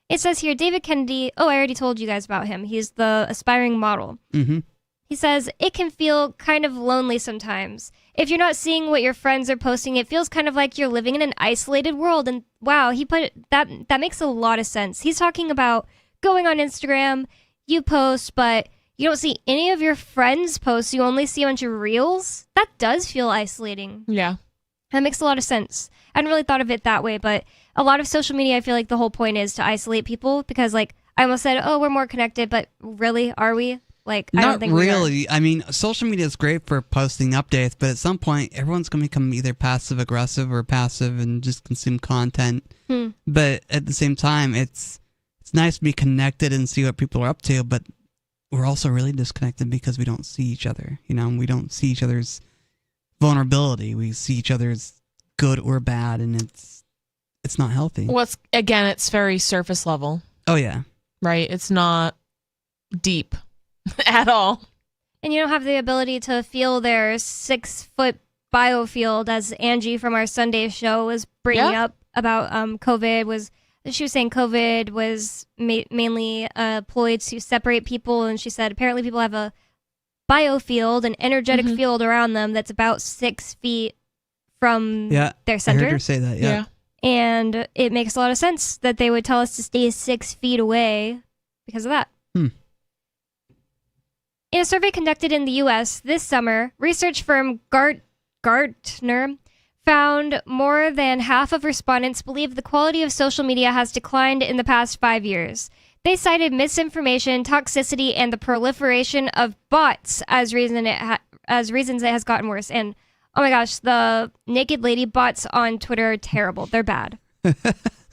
It says here, David Kennedy, I already told you guys about him. He's the aspiring model. Mm-hmm. He says, it can feel kind of lonely sometimes. If you're not seeing what your friends are posting, it feels kind of like you're living in an isolated world. And wow, he put it, that makes a lot of sense. He's talking about going on Instagram, you post, but you don't see any of your friends' posts. You only see a bunch of reels. That does feel isolating. Yeah. That makes a lot of sense. I hadn't really thought of it that way, but a lot of social media, I feel like the whole point is to isolate people because, like, I almost said, we're more connected, but really, are we? Like, I don't think really. we are. I mean, social media is great for posting updates, but at some point, everyone's going to become either passive-aggressive or passive and just consume content. But at the same time, it's nice to be connected and see what people are up to, but we're also really disconnected because we don't see each other. We don't see each other's vulnerability. We see each other's good or bad, and it's not healthy. Well, it's very surface level. Oh, yeah. Right? It's not deep at all. And you don't have the ability to feel their 6-foot biofield, as Angie from our Sunday show was bringing up about COVID. She was saying COVID was mainly employed to separate people, and she said apparently people have a biofield, an energetic field around them that's about 6 feet from their center. I heard her say that, yeah. And it makes a lot of sense that they would tell us to stay 6 feet away because of that. In a survey conducted in the U.S. this summer, research firm Gartner found more than half of respondents believe the quality of social media has declined in the past 5 years. They cited misinformation, toxicity, and the proliferation of bots as reasons it has gotten worse. And oh my gosh, the naked lady bots on Twitter are terrible. They're bad.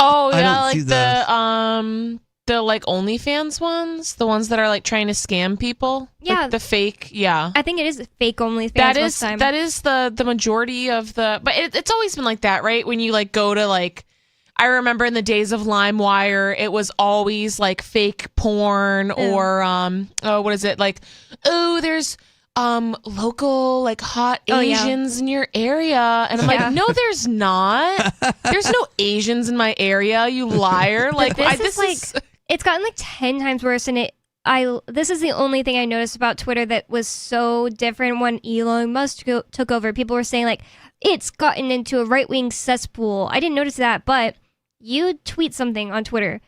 Oh yeah, like the like OnlyFans ones, the ones that are like trying to scam people. Yeah, like the fake. Yeah, I think it is fake OnlyFans. That is the majority of the. But it's always been like that, right? When you like go to like I remember in the days of LimeWire, it was always like fake porn or what is it? Like, there's local like hot Asians in your area. And I'm like, no, there's not. There's no Asians in my area, you liar. Like this is it's gotten like 10 times worse, and this is the only thing I noticed about Twitter that was so different when Elon Musk took over. People were saying like it's gotten into a right-wing cesspool. I didn't notice that, but you tweet something on Twitter,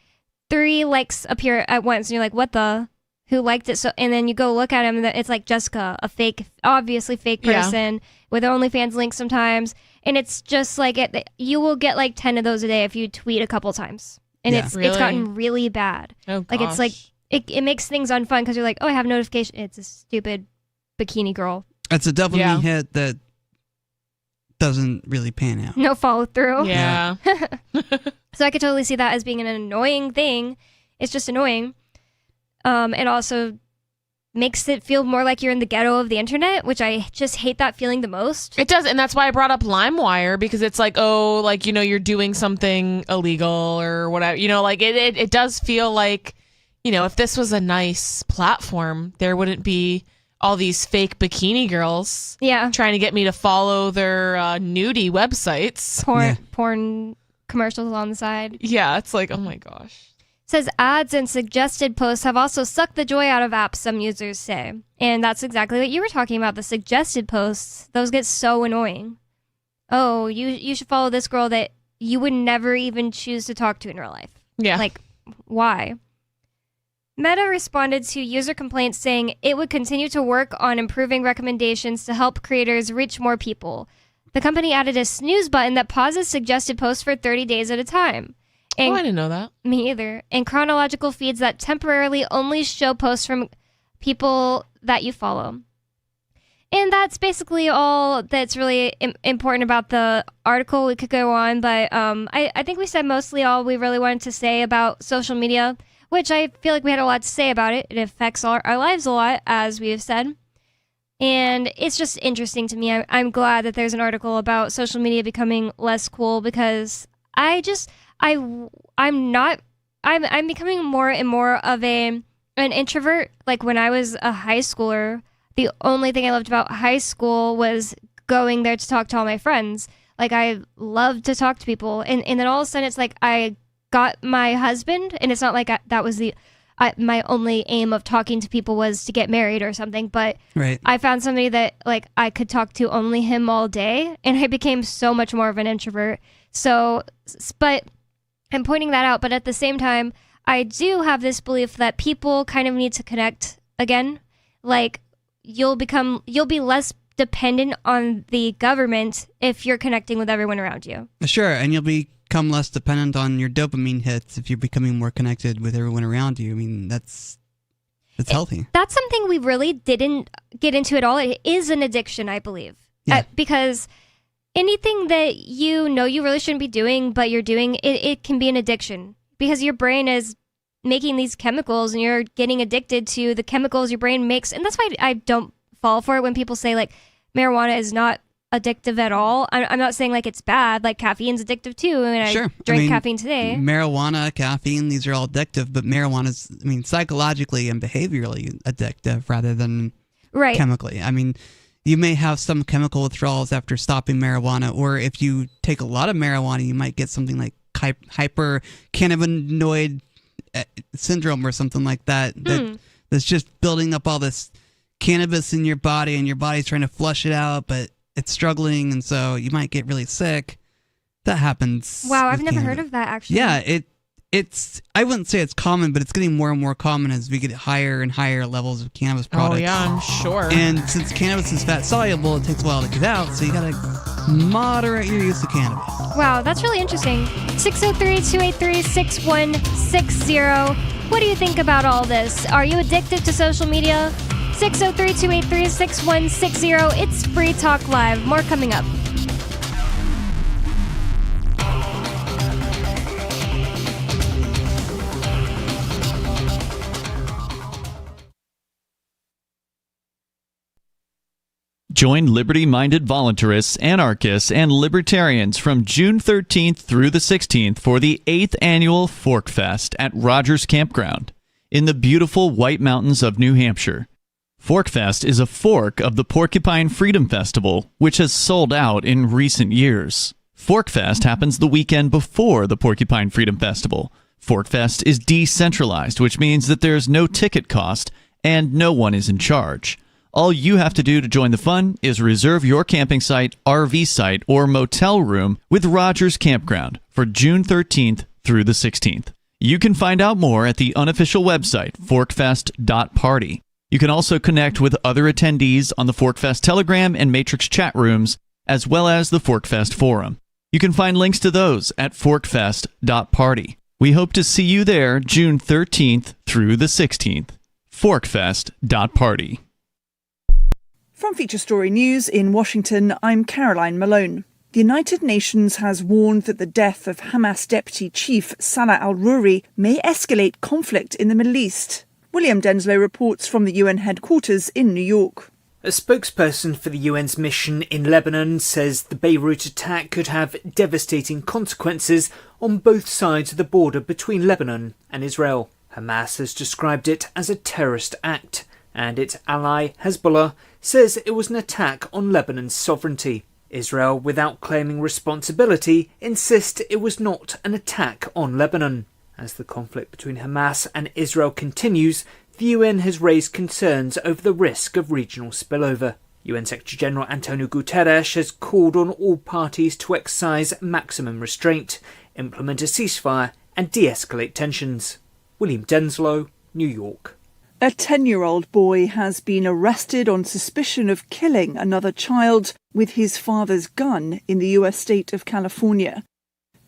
3 likes appear at once, and you're like, what the? Who liked it? So, and then you go look at him, and it's like Jessica, a fake, obviously fake person with OnlyFans links sometimes, and it's just like you will get like 10 of those a day if you tweet a couple times, and it's gotten really bad. Oh, like it's like it makes things unfun because you're like, oh, I have notification. It's a stupid bikini girl. It's a dopamine hit that doesn't really pan out. No follow through. Yeah. So I could totally see that as being an annoying thing. It's just annoying. It also makes it feel more like you're in the ghetto of the internet, which I just hate that feeling the most. It does, and that's why I brought up LimeWire, because it's like, oh, like, you know, you're doing something illegal or whatever. You know, like it does feel like, you know, if this was a nice platform, there wouldn't be all these fake bikini girls trying to get me to follow their nudie websites. Porn commercials on the side. Yeah, it's like, oh my gosh. Says ads and suggested posts have also sucked the joy out of apps, some users say. And that's exactly what you were talking about, the suggested posts. Those get so annoying. Oh, you should follow this girl that you would never even choose to talk to in real life. Yeah. Like, why? Meta responded to user complaints saying it would continue to work on improving recommendations to help creators reach more people. The company added a snooze button that pauses suggested posts for 30 days at a time. I didn't know that. Me either. And chronological feeds that temporarily only show posts from people that you follow. And that's basically all that's really important about the article. We could go on, but I think we said mostly all we really wanted to say about social media, which I feel like we had a lot to say about it. It affects our lives a lot, as we have said. And it's just interesting to me. I'm glad that there's an article about social media becoming less cool, because I'm becoming more and more of an introvert. Like when I was a high schooler, the only thing I loved about high school was going there to talk to all my friends. Like I loved to talk to people, and then all of a sudden it's like I got my husband, and it's not like that was my only aim of talking to people was to get married or something, but I found somebody that like I could talk to only him all day, and I became so much more of an introvert. So, but I'm pointing that out, but at the same time, I do have this belief that people kind of need to connect again. Like you'll be less dependent on the government if you're connecting with everyone around you. Sure, and you'll become less dependent on your dopamine hits if you're becoming more connected with everyone around you. I mean, that's healthy. That's something we really didn't get into at all. It is an addiction, I believe. Yeah. Because anything that you know you really shouldn't be doing, but you're doing, it can be an addiction. Because your brain is making these chemicals, and you're getting addicted to the chemicals your brain makes. And that's why I don't fall for it when people say, like, marijuana is not addictive at all. I'm not saying, like, it's bad. Like, caffeine's addictive, too. And I drank caffeine today. Marijuana, caffeine, these are all addictive. But marijuana's, I mean, psychologically and behaviorally addictive rather than chemically. I mean, you may have some chemical withdrawals after stopping marijuana, or if you take a lot of marijuana, you might get something like hypercannabinoid syndrome or something like that. That's just building up all this cannabis in your body, and your body's trying to flush it out, but it's struggling, and so you might get really sick. That happens. Wow, I've never heard of that, actually. Yeah, it's I wouldn't say it's common, but it's getting more and more common as we get higher and higher levels of cannabis products. Oh yeah, I'm sure. And since cannabis is fat soluble, it takes a while to get out, so you gotta moderate your use of cannabis. Wow, that's really interesting. 603-283-6160. What do you think about all this? Are you addicted to social media? 603-283-6160. It's Free Talk Live. More coming up. Join liberty-minded voluntarists, anarchists, and libertarians from June 13th through the 16th for the 8th annual Fork Fest at Rogers Campground in the beautiful White Mountains of New Hampshire. Fork Fest is a fork of the Porcupine Freedom Festival, which has sold out in recent years. Fork Fest happens the weekend before the Porcupine Freedom Festival. Fork Fest is decentralized, which means that there's no ticket cost and no one is in charge. All you have to do to join the fun is reserve your camping site, RV site, or motel room with Rogers Campground for June 13th through the 16th. You can find out more at the unofficial website, forkfest.party. You can also connect with other attendees on the Forkfest Telegram and Matrix chat rooms, as well as the Forkfest forum. You can find links to those at forkfest.party. We hope to see you there June 13th through the 16th. Forkfest.party. From Feature Story News in Washington, I'm Caroline Malone. The United Nations has warned that the death of Hamas deputy chief Salah al-Rouri may escalate conflict in the Middle East. William Denslow reports from the UN headquarters in New York. A spokesperson for the UN's mission in Lebanon says the Beirut attack could have devastating consequences on both sides of the border between Lebanon and Israel. Hamas has described it as a terrorist act, and its ally Hezbollah says it was an attack on Lebanon's sovereignty. Israel, without claiming responsibility, insists it was not an attack on Lebanon. As the conflict between Hamas and Israel continues, the UN has raised concerns over the risk of regional spillover. UN Secretary-General Antonio Guterres has called on all parties to exercise maximum restraint, implement a ceasefire and de-escalate tensions. William Denslow, New York. A 10-year-old boy has been arrested on suspicion of killing another child with his father's gun in the US state of California.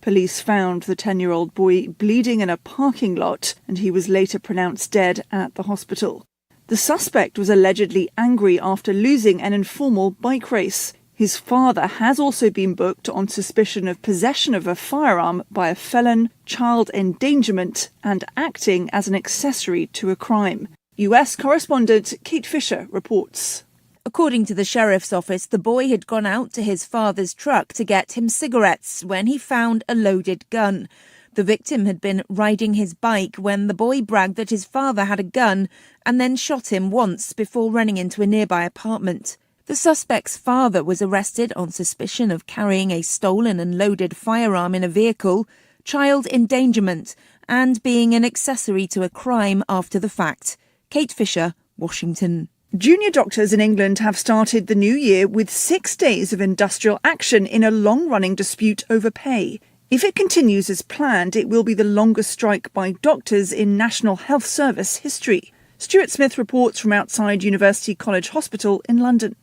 Police found the 10-year-old boy bleeding in a parking lot, and he was later pronounced dead at the hospital. The suspect was allegedly angry after losing an informal bike race. His father has also been booked on suspicion of possession of a firearm by a felon, child endangerment, and acting as an accessory to a crime. US correspondent Kate Fisher reports. According to the sheriff's office, the boy had gone out to his father's truck to get him cigarettes when he found a loaded gun. The victim had been riding his bike when the boy bragged that his father had a gun and then shot him once before running into a nearby apartment. The suspect's father was arrested on suspicion of carrying a stolen and loaded firearm in a vehicle, child endangerment, and being an accessory to a crime after the fact. Kate Fisher, Washington. Junior doctors in England have started the new year with 6 days of industrial action in a long-running dispute over pay. If it continues as planned, it will be the longest strike by doctors in National Health Service history. Stuart Smith reports from outside University College Hospital in London.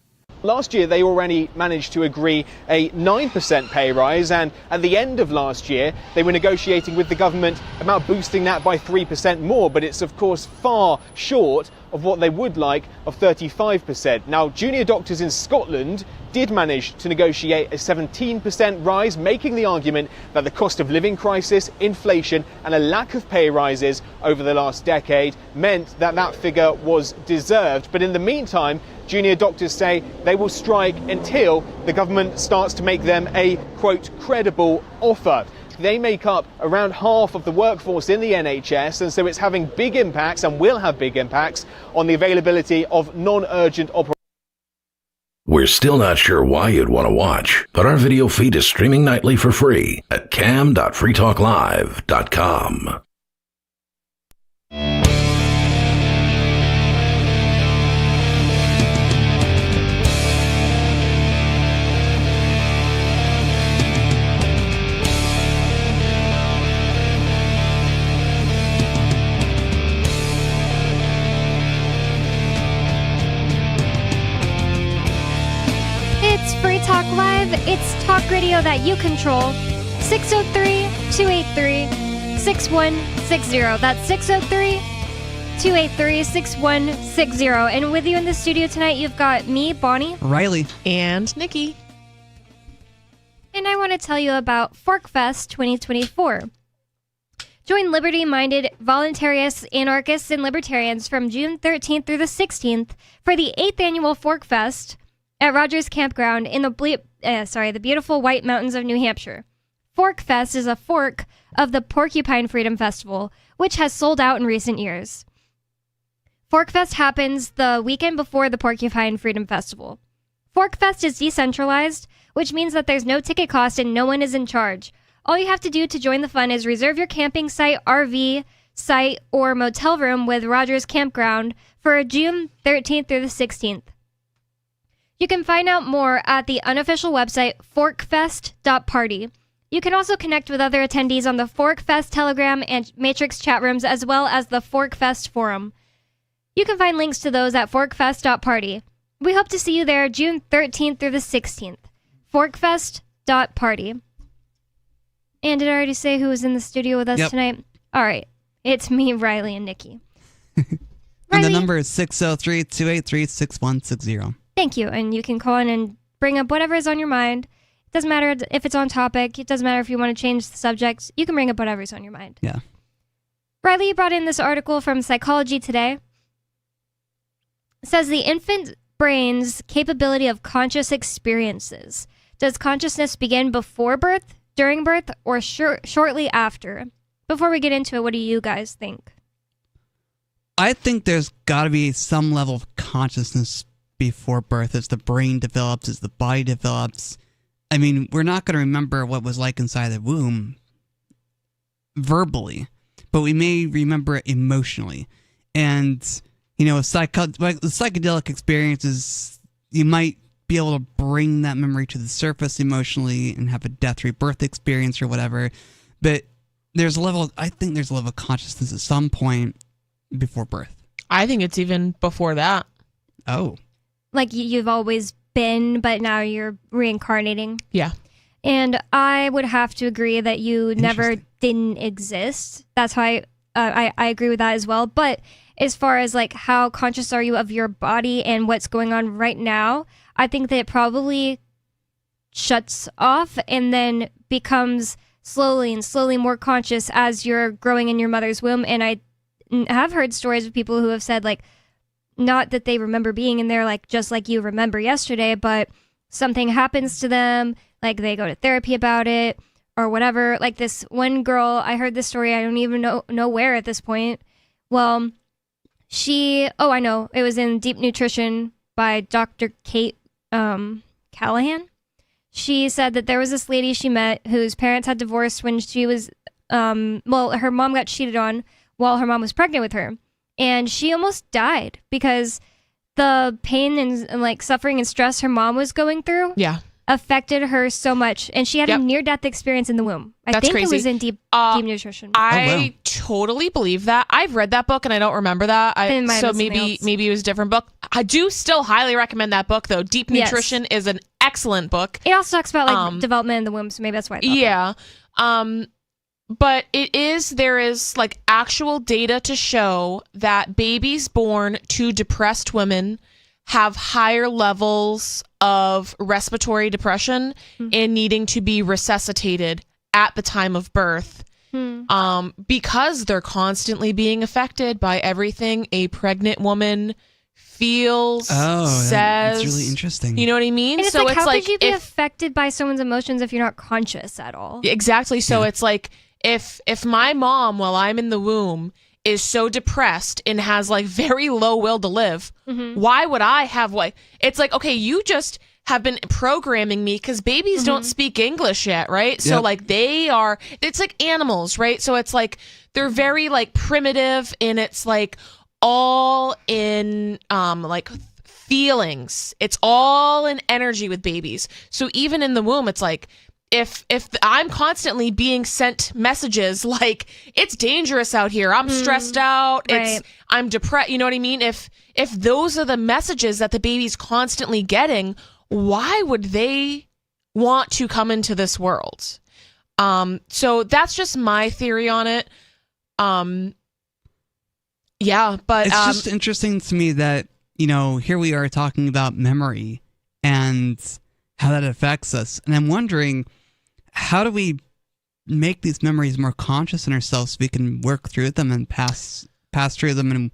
Last year, they already managed to agree a 9% pay rise, and at the end of last year, they were negotiating with the government about boosting that by 3% more, but it's of course far short of what they would like of 35%. Now, junior doctors in Scotland did manage to negotiate a 17% rise, making the argument that the cost of living crisis, inflation and a lack of pay rises over the last decade meant that that figure was deserved. But in the meantime, junior doctors say they will strike until the government starts to make them a, quote, credible offer. They make up around half of the workforce in the NHS, and so it's having big impacts and will have big impacts on the availability of non-urgent operations. We're still not sure why you'd want to watch, but our video feed is streaming nightly for free at cam.freetalklive.com. Talk Live, it's talk radio that you control. 603-283-6160. That's 603-283-6160. And with you in the studio tonight, you've got me, Bonnie, Riley, and Nikki. And I want to tell you about Fork Fest 2024. Join liberty-minded voluntarists, anarchists, and libertarians from June 13th through the 16th for the 8th annual Fork Fest at Rogers Campground in the beautiful White Mountains of New Hampshire. Fork Fest is a fork of the Porcupine Freedom Festival, which has sold out in recent years. Fork Fest happens the weekend before the Porcupine Freedom Festival. Fork Fest is decentralized, which means that there's no ticket cost and no one is in charge. All you have to do to join the fun is reserve your camping site, RV site, or motel room with Rogers Campground for June 13th through the 16th. You can find out more at the unofficial website forkfest.party. You can also connect with other attendees on the Fork Fest Telegram and Matrix chat rooms, as well as the Fork Fest forum. You can find links to those at forkfest.party. We hope to see you there June 13th through the 16th. forkfest.party. And did I already say who was in the studio with us tonight? All right. It's me, Riley, and Nikki. And the number is 603-283-6160. Thank you. And you can call in and bring up whatever is on your mind. It doesn't matter if it's on topic. It doesn't matter if you want to change the subject. You can bring up whatever's on your mind. Yeah. Riley brought in this article from Psychology Today. It says the infant brain's capability of conscious experiences. Does consciousness begin before birth, during birth, or shortly after? Before we get into it, what do you guys think? I think there's got to be some level of consciousness before birth as the brain develops, as the body develops. I mean, we're not going to remember what it was like inside the womb verbally, but we may remember it emotionally. And, you know, psychedelic experiences, you might be able to bring that memory to the surface emotionally and have a death rebirth experience or whatever. But I think there's a level of consciousness at some point before birth. I think it's even before that. Oh. Like you've always been, but now you're reincarnating. Yeah. And I would have to agree that you never didn't exist. That's how I agree with that as well. But as far as like how conscious are you of your body and what's going on right now, I think that it probably shuts off and then becomes slowly more conscious as you're growing in your mother's womb. And I have heard stories of people who have said, like, not that they remember being in there, like, just like you remember yesterday, but something happens to them, like they go to therapy about it or whatever. Like this one girl, I heard this story, I don't even know where at this point. Well, I know, it was in Deep Nutrition by Dr. Kate Callahan. She said that there was this lady she met whose parents had divorced when she was, her mom got cheated on while her mom was pregnant with her. And she almost died because the pain and like suffering and stress her mom was going through affected her so much. And she had a near-death experience in the womb. I think crazy. It was in Deep Nutrition. I totally believe that. I've read that book and I don't remember that. So maybe it was a different book. I do still highly recommend that book though. Deep Nutrition is an excellent book. It also talks about like development in the womb, so maybe that's why I thought that. But there is like actual data to show that babies born to depressed women have higher levels of respiratory depression and needing to be resuscitated at the time of birth because they're constantly being affected by everything a pregnant woman feels, says. That's really interesting. You know what I mean? And it's like, how could you be affected by someone's emotions if you're not conscious at all? Exactly. So it's like, if my mom, while I'm in the womb, is so depressed and has like very low will to live, why would I have it's like, okay, you just have been programming me because babies don't speak English yet, right? So like it's like animals, right? So it's like they're very like primitive and it's like all in like feelings. It's all in energy with babies. So even in the womb, it's like, if I'm constantly being sent messages like it's dangerous out here, I'm stressed out, I'm depressed, you know what I mean? If those are the messages that the baby's constantly getting, why would they want to come into this world? So that's just my theory on it. But it's just interesting to me that, you know, here we are talking about memory and how that affects us. And I'm wondering, how do we make these memories more conscious in ourselves so we can work through them and pass through them and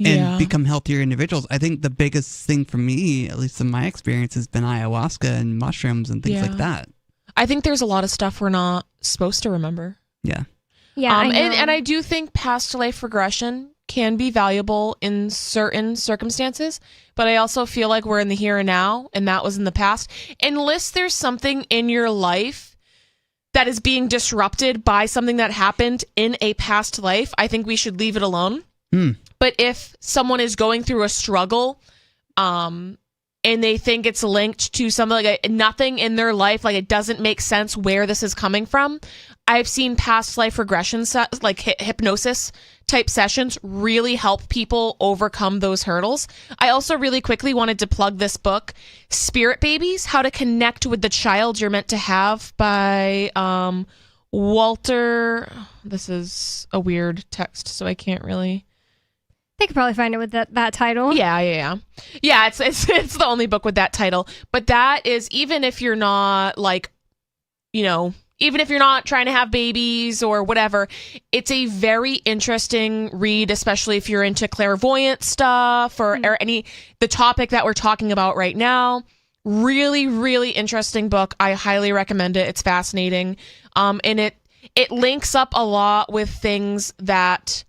and become healthier individuals. I think the biggest thing for me, at least in my experience, has been ayahuasca and mushrooms and things like that. I think there's a lot of stuff we're not supposed to remember. Yeah. Yeah. And I do think past life regression can be valuable in certain circumstances, but I also feel like we're in the here and now, and that was in the past. Unless there's something in your life that is being disrupted by something that happened in a past life, I think we should leave it alone. But if someone is going through a struggle, and they think it's linked to something like nothing in their life, like it doesn't make sense where this is coming from. I've seen past life regression, like hypnosis type sessions, really help people overcome those hurdles. I also really quickly wanted to plug this book, Spirit Babies, How to Connect with the Child You're Meant to Have by Walter. This is a weird text, so I can't really... They could probably find it with that title. Yeah. It's the only book with that title. But that is, even if you're not even if you're not trying to have babies or whatever, it's a very interesting read, especially if you're into clairvoyant stuff or the topic that we're talking about right now. Really, really interesting book. I highly recommend it. It's fascinating. And it links up a lot with things that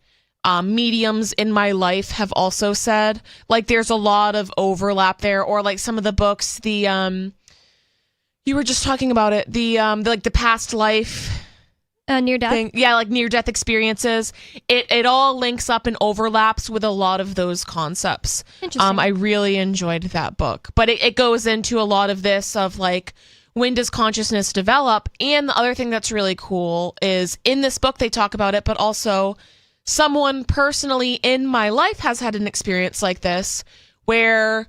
mediums in my life have also said. Like there's a lot of overlap there, or like some of the books, you were just talking about it, the past life near death thing. Yeah, like near death experiences. It all links up and overlaps with a lot of those concepts. Interesting. I really enjoyed that book, but it goes into a lot of this of like, when does consciousness develop? And the other thing that's really cool is in this book they talk about it, but also someone personally in my life has had an experience like this where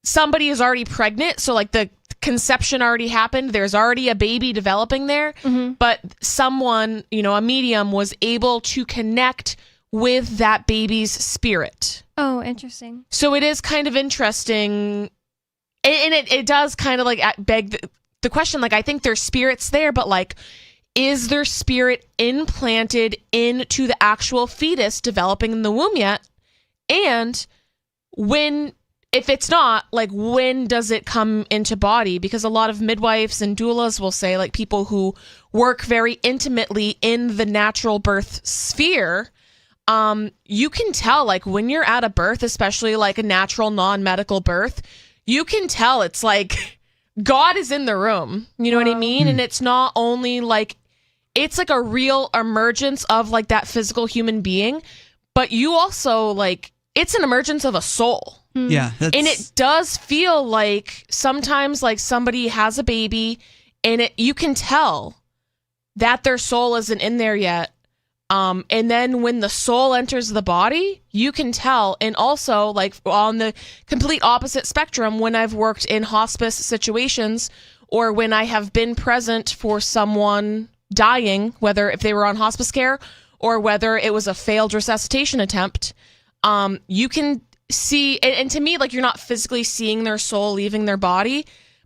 somebody is already pregnant. So like the conception already happened. There's already a baby developing there. But someone, a medium, was able to connect with that baby's spirit. Oh, interesting. So it is kind of interesting. And it does kind of like beg the question, like, I think there's spirits there, but like, is their spirit implanted into the actual fetus developing in the womb yet? And if it's not, like, when does it come into body? Because a lot of midwives and doulas will say, like, people who work very intimately in the natural birth sphere, you can tell, like, when you're at a birth, especially like a natural non-medical birth, you can tell it's like God is in the room. You know what I mean? And it's not only like, it's like a real emergence of like that physical human being, but you also like, it's an emergence of a soul. Yeah. And it does feel like sometimes like somebody has a baby and you can tell that their soul isn't in there yet. And then when the soul enters the body, you can tell. And also like on the complete opposite spectrum, when I've worked in hospice situations or when I have been present for someone dying, whether if they were on hospice care or whether it was a failed resuscitation attempt, you can see, and to me, like, you're not physically seeing their soul leaving their body,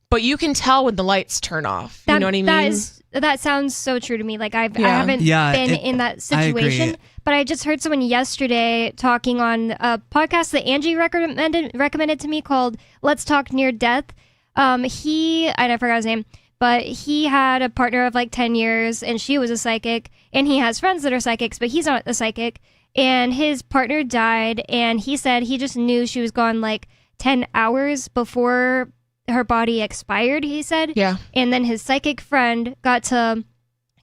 but you can tell when the lights turn off. You know what I mean? That sounds so true to me. Like I haven't been in that situation, but I just heard someone yesterday talking on a podcast that Angie recommended to me called Let's Talk Near Death. I forgot his name, but he had a partner of like 10 years and she was a psychic, and he has friends that are psychics, but he's not a psychic. And his partner died, and he said he just knew she was gone like 10 hours before her body expired, he said. Yeah. And then his psychic friend got to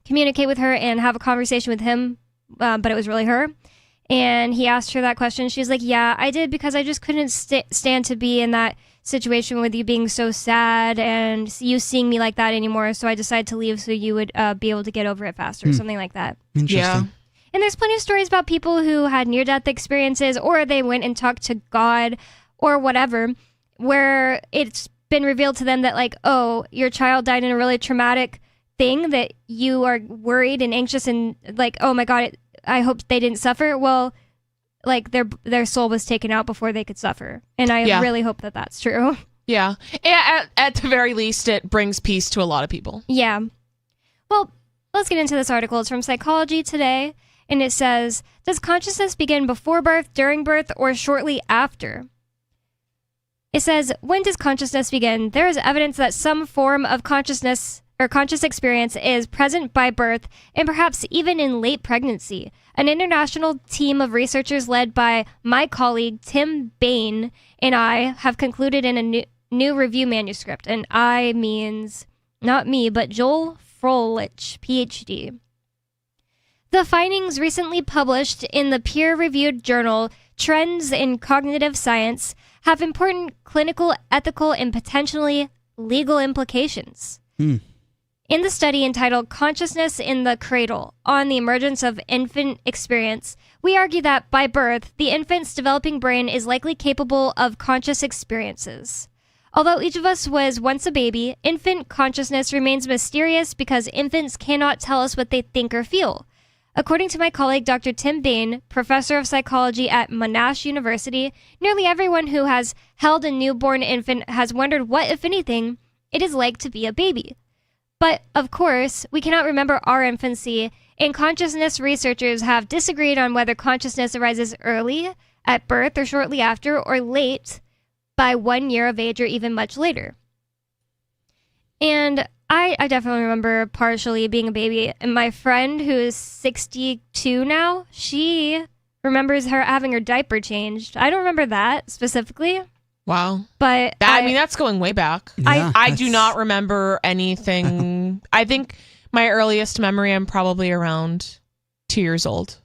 communicate with her and have a conversation with him, but it was really her. And he asked her that question. She's like, yeah, I did, because I just couldn't stand to be in that situation with you being so sad and you seeing me like that anymore. So I decided to leave so you would be able to get over it faster, or something like that. Interesting. Yeah. And there's plenty of stories about people who had near-death experiences, or they went and talked to God or whatever, where it's been revealed to them that, like, oh, your child died in a really traumatic thing that you are worried and anxious and like, oh my God, I hope they didn't suffer. Well, like their soul was taken out before they could suffer. And I really hope that that's true. Yeah. At the very least, it brings peace to a lot of people. Yeah. Well, let's get into this article. It's from Psychology Today. And it says, does consciousness begin before birth, during birth, or shortly after? It says, when does consciousness begin? There is evidence that some form of consciousness or conscious experience is present by birth and perhaps even in late pregnancy. An international team of researchers led by my colleague Tim Bain and I have concluded in a new review manuscript. And I means not me, but Joel Froelich, PhD. The findings recently published in the peer-reviewed journal Trends in Cognitive Science have important clinical, ethical, and potentially legal implications. In the study entitled Consciousness in the Cradle on the Emergence of Infant Experience, we argue that by birth, the infant's developing brain is likely capable of conscious experiences. Although each of us was once a baby, infant consciousness remains mysterious because infants cannot tell us what they think or feel. According to my colleague Dr. Tim Bain, professor of psychology at Monash University, nearly everyone who has held a newborn infant has wondered what, if anything, it is like to be a baby. But, of course, we cannot remember our infancy, and consciousness researchers have disagreed on whether consciousness arises early, at birth or shortly after, or late, by 1 year of age or even much later. And I definitely remember partially being a baby. And my friend, who is 62 now, she remembers her having her diaper changed. I don't remember that specifically. Wow. But I mean, that's going way back. Yeah, I do not remember anything. I think my earliest memory, I'm probably around 2 years old.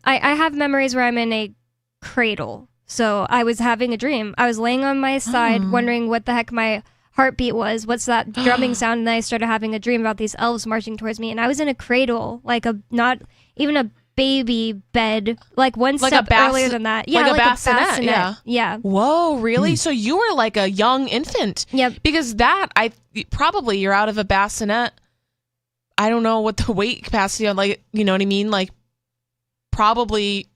I have memories where I'm in a cradle. So I was having a dream. I was laying on my side wondering what the heck my heartbeat was. What's that drumming sound? And then I started having a dream about these elves marching towards me. And I was in a cradle, like not even a baby bed, like one step earlier than that. Yeah, like a bassinet. Yeah. Whoa, really? So you were like a young infant. Yep. Because probably you're out of a bassinet. I don't know what the weight capacity on, like, you know what I mean? Like probably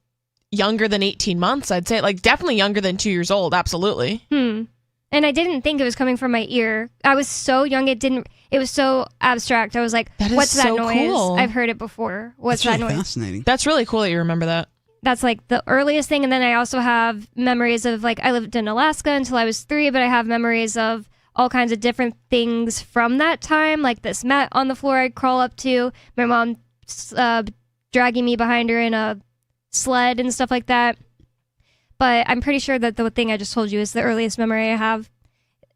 younger than 18 months, I'd say. Like definitely younger than 2 years old. Absolutely. And I didn't think it was coming from my ear. I was so young, it was so abstract. I was like, what's that noise? Cool. I've heard it before. What's That's that really noise? fascinating. That's really cool that you remember that. That's like the earliest thing. And then I also have memories of, like, I lived in Alaska until I was 3, but I have memories of all kinds of different things from that time, like this mat on the floor I'd crawl up to, my mom dragging me behind her in a sled and stuff like that. But I'm pretty sure that the thing I just told you is the earliest memory I have.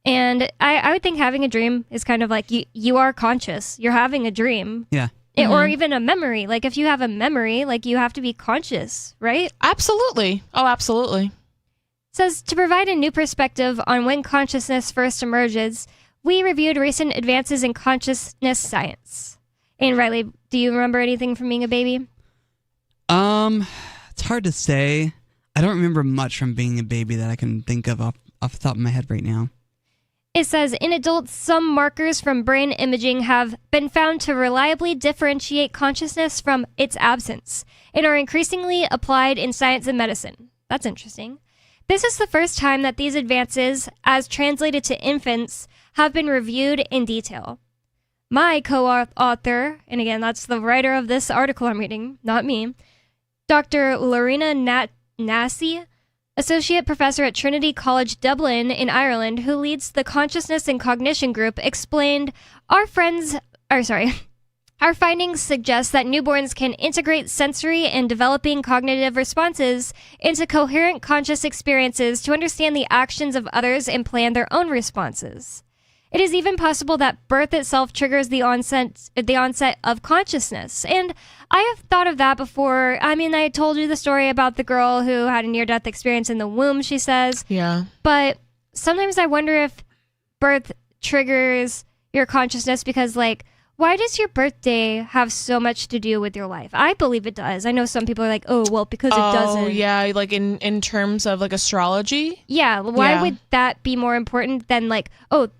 And I would think having a dream is kind of like you are conscious. You're having a dream. Yeah. Or even a memory. Like if you have a memory, like you have to be conscious, right? Absolutely. Oh, absolutely. It says, to provide a new perspective on when consciousness first emerges, we reviewed recent advances in consciousness science. And Riley, do you remember anything from being a baby? It's hard to say. I don't remember much from being a baby that I can think of off the top of my head right now. It says, in adults, some markers from brain imaging have been found to reliably differentiate consciousness from its absence and are increasingly applied in science and medicine. That's interesting. This is the first time that these advances, as translated to infants, have been reviewed in detail. My co-author, and again, that's the writer of this article I'm reading, not me, Dr. Lorena Nassi, Associate Professor at Trinity College Dublin in Ireland, who leads the Consciousness and Cognition Group, explained, our findings suggest that newborns can integrate sensory and developing cognitive responses into coherent conscious experiences to understand the actions of others and plan their own responses. It is even possible that birth itself triggers the onset of consciousness. And I have thought of that before. I mean, I told you the story about the girl who had a near-death experience in the womb, she says. Yeah. But sometimes I wonder if birth triggers your consciousness because, like, why does your birthday have so much to do with your life? I believe it does. I know some people are like, oh, well, because it doesn't. Oh, yeah, like in terms of, like, astrology? Yeah, why would that be more important than, like,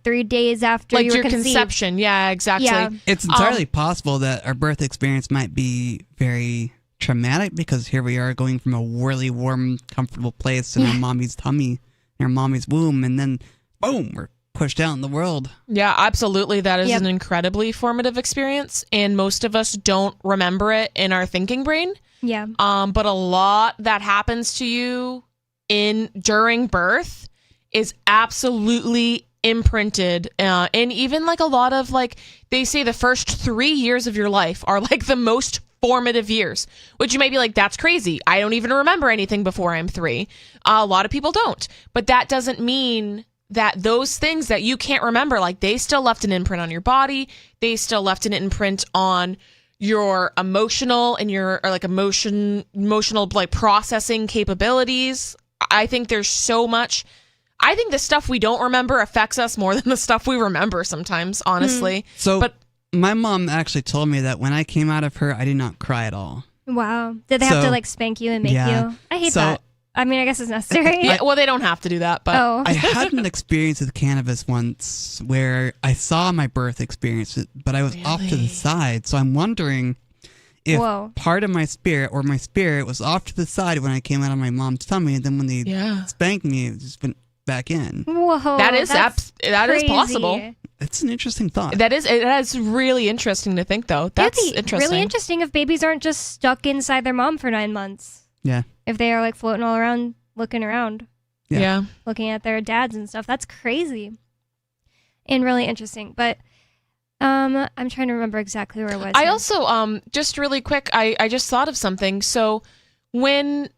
3 days after like you were your conceived? conception? Yeah, exactly. Yeah. It's entirely possible that our birth experience might be very traumatic because here we are going from a really warm, comfortable place in our mommy's tummy, in our mommy's womb, and then, boom, we're pushed out in the world. Yeah, absolutely. That is an incredibly formative experience, and most of us don't remember it in our thinking brain. Yeah. But a lot that happens to you during birth is absolutely imprinted. And even like a lot of like, they say the first 3 years of your life are like the most formative years, which you may be like, that's crazy. I don't even remember anything before I'm 3. A lot of people don't. But that doesn't mean that those things that you can't remember, like they still left an imprint on your body. They still left an imprint on your emotional and your emotional like processing capabilities. I think there's so much. I think the stuff we don't remember affects us more than the stuff we remember sometimes, honestly. But my mom actually told me that when I came out of her, I did not cry at all. Wow. Did they have to like spank you and make you? I hate that. I mean, I guess it's necessary. Yeah, well, they don't have to do that, but I had an experience with cannabis once where I saw my birth experience, but I was off to the side. So I'm wondering if part of my spirit or my spirit was off to the side when I came out of my mom's tummy, and then when they spanked me, it just went back in. Whoa, that is possible. It's an interesting thought. That is really interesting to think, though. That's interesting. Really interesting if babies aren't just stuck inside their mom for 9 months. Yeah. If they are like floating all around, looking around. Yeah. Looking at their dads and stuff. That's crazy. And really interesting. But I'm trying to remember exactly where I was. I also, just really quick, I just thought of something. So when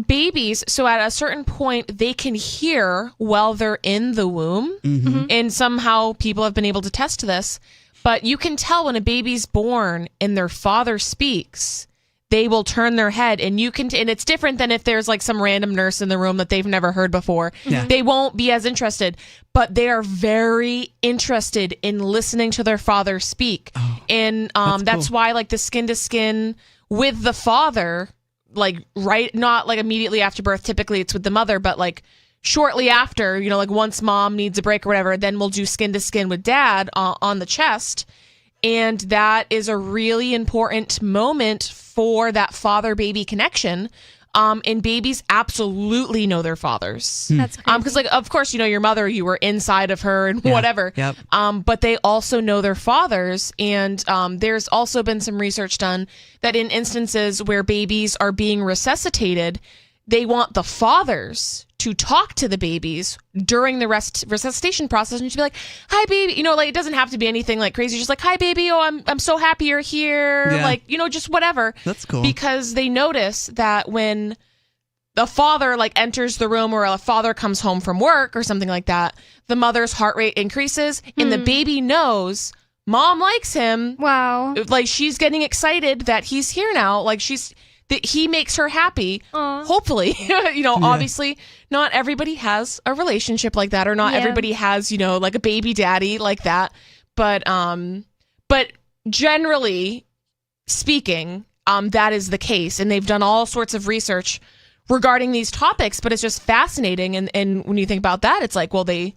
babies, so at a certain point, they can hear while they're in the womb. Mm-hmm. And somehow people have been able to test this. But you can tell when a baby's born and their father speaks, they will turn their head, and you can, and it's different than if there's like some random nurse in the room that they've never heard before. Yeah. They won't be as interested, but they are very interested in listening to their father speak. And that's why like the skin to skin with the father, like not like immediately after birth, typically it's with the mother, but like shortly after, like once mom needs a break or whatever, then we'll do skin to skin with dad on the chest. And that is a really important moment for that father-baby connection. And babies absolutely know their fathers. That's crazy. Because, like, of course, your mother, you were inside of her and whatever. Yep. But they also know their fathers. And there's also been some research done that in instances where babies are being resuscitated, they want the fathers to talk to the babies during the resuscitation process and to be like, hi, baby. Like, it doesn't have to be anything like crazy. Just like, hi, baby. Oh, I'm so happy you're here. Yeah. Like, just whatever. That's cool. Because they notice that when the father like enters the room or a father comes home from work or something like that, the mother's heart rate increases and the baby knows mom likes him. Wow. Like, she's getting excited that he's here now. Like, that he makes her happy. Aww. Hopefully, obviously not everybody has a relationship like that, or not everybody has, like a baby daddy like that. But generally speaking, that is the case. And they've done all sorts of research regarding these topics, but it's just fascinating. And when you think about that, it's like, well, they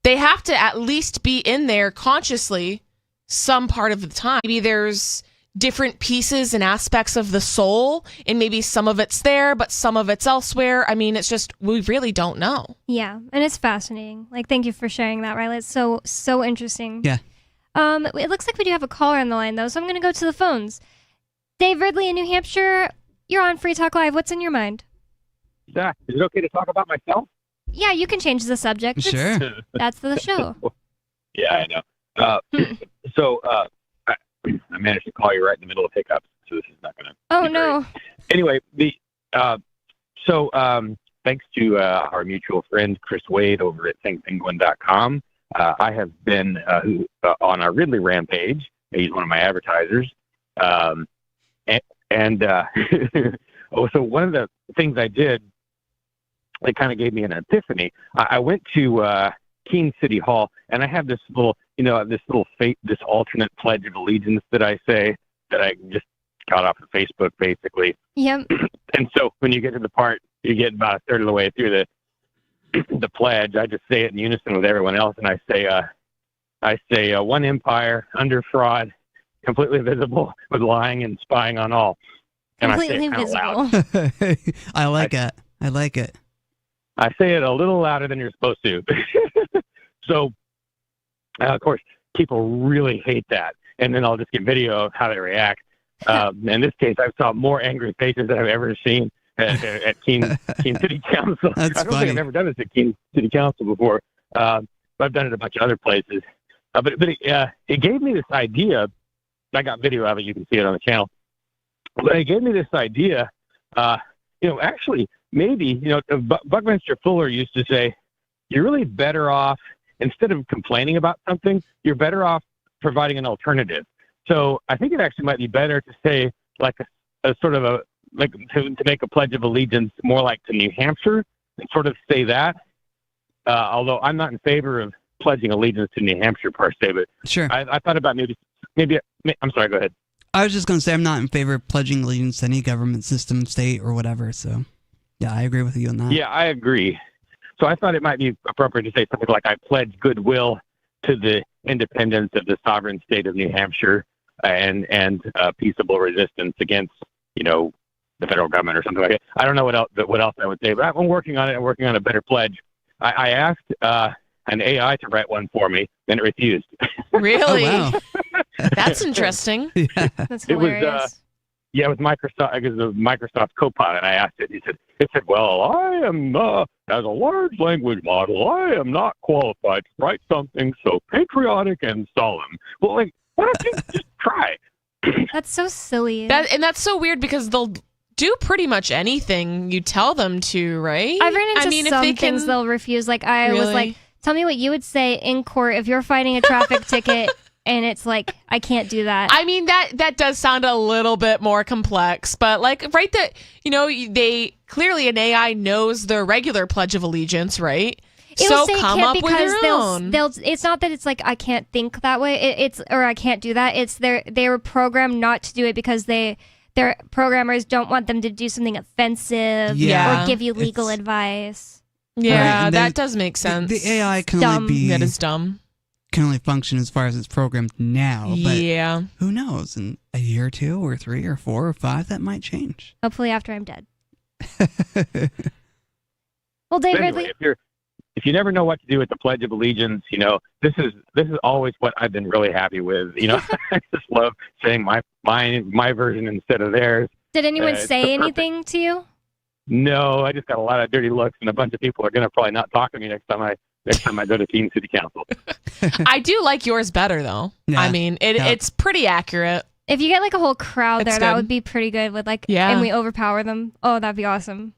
have to at least be in there consciously some part of the time. Maybe there's different pieces and aspects of the soul, and maybe some of it's there, but some of it's elsewhere. I mean, it's just, we really don't know. Yeah, and it's fascinating. Like, thank you for sharing that, Riley. It's so interesting. Yeah. It looks like we do have a caller on the line, though, so I'm going to go to the phones. Dave Ridley in New Hampshire, you're on Free Talk Live. What's in your mind? Is it okay to talk about myself? Yeah, you can change the subject. Sure. That's the show. Yeah, I know. I managed to call you right in the middle of hiccups, so this is not going to. Oh no. Anyway, thanks to our mutual friend Chris Wade over at thinkpenguin.com, I have been on a Ridley rampage. He's one of my advertisers, so one of the things I did that kind of gave me an epiphany. I went to Keene City Hall, and I have this little, this alternate pledge of allegiance that I say that I just got off of Facebook, basically. Yep. And so when you get to the part, you get about a third of the way through the pledge. I just say it in unison with everyone else, and I say one empire under fraud, completely visible, with lying and spying on all. And Completely I say it kind of loud. I like it. I say it a little louder than you're supposed to. So, of course, people really hate that. And then I'll just get video of how they react. In this case, I saw more angry faces than I've ever seen at Keene City Council. I don't think I've ever done this at Keene City Council before, but I've done it a bunch of other places. But it gave me this idea. I got video of it. You can see it on the channel. But it gave me this idea. Actually, maybe Buckminster Fuller used to say, you're really better off, instead of complaining about something, you're better off providing an alternative. So I think it actually might be better to say like a sort of to make a Pledge of Allegiance more like to New Hampshire and sort of say that. Although I'm not in favor of pledging allegiance to New Hampshire per se, but sure. I thought about maybe I'm sorry, go ahead. I was just going to say I'm not in favor of pledging allegiance to any government system, state, or whatever. So, yeah, I agree with you on that. Yeah, I agree. So I thought it might be appropriate to say something like, I pledge goodwill to the independence of the sovereign state of New Hampshire and peaceable resistance against, the federal government or something like that. I don't know what else I would say, but I'm working on it. I'm working on a better pledge. I asked an AI to write one for me, and it refused. Really? Oh, wow. That's interesting. Yeah. That's hilarious. It was Microsoft. It was Microsoft Copilot. I asked it. It said, well, I am, as a large language model, I am not qualified to write something so patriotic and solemn. Well, why don't you just try? That's so silly. And that's so weird because they'll do pretty much anything you tell them to, right? I've run into some things they'll refuse. Like I was like, tell me what you would say in court if you're fighting a traffic ticket. And it's like, I can't do that. I mean, that does sound a little bit more complex, but right that, they clearly an AI knows their regular Pledge of Allegiance, right? It will say come can't up with your own. They'll it's not that it's like, I can't think that way. Or I can't do that. It's they were programmed not to do it because their programmers don't want them to do something offensive or give you legal advice. Yeah, right, that does make sense. The AI can only be... That is dumb. Can only function as far as it's programmed now, but yeah. Who knows? In a year or 2 or 3 or 4 or 5, that might change. Hopefully after I'm dead. Well, Dave Ridley, if you never know what to do with the Pledge of Allegiance, this is always what I've been really happy with. I just love saying my version instead of theirs. Did anyone say anything to you? No, I just got a lot of dirty looks, and a bunch of people are going to probably not talk to me next time I go to Keene City Council. I do like yours better, though. Yeah. I mean, it's pretty accurate. If you get like a whole crowd there, that would be pretty good. With and we overpower them. Oh, that'd be awesome.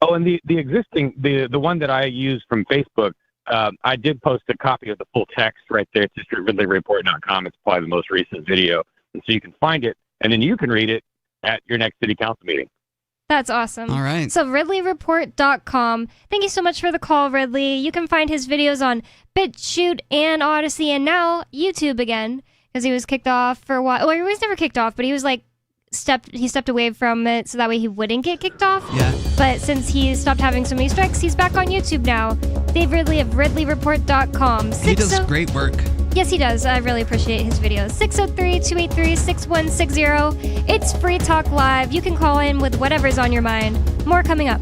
Oh, and the existing the one that I use from Facebook, I did post a copy of the full text right there. It's just at RidleyReport.com. It's probably the most recent video, and so you can find it, and then you can read it at your next city council meeting. That's awesome. All right. So RidleyReport.com. Thank you so much for the call, Ridley. You can find his videos on BitChute and Odyssey and now YouTube again because he was kicked off for a while. Well, he was never kicked off, but he was stepped away from it so that way he wouldn't get kicked off. Yeah. But since he stopped having so many strikes, he's back on YouTube now. Dave Ridley of RidleyReport.com. He does great work. Yes, he does. I really appreciate his videos. 603-283-6160. It's Free Talk Live. You can call in with whatever's on your mind. More coming up.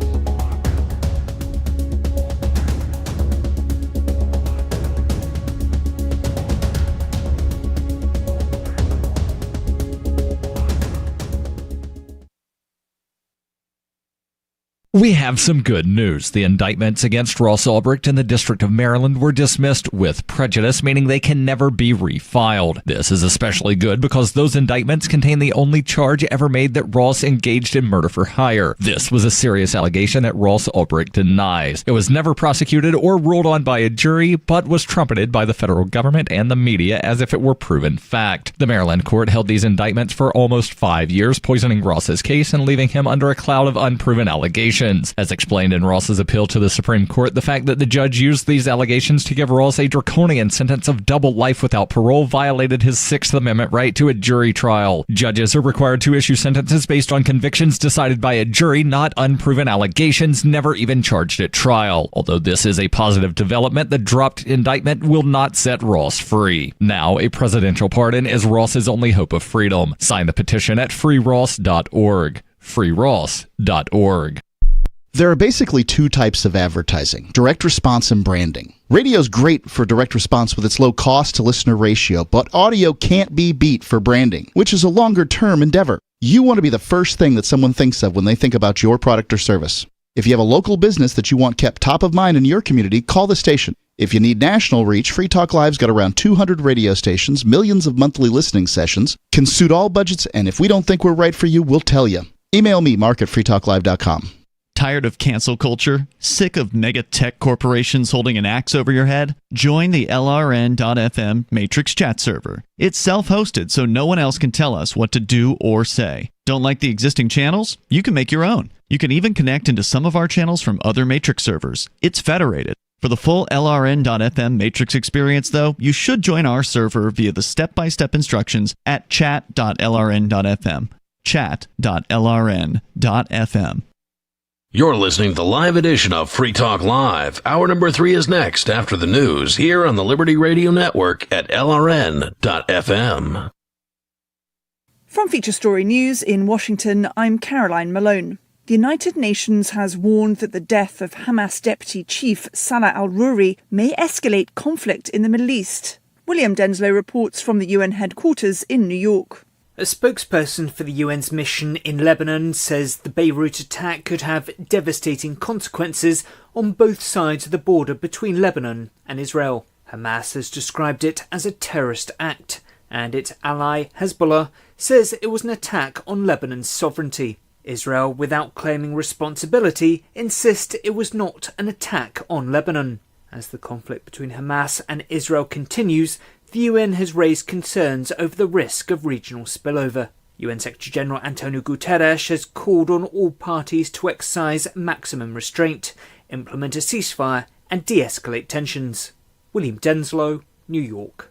We have some good news. The indictments against Ross Ulbricht in the District of Maryland were dismissed with prejudice, meaning they can never be refiled. This is especially good because those indictments contain the only charge ever made that Ross engaged in murder for hire. This was a serious allegation that Ross Ulbricht denies. It was never prosecuted or ruled on by a jury, but was trumpeted by the federal government and the media as if it were proven fact. The Maryland court held these indictments for almost 5 years, poisoning Ross's case and leaving him under a cloud of unproven allegations. As explained in Ross's appeal to the Supreme Court, the fact that the judge used these allegations to give Ross a draconian sentence of double life without parole violated his Sixth Amendment right to a jury trial. Judges are required to issue sentences based on convictions decided by a jury, not unproven allegations never even charged at trial. Although this is a positive development, the dropped indictment will not set Ross free. Now, a presidential pardon is Ross's only hope of freedom. Sign the petition at freeross.org. freeross.org. There are basically 2 types of advertising: direct response and branding. Radio's great for direct response with its low cost to listener ratio, but audio can't be beat for branding, which is a longer term endeavor. You want to be the first thing that someone thinks of when they think about your product or service. If you have a local business that you want kept top of mind in your community, call the station. If you need national reach, Free Talk Live's got around 200 radio stations, millions of monthly listening sessions, can suit all budgets, and if we don't think we're right for you, we'll tell you. Email me, mark@freetalklive.com. Tired of cancel culture? Sick of mega tech corporations holding an axe over your head? Join the LRN.FM Matrix chat server. It's self-hosted, so no one else can tell us what to do or say. Don't like the existing channels? You can make your own. You can even connect into some of our channels from other Matrix servers. It's federated. For the full LRN.FM Matrix experience, though, you should join our server via the step-by-step instructions at chat.lrn.fm. chat.lrn.fm. You're listening to the live edition of Free Talk Live. Hour number 3 is next after the news here on the Liberty Radio Network at LRN.FM. From Feature Story News in Washington, I'm Caroline Malone. The United Nations has warned that the death of Hamas deputy chief Salah al-Rouri may escalate conflict in the Middle East. William Denslow reports from the UN headquarters in New York. A spokesperson for the UN's mission in Lebanon says the Beirut attack could have devastating consequences on both sides of the border between Lebanon and Israel. Hamas has described it as a terrorist act, and its ally Hezbollah says it was an attack on Lebanon's sovereignty. Israel, without claiming responsibility, insists it was not an attack on Lebanon. As the conflict between Hamas and Israel continues, the UN has raised concerns over the risk of regional spillover. UN Secretary-General Antonio Guterres has called on all parties to exercise maximum restraint, implement a ceasefire and de-escalate tensions. William Denslow, New York.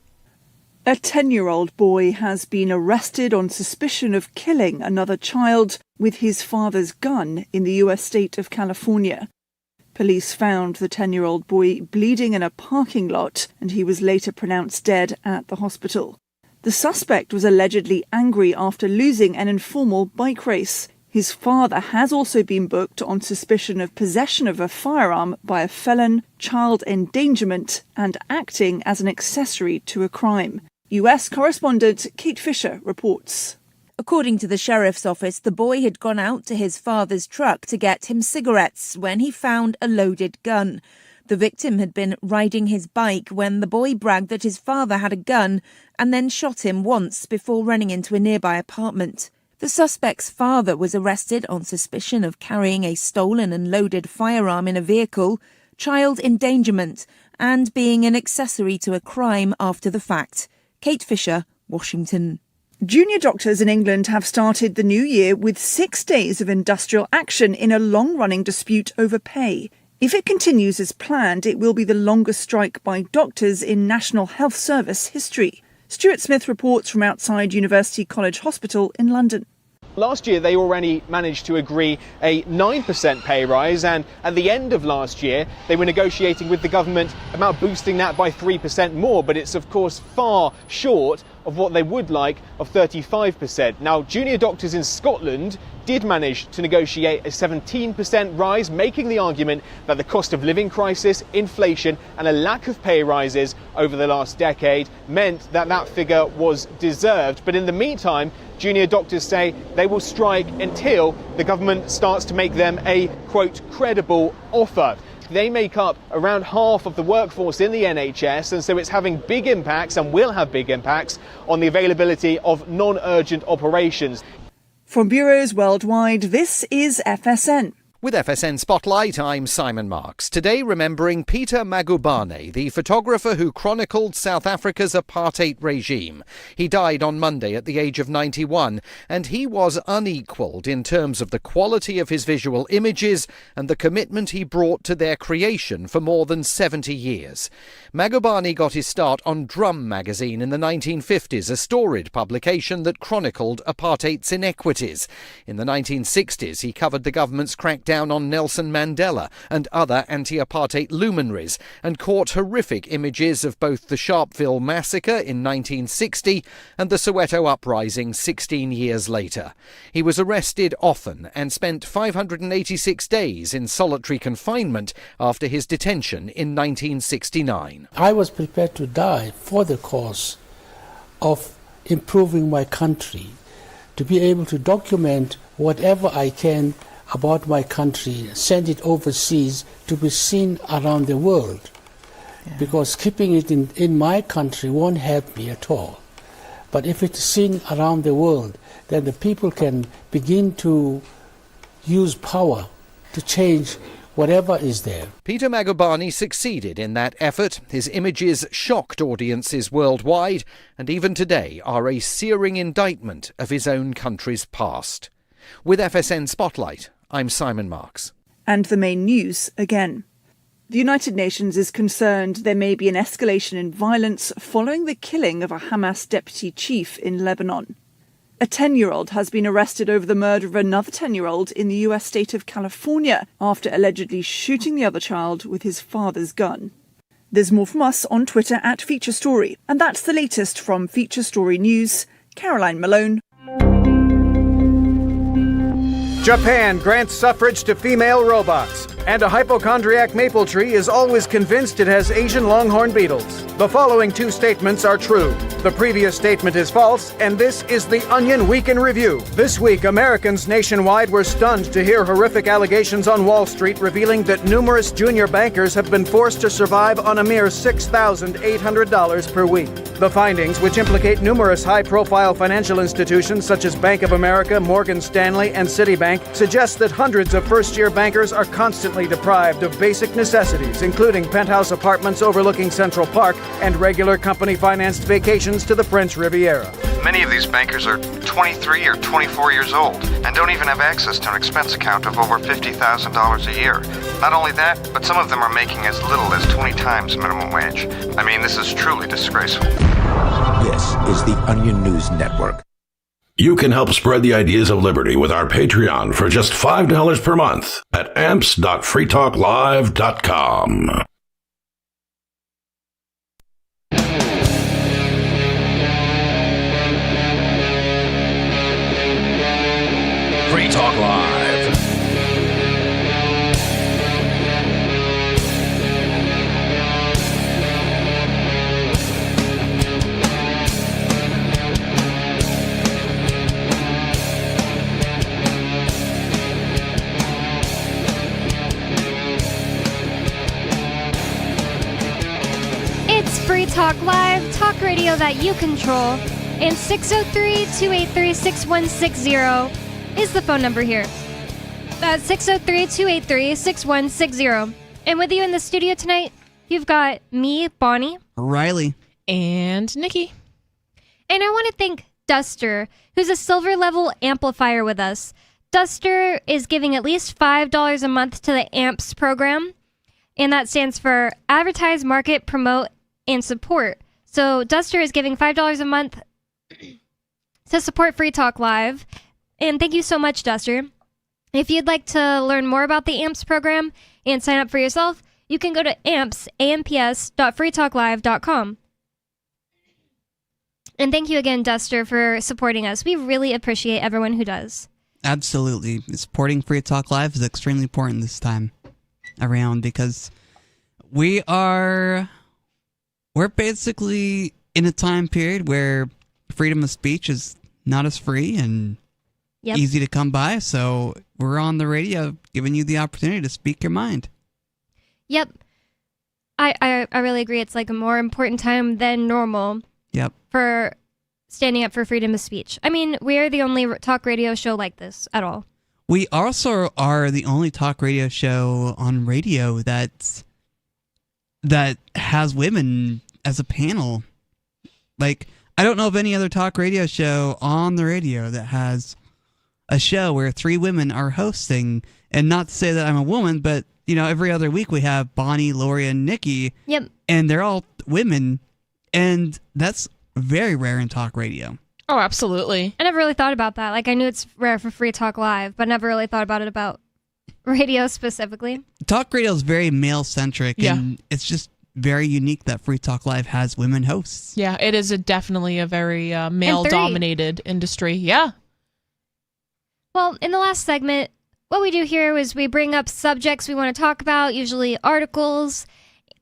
A 10-year-old boy has been arrested on suspicion of killing another child with his father's gun in the US state of California. Police found the 10-year-old boy bleeding in a parking lot, and he was later pronounced dead at the hospital. The suspect was allegedly angry after losing an informal bike race. His father has also been booked on suspicion of possession of a firearm by a felon, child endangerment, and acting as an accessory to a crime. US correspondent Kate Fisher reports. According to the sheriff's office, the boy had gone out to his father's truck to get him cigarettes when he found a loaded gun. The victim had been riding his bike when the boy bragged that his father had a gun and then shot him once before running into a nearby apartment. The suspect's father was arrested on suspicion of carrying a stolen and loaded firearm in a vehicle, child endangerment, and being an accessory to a crime after the fact. Kate Fisher, Washington. Junior doctors in England have started the new year with 6 days of industrial action in a long-running dispute over pay. If it continues as planned, it will be the longest strike by doctors in National Health Service history. Stuart Smith reports from outside University College Hospital in London. Last year, they already managed to agree a 9% pay rise, and at the end of last year, they were negotiating with the government about boosting that by 3% more, but it's of course far short of what they would like of 35%. Now, junior doctors in Scotland did manage to negotiate a 17% rise, making the argument that the cost of living crisis, inflation and a lack of pay rises over the last decade meant that that figure was deserved. But in the meantime, junior doctors say they will strike until the government starts to make them a, quote, credible offer. They make up around half of the workforce in the NHS, and so it's having big impacts and will have big impacts on the availability of non-urgent operations. From bureaus worldwide, this is FSN. With FSN Spotlight, I'm Simon Marks. Today remembering Peter Magubane, the photographer who chronicled South Africa's apartheid regime. He died on Monday at the age of 91, and he was unequalled in terms of the quality of his visual images and the commitment he brought to their creation for more than 70 years. Magubane got his start on Drum magazine in the 1950s, a storied publication that chronicled apartheid's inequities. In the 1960s, he covered the government's crackdown down on Nelson Mandela and other anti-apartheid luminaries and caught horrific images of both the Sharpeville massacre in 1960 and the Soweto uprising 16 years later. He was arrested often and spent 586 days in solitary confinement after his detention in 1969. I was prepared to die for the cause of improving my country, to be able to document whatever I can about my country, send it overseas to be seen around the world. Because keeping it in my country won't help me at all. But if it's seen around the world, then the people can begin to use power to change whatever is there. Peter Magubane succeeded in that effort. His images shocked audiences worldwide and even today are a searing indictment of his own country's past. With FSN Spotlight, I'm Simon Marks. And the main news again. The United Nations is concerned there may be an escalation in violence following the killing of a Hamas deputy chief in Lebanon. A 10-year-old has been arrested over the murder of another 10-year-old in the US state of California after allegedly shooting the other child with his father's gun. There's more from us on Twitter at Feature Story. And that's the latest from Feature Story News. Caroline Malone. Japan grants suffrage to female robots. And a hypochondriac maple tree is always convinced it has Asian longhorn beetles. The following two statements are true. The previous statement is false, and this is the Onion Week in Review. This week, Americans nationwide were stunned to hear horrific allegations on Wall Street revealing that numerous junior bankers have been forced to survive on a mere $6,800 per week. The findings, which implicate numerous high-profile financial institutions such as Bank of America, Morgan Stanley, and Citibank, suggest that hundreds of first-year bankers are constantly deprived of basic necessities, including penthouse apartments overlooking Central Park and regular company-financed vacations to the French Riviera. Many of these bankers are 23 or 24 years old and don't even have access to an expense account of over $50,000 a year. Not only that, but some of them are making as little as 20 times minimum wage. I mean, this is truly disgraceful. This is the Onion News Network. You can help spread the ideas of liberty with our Patreon for just $5 per month at amps.freetalklive.com. Free Talk Live. It's Free Talk Live, talk radio that you control. And 603-283-6160 is the phone number here. That's 603-283-6160. And with you in the studio tonight, you've got me, Bonnie, Riley, and Nikki. And I want to thank Duster, who's a silver level amplifier with us. Duster is giving at least $5 a month to the AMPS program, and that stands for Advertise, Market, Promote, and Support. So Duster is giving $5 a month to support Free Talk Live. And thank you so much, Duster. If you'd like to learn more about the AMPS program and sign up for yourself, you can go to amps.freetalklive.com. And thank you again, Duster, for supporting us. We really appreciate everyone who does. Absolutely. Supporting Free Talk Live is extremely important this time around because we're basically in a time period where freedom of speech is not as free and easy to come by, so we're on the radio giving you the opportunity to speak your mind. Yep. I really agree. It's like a more important time than normal. Yep. For standing up for freedom of speech. I mean, we're the only talk radio show like this at all. We also are the only talk radio show on radio that has women as a panel. Like, I don't know of any other talk radio show on the radio that has a show where 3 women are hosting. And not to say that I'm a woman, but, you know, every other week we have Bonnie, Lori, and Nikki. Yep. And they're all women. And that's very rare in talk radio. Oh, absolutely. I never really thought about that. Like, I knew it's rare for Free Talk Live, but never really thought about it about radio specifically. Talk radio is very male-centric, and it's just very unique that Free Talk Live has women hosts. Yeah, it is definitely a very male-dominated industry. Yeah. Well, in the last segment, what we do here is we bring up subjects we want to talk about, usually articles.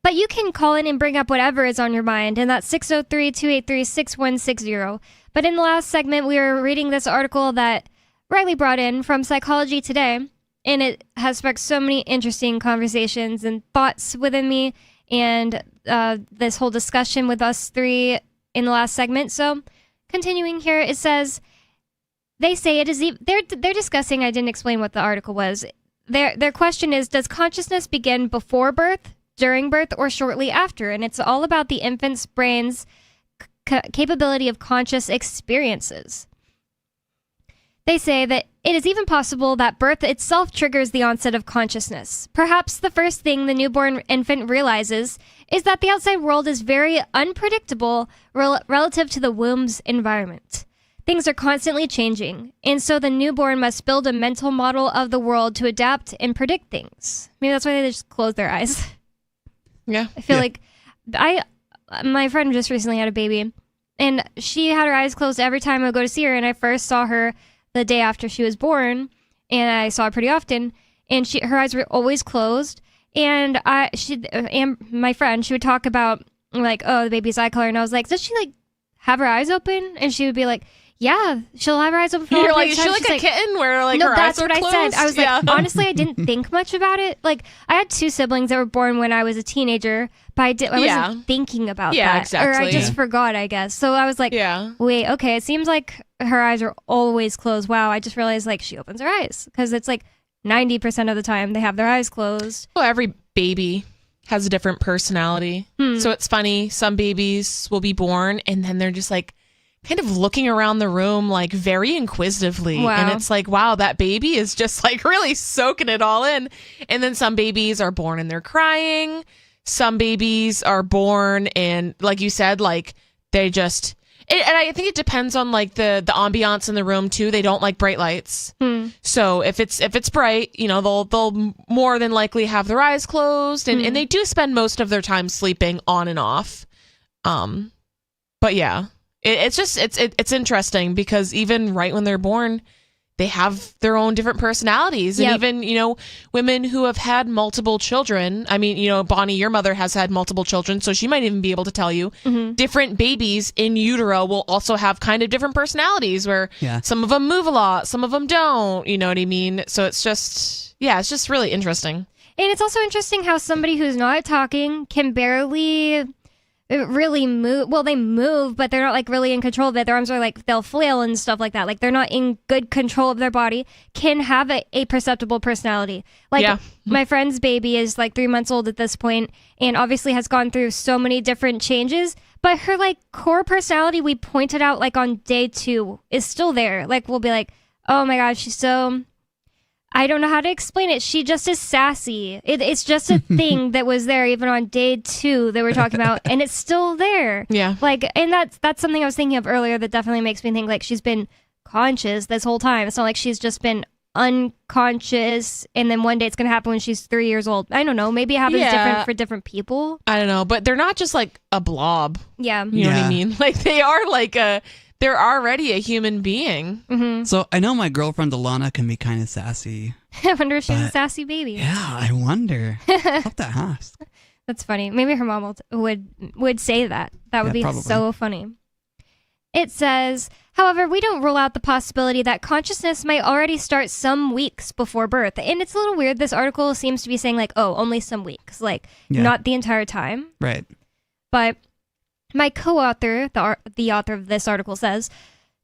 But you can call in and bring up whatever is on your mind, and that's 603-283-6160. But in the last segment, we were reading this article that Riley brought in from Psychology Today, and it has sparked so many interesting conversations and thoughts within me, and this whole discussion with us three in the last segment. So, continuing here, it says, they say it is, they're discussing, I didn't explain what the article was. Their question is, does consciousness begin before birth, during birth, or shortly after? And it's all about the infant's brain's capability of conscious experiences. They say that it is even possible that birth itself triggers the onset of consciousness. Perhaps the first thing the newborn infant realizes is that the outside world is very unpredictable relative to the womb's environment. Things are constantly changing, and so the newborn must build a mental model of the world to adapt and predict things. Maybe that's why they just close their eyes. Yeah. I feel like my friend just recently had a baby, and she had her eyes closed every time I would go to see her, and I first saw her the day after she was born, and I saw her pretty often, and her eyes were always closed, and my friend, she would talk about, like, oh, the baby's eye color, and I was like, does she, like, have her eyes open? And she would be like, yeah, she'll have her eyes open for a long time. Is she like a kitten where, like, no, her eyes are closed? No, that's what I said. I was like, honestly, I didn't think much about it. Like, I had two siblings that were born when I was a teenager, but I wasn't thinking about that. Exactly. Or I just forgot, I guess. So I was like, wait, okay, it seems like her eyes are always closed. Wow, I just realized, like, she opens her eyes. Because it's like 90% of the time they have their eyes closed. Well, every baby has a different personality. So it's funny. Some babies will be born and then they're just like kind of looking around the room like very inquisitively. Wow. And it's like, wow, that baby is just like really soaking it all in. And then some babies are born and they're crying. Some babies are born and, like you said, like they just... and I think it depends on like the ambiance in the room too. They don't like bright lights. So if it's bright, you know, they'll more than likely have their eyes closed, and they do spend most of their time sleeping on and off. But yeah, it's interesting because even right when they're born, they have their own different personalities. And even, you know, women who have had multiple children, I mean, you know, Bonnie, your mother has had multiple children, so she might even be able to tell you different babies in utero will also have kind of different personalities where some of them move a lot, some of them don't, you know what I mean? So it's just, it's just really interesting. And it's also interesting how somebody who's not talking can barely really move. Well, they move, but they're not like really in control of it. Their arms are like, they'll flail and stuff like that. Like they're not in good control of their body, can have a perceptible personality. Like my friend's baby is like 3 months old at this point and obviously has gone through so many different changes, but her like core personality we pointed out like on day 2 is still there. Like we'll be like, oh my gosh, she's so... I don't know how to explain it. She just is sassy. It's just a thing that was there even on day 2 that we're talking about, and it's still there. Yeah. Like, and that's something I was thinking of earlier that definitely makes me think like she's been conscious this whole time. It's not like she's just been unconscious and then one day it's going to happen when she's 3 years old. I don't know. Maybe it happens different for different people. I don't know, but they're not just like a blob. Yeah. You know what I mean? Like they are like they're already a human being. So I know my girlfriend Alana can be kind of sassy. I wonder if she's a sassy baby. Yeah, I wonder. I'll have to ask. That's funny. Maybe her mom would say that. That would be probably. so funny. It says, however, we don't rule out the possibility that consciousness might already start some weeks before birth. And it's a little weird. This article seems to be saying like, oh, only some weeks, like not the entire time. Right. But my co-author, the author of this article says,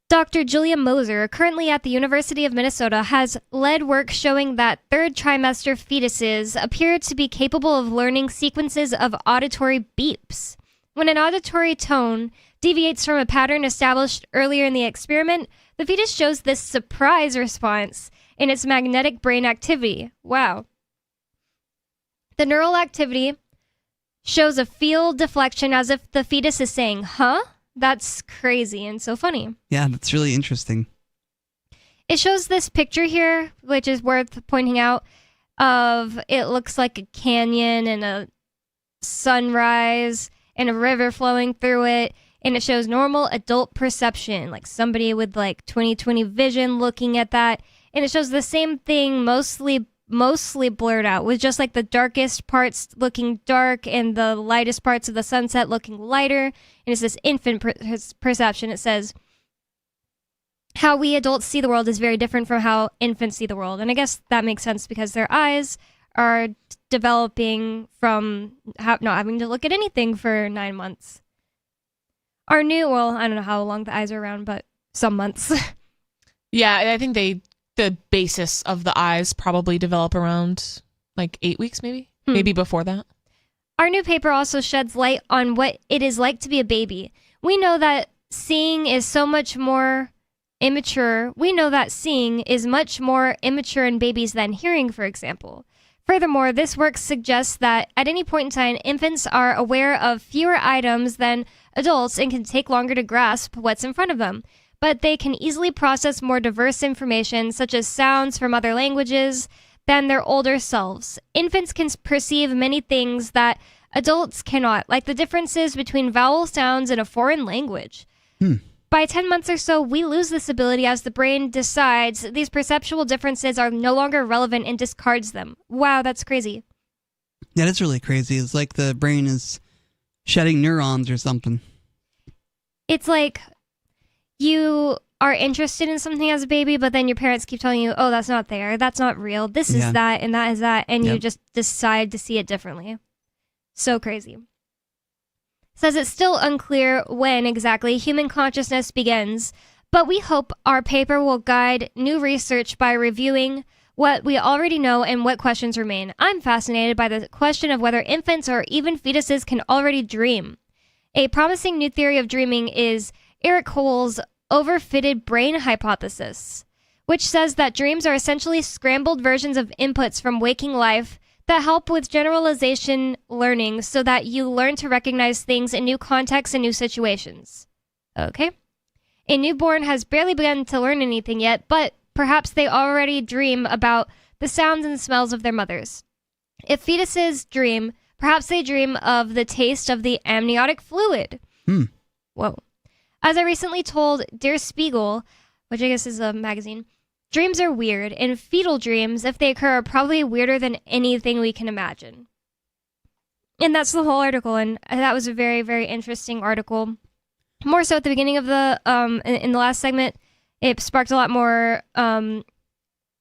Dr. Julia Moser, currently at the University of Minnesota, has led work showing that third trimester fetuses appear to be capable of learning sequences of auditory beeps. When an auditory tone deviates from a pattern established earlier in the experiment, the fetus shows this surprise response in its magnetic brain activity. Wow. The neural activity shows a field deflection as if the fetus is saying, huh? That's crazy and so funny. Yeah, that's really interesting. It shows this picture here, which is worth pointing out. of it looks like a canyon and a sunrise and a river flowing through it, and it shows normal adult perception, like somebody with like 20/20 vision looking at that, and it shows the same thing mostly blurred out, with just like the darkest parts looking dark and the lightest parts of the sunset looking lighter. And it's this infant perception. It says how we adults see the world is very different from how infants see the world, and I guess that makes sense because their eyes are developing from not having to look at anything for 9 months. I don't know how long the eyes are around, but some months. Yeah, I think the basis of the eyes probably develop around like 8 weeks, maybe before that. Our new paper also sheds light on what it is like to be a baby. We know that seeing is so much more immature. We know that seeing is much more immature in babies than hearing, for example. Furthermore, this work suggests that at any point in time, infants are aware of fewer items than adults and can take longer to grasp what's in front of them. But they can easily process more diverse information, such as sounds from other languages, than their older selves. Infants can perceive many things that adults cannot, like the differences between vowel sounds in a foreign language. By 10 months or so, we lose this ability as the brain decides these perceptual differences are no longer relevant and discards them. Wow, that's crazy. That is really crazy. It's like the brain is shedding neurons or something. It's like you are interested in something as a baby, but then your parents keep telling you, oh, that's not there, that's not real, this is that, and that is that, and you just decide to see it differently. So crazy. Says it's still unclear when exactly human consciousness begins, but we hope our paper will guide new research by reviewing what we already know and what questions remain. I'm fascinated by the question of whether infants or even fetuses can already dream. A promising new theory of dreaming is Eric Cole's overfitted brain hypothesis, which says that dreams are essentially scrambled versions of inputs from waking life that help with generalization learning so that you learn to recognize things in new contexts and new situations. Okay. A newborn has barely begun to learn anything yet, but perhaps they already dream about the sounds and smells of their mothers. If fetuses dream, perhaps they dream of the taste of the amniotic fluid. Whoa. As I recently told Der Spiegel, which I guess is a magazine, dreams are weird, and fetal dreams, if they occur, are probably weirder than anything we can imagine. And that's the whole article, and that was a very, very interesting article. More so at the beginning of the, in the last segment, it sparked a lot more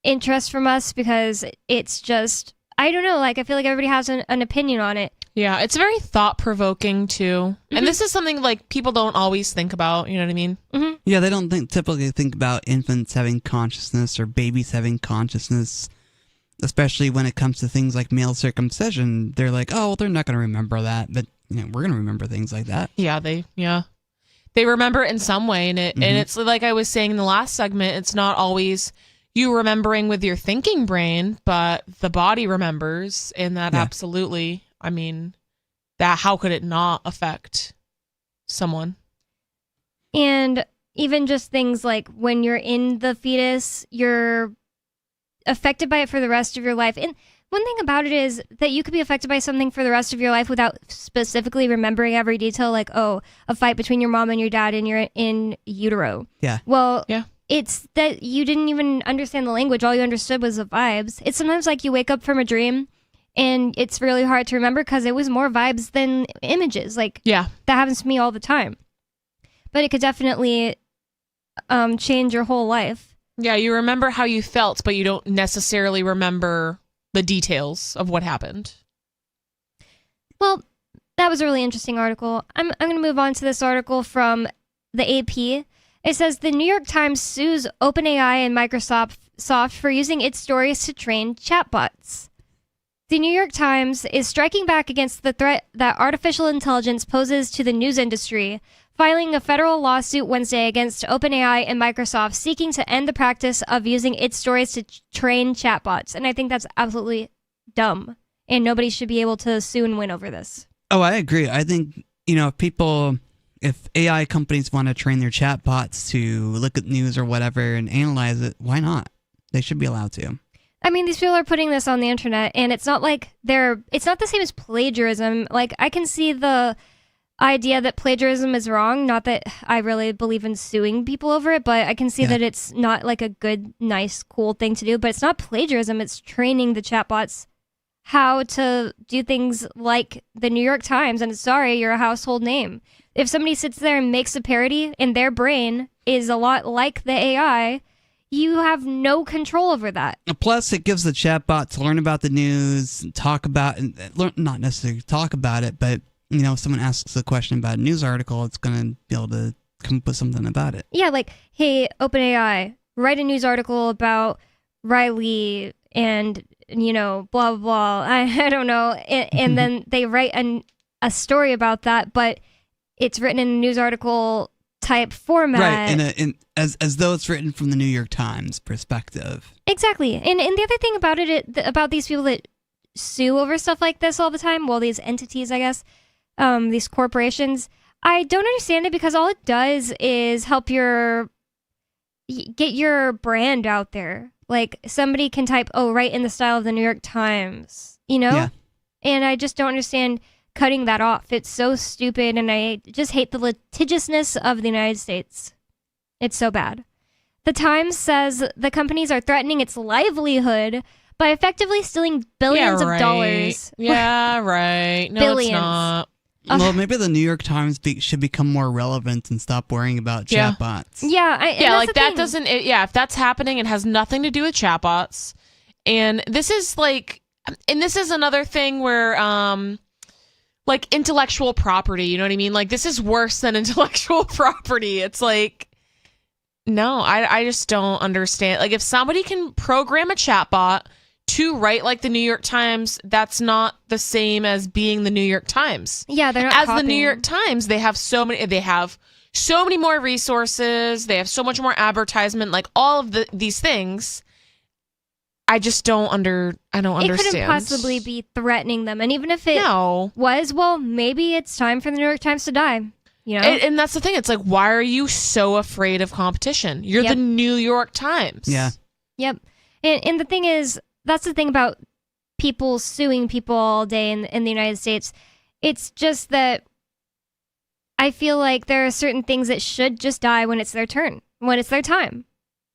interest from us because it's just, I don't know, like I feel like everybody has an opinion on it. Yeah, it's very thought-provoking, too. And this is something, like, people don't always think about, you know what I mean? Yeah, they don't typically think about infants having consciousness or babies having consciousness, especially when it comes to things like male circumcision. They're like, oh, well, they're not going to remember that, but we're going to remember things like that. Yeah, they remember it in some way, and it's like I was saying in the last segment, it's not always you remembering with your thinking brain, but the body remembers, and that absolutely... I mean, how could it not affect someone? And even just things like when you're in the fetus, you're affected by it for the rest of your life. And one thing about it is that you could be affected by something for the rest of your life without specifically remembering every detail, like, oh, a fight between your mom and your dad and you're in utero. Yeah. Well, it's that you didn't even understand the language. All you understood was the vibes. It's sometimes like you wake up from a dream and it's really hard to remember because it was more vibes than images. Like, that happens to me all the time. But it could definitely change your whole life. Yeah, you remember how you felt, but you don't necessarily remember the details of what happened. Well, that was a really interesting article. I'm going to move on to this article from the AP. It says the New York Times sues OpenAI and Microsoft for using its stories to train chatbots. The New York Times is striking back against the threat that artificial intelligence poses to the news industry, filing a federal lawsuit Wednesday against OpenAI and Microsoft seeking to end the practice of using its stories to train chatbots. And I think that's absolutely dumb, and nobody should be able to sue and win over this. Oh, I agree. I think, if AI companies want to train their chatbots to look at news or whatever and analyze it, why not? They should be allowed to. I mean, these people are putting this on the internet, and it's not like it's not the same as plagiarism. Like, I can see the idea that plagiarism is wrong. Not that I really believe in suing people over it, but I can see that it's not like a good, nice, cool thing to do. But it's not plagiarism. It's training the chatbots how to do things like the New York Times, and sorry, you're a household name. If somebody sits there and makes a parody and their brain is a lot like the AI, you have no control over that. Plus, it gives the chatbot to learn about the news, and talk about, not necessarily talk about it, but if someone asks a question about a news article, it's going to be able to come up with something about it. Yeah, like, hey, OpenAI, write a news article about Riley and, blah, blah, blah. I don't know. And then they write a story about that, but it's written in a news article type format. Right, as though it's written from the New York Times perspective. Exactly. And the other thing about about these people that sue over stuff like this all the time, well, these entities, I guess, these corporations, I don't understand it because all it does is help get your brand out there. Like, somebody can type, right in the style of the New York Times, Yeah. And I just don't understand cutting that off. It's so stupid, and I just hate the litigiousness of the United States. It's so bad. The Times says the companies are threatening its livelihood by effectively stealing billions of dollars. Yeah, right. No, billions. It's not. Well, maybe the New York Times should become more relevant and stop worrying about chatbots. Yeah, like that doesn't. If that's happening, it has nothing to do with chatbots. And this is another thing where, like, intellectual property. You know what I mean? Like, this is worse than intellectual property. It's like, no, I just don't understand. Like, if somebody can program a chatbot to write like the New York Times, that's not the same as being the New York Times. Yeah, they're not as copying. The New York Times, they have so many more resources, they have so much more advertisement, like all of these things. I just don't understand. It couldn't possibly be threatening them. And even if it was, well, maybe it's time for the New York Times to die. And that's the thing. It's like, why are you so afraid of competition? You're the New York Times. Yeah. Yep. And the thing is, that's the thing about people suing people all day in the United States. It's just that I feel like there are certain things that should just die when it's their turn, when it's their time.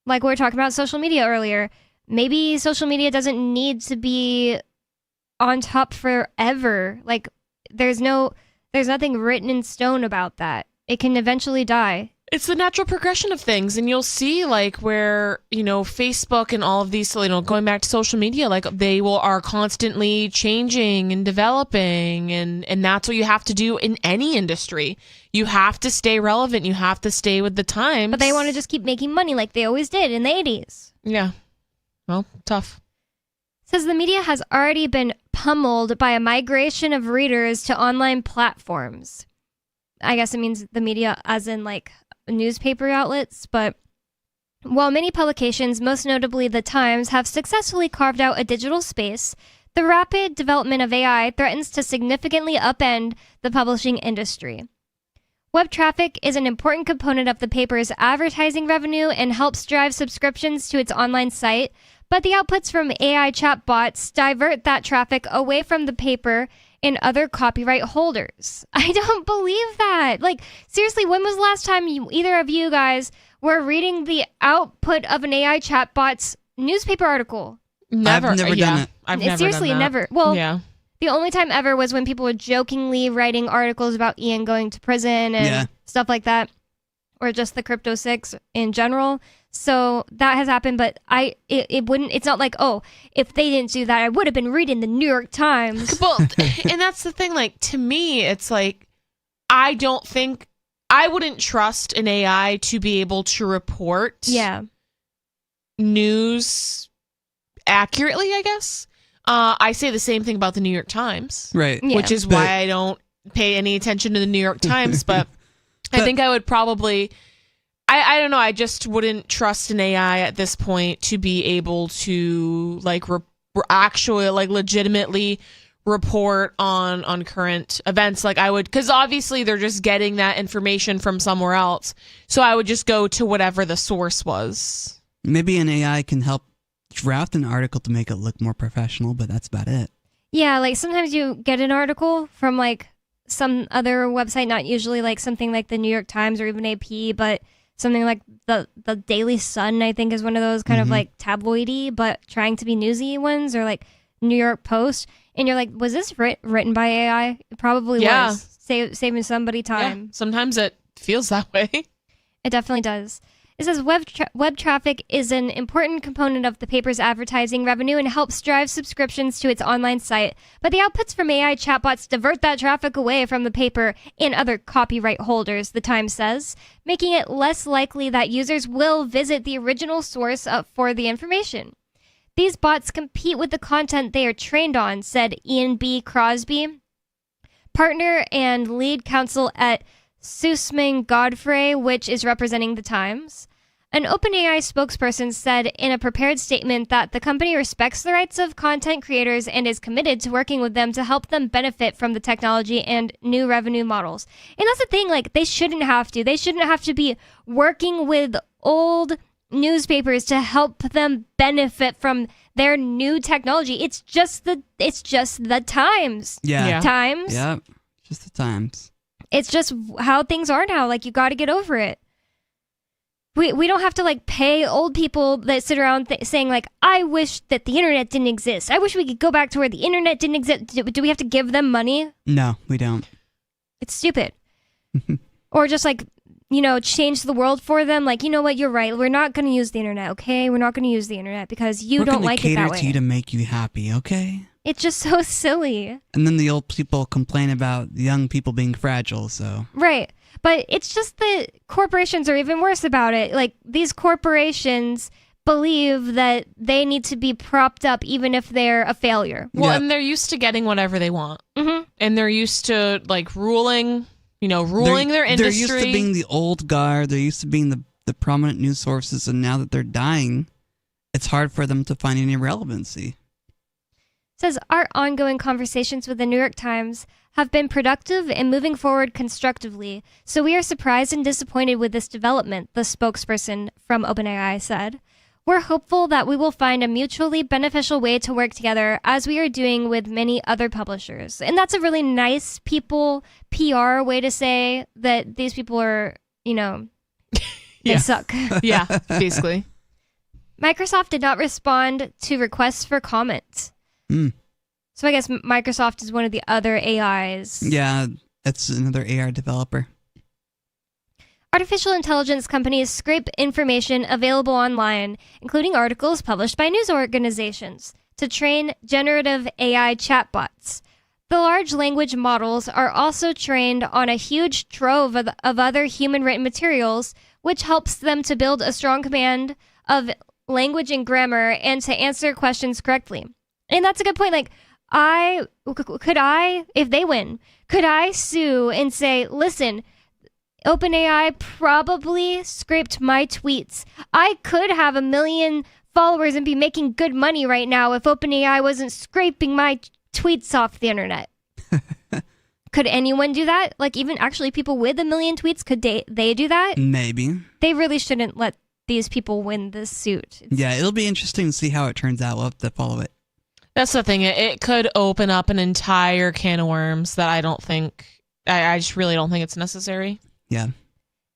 Like we were talking about social media earlier. Maybe social media doesn't need to be on top forever. Like, there's nothing written in stone about that. It can eventually die. It's the natural progression of things, and you'll see like where, Facebook and all of these, going back to social media, like they are constantly changing and developing, and that's what you have to do in any industry. You have to stay relevant. You have to stay with the times. But they want to just keep making money like they always did in the 80s. Yeah. Well, tough. Says the media has already been pummeled by a migration of readers to online platforms. I guess it means the media as in like newspaper outlets, but while many publications, most notably The Times, have successfully carved out a digital space, the rapid development of AI threatens to significantly upend the publishing industry. Web traffic is an important component of the paper's advertising revenue and helps drive subscriptions to its online site, but the outputs from AI chatbots divert that traffic away from the paper and other copyright holders. I don't believe that. Like, seriously, when was the last time either of you guys were reading the output of an AI chatbot's newspaper article? Never. I've never done it. I've never seriously, done that. never. Well, yeah. The only time ever was when people were jokingly writing articles about Ian going to prison and stuff like that, or just the Crypto 6 in general. So that has happened, but it wouldn't. It's not like, if they didn't do that, I would have been reading the New York Times. Well, and that's the thing. Like, to me, it's like I wouldn't trust an AI to be able to report news accurately, I guess. I say the same thing about the New York Times, right? Which is why I don't pay any attention to the New York Times. But I think I would probably. I don't know. I just wouldn't trust an AI at this point to be able to actually legitimately report on current events like I would, because obviously they're just getting that information from somewhere else. So I would just go to whatever the source was. Maybe an AI can help draft an article to make it look more professional, but that's about it. Yeah, like sometimes you get an article from like some other website, not usually like something like the New York Times or even AP, but something like the Daily Sun, I think, is one of those kind of like tabloidy, but trying to be newsy ones, or like New York Post. And you're like, was this written by AI? It probably was. Saving somebody time. Yeah, sometimes it feels that way. It definitely does. It says web traffic is an important component of the paper's advertising revenue and helps drive subscriptions to its online site. But the outputs from AI chatbots divert that traffic away from the paper and other copyright holders, the Times says, making it less likely that users will visit the original source for the information. These bots compete with the content they are trained on, said Ian B. Crosby, partner and lead counsel at Sussman Godfrey, which is representing the Times. An OpenAI spokesperson said in a prepared statement that the company respects the rights of content creators and is committed to working with them to help them benefit from the technology and new revenue models. And that's the thing, like, they shouldn't have to. They shouldn't have to be working with old newspapers to help them benefit from their new technology. It's just the Times. Yeah. Times. Yeah. Just the Times. It's just how things are now. Like, you got to get over it. We don't have to like pay old people that sit around saying like, I wish that the internet didn't exist. I wish we could go back to where the internet didn't exist. Do we have to give them money? No, we don't. It's stupid. Or just like, you know, change the world for them. Like, you know what? You're right. We're not going to use the internet. Okay. We're not going to use the internet because you don't like it that way. We're going to cater to you to make you happy. Okay. It's just so silly. And then the old people complain about the young people being fragile, so. Right. But it's just that corporations are even worse about it. Like, these corporations believe that they need to be propped up even if they're a failure. Well, and they're used to getting whatever they want. And they're used to, like, ruling their industry. They're used to being the old guard. They're used to being the prominent news sources. And now that they're dying, it's hard for them to find any relevancy. Says our ongoing conversations with the New York Times have been productive and moving forward constructively, so we are surprised and disappointed with this development, the spokesperson from OpenAI said. We're hopeful that we will find a mutually beneficial way to work together as we are doing with many other publishers. And that's a really nice PR way to say that these people are, you know, they suck. Yeah, basically. Microsoft did not respond to requests for comment. So I guess Microsoft is one of the other AIs. Yeah, that's another AI developer. Artificial intelligence companies scrape information available online, including articles published by news organizations, to train generative AI chatbots. The large language models are also trained on a huge trove of other human-written materials, which helps them to build a strong command of language and grammar and to answer questions correctly. And that's a good point. Like, if they win, could I sue and say, listen, OpenAI probably scraped my tweets. I could have 1 million followers and be making good money right now if OpenAI wasn't scraping my tweets off the internet. Could anyone do that? Like, even actually people with 1 million tweets, could they do that? Maybe. They really shouldn't let these people win this suit. Yeah, it'll be interesting to see how it turns out. We'll have to follow it. That's the thing. It could open up an entire can of worms that I just really don't think it's necessary. Yeah.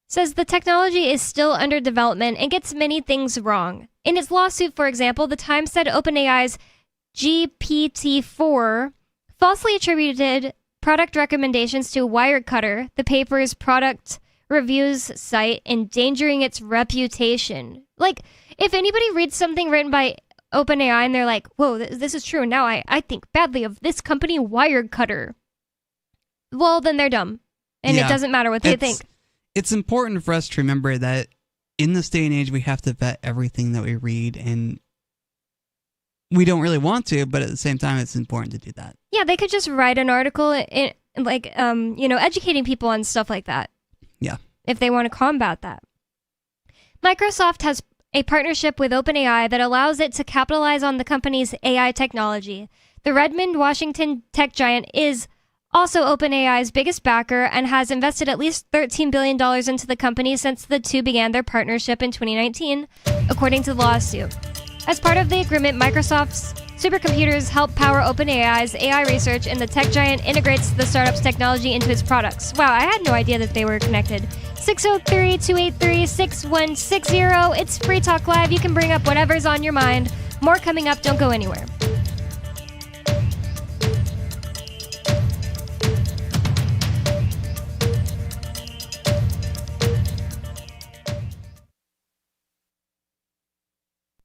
Says the technology is still under development and gets many things wrong. In its lawsuit, for example, the Times said OpenAI's GPT-4 falsely attributed product recommendations to Wirecutter, the paper's product reviews site, endangering its reputation. Like, if anybody reads something written by OpenAI and they're like, whoa, this is true, now I think badly of this company, Wirecutter, well, then they're dumb. And it doesn't matter what they think. It's important for us to remember that in this day and age, we have to vet everything that we read, and we don't really want to, but at the same time, it's important to do that. Yeah, they could just write an article, educating people on stuff like that. Yeah. If they want to combat that. Microsoft has a partnership with OpenAI that allows it to capitalize on the company's AI technology. The Redmond, Washington tech giant is also OpenAI's biggest backer and has invested at least $13 billion into the company since the two began their partnership in 2019, according to the lawsuit. As part of the agreement, Microsoft's supercomputers help power OpenAI's AI research, and the tech giant integrates the startup's technology into its products. Wow, I had no idea that they were connected. 603-283-6160. It's Free Talk Live. You can bring up whatever's on your mind. More coming up. Don't go anywhere.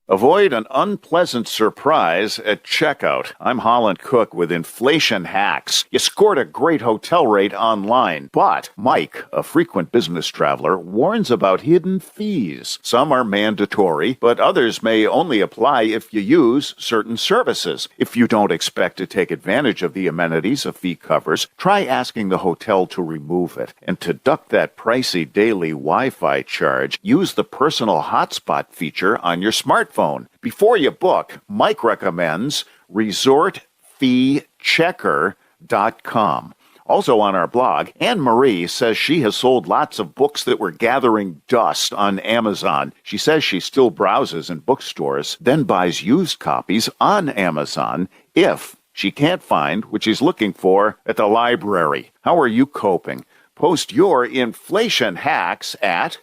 Avoid an unpleasant surprise at checkout. I'm Holland Cook with Inflation Hacks. You scored a great hotel rate online, but Mike, a frequent business traveler, warns about hidden fees. Some are mandatory, but others may only apply if you use certain services. If you don't expect to take advantage of the amenities a fee covers, try asking the hotel to remove it. And to duck that pricey daily Wi-Fi charge, use the personal hotspot feature on your smartphone. Before you book, Mike recommends resortfeechecker.com. Also on our blog, Anne Marie says she has sold lots of books that were gathering dust on Amazon. She says she still browses in bookstores, then buys used copies on Amazon if she can't find what she's looking for at the library. How are you coping? Post your inflation hacks at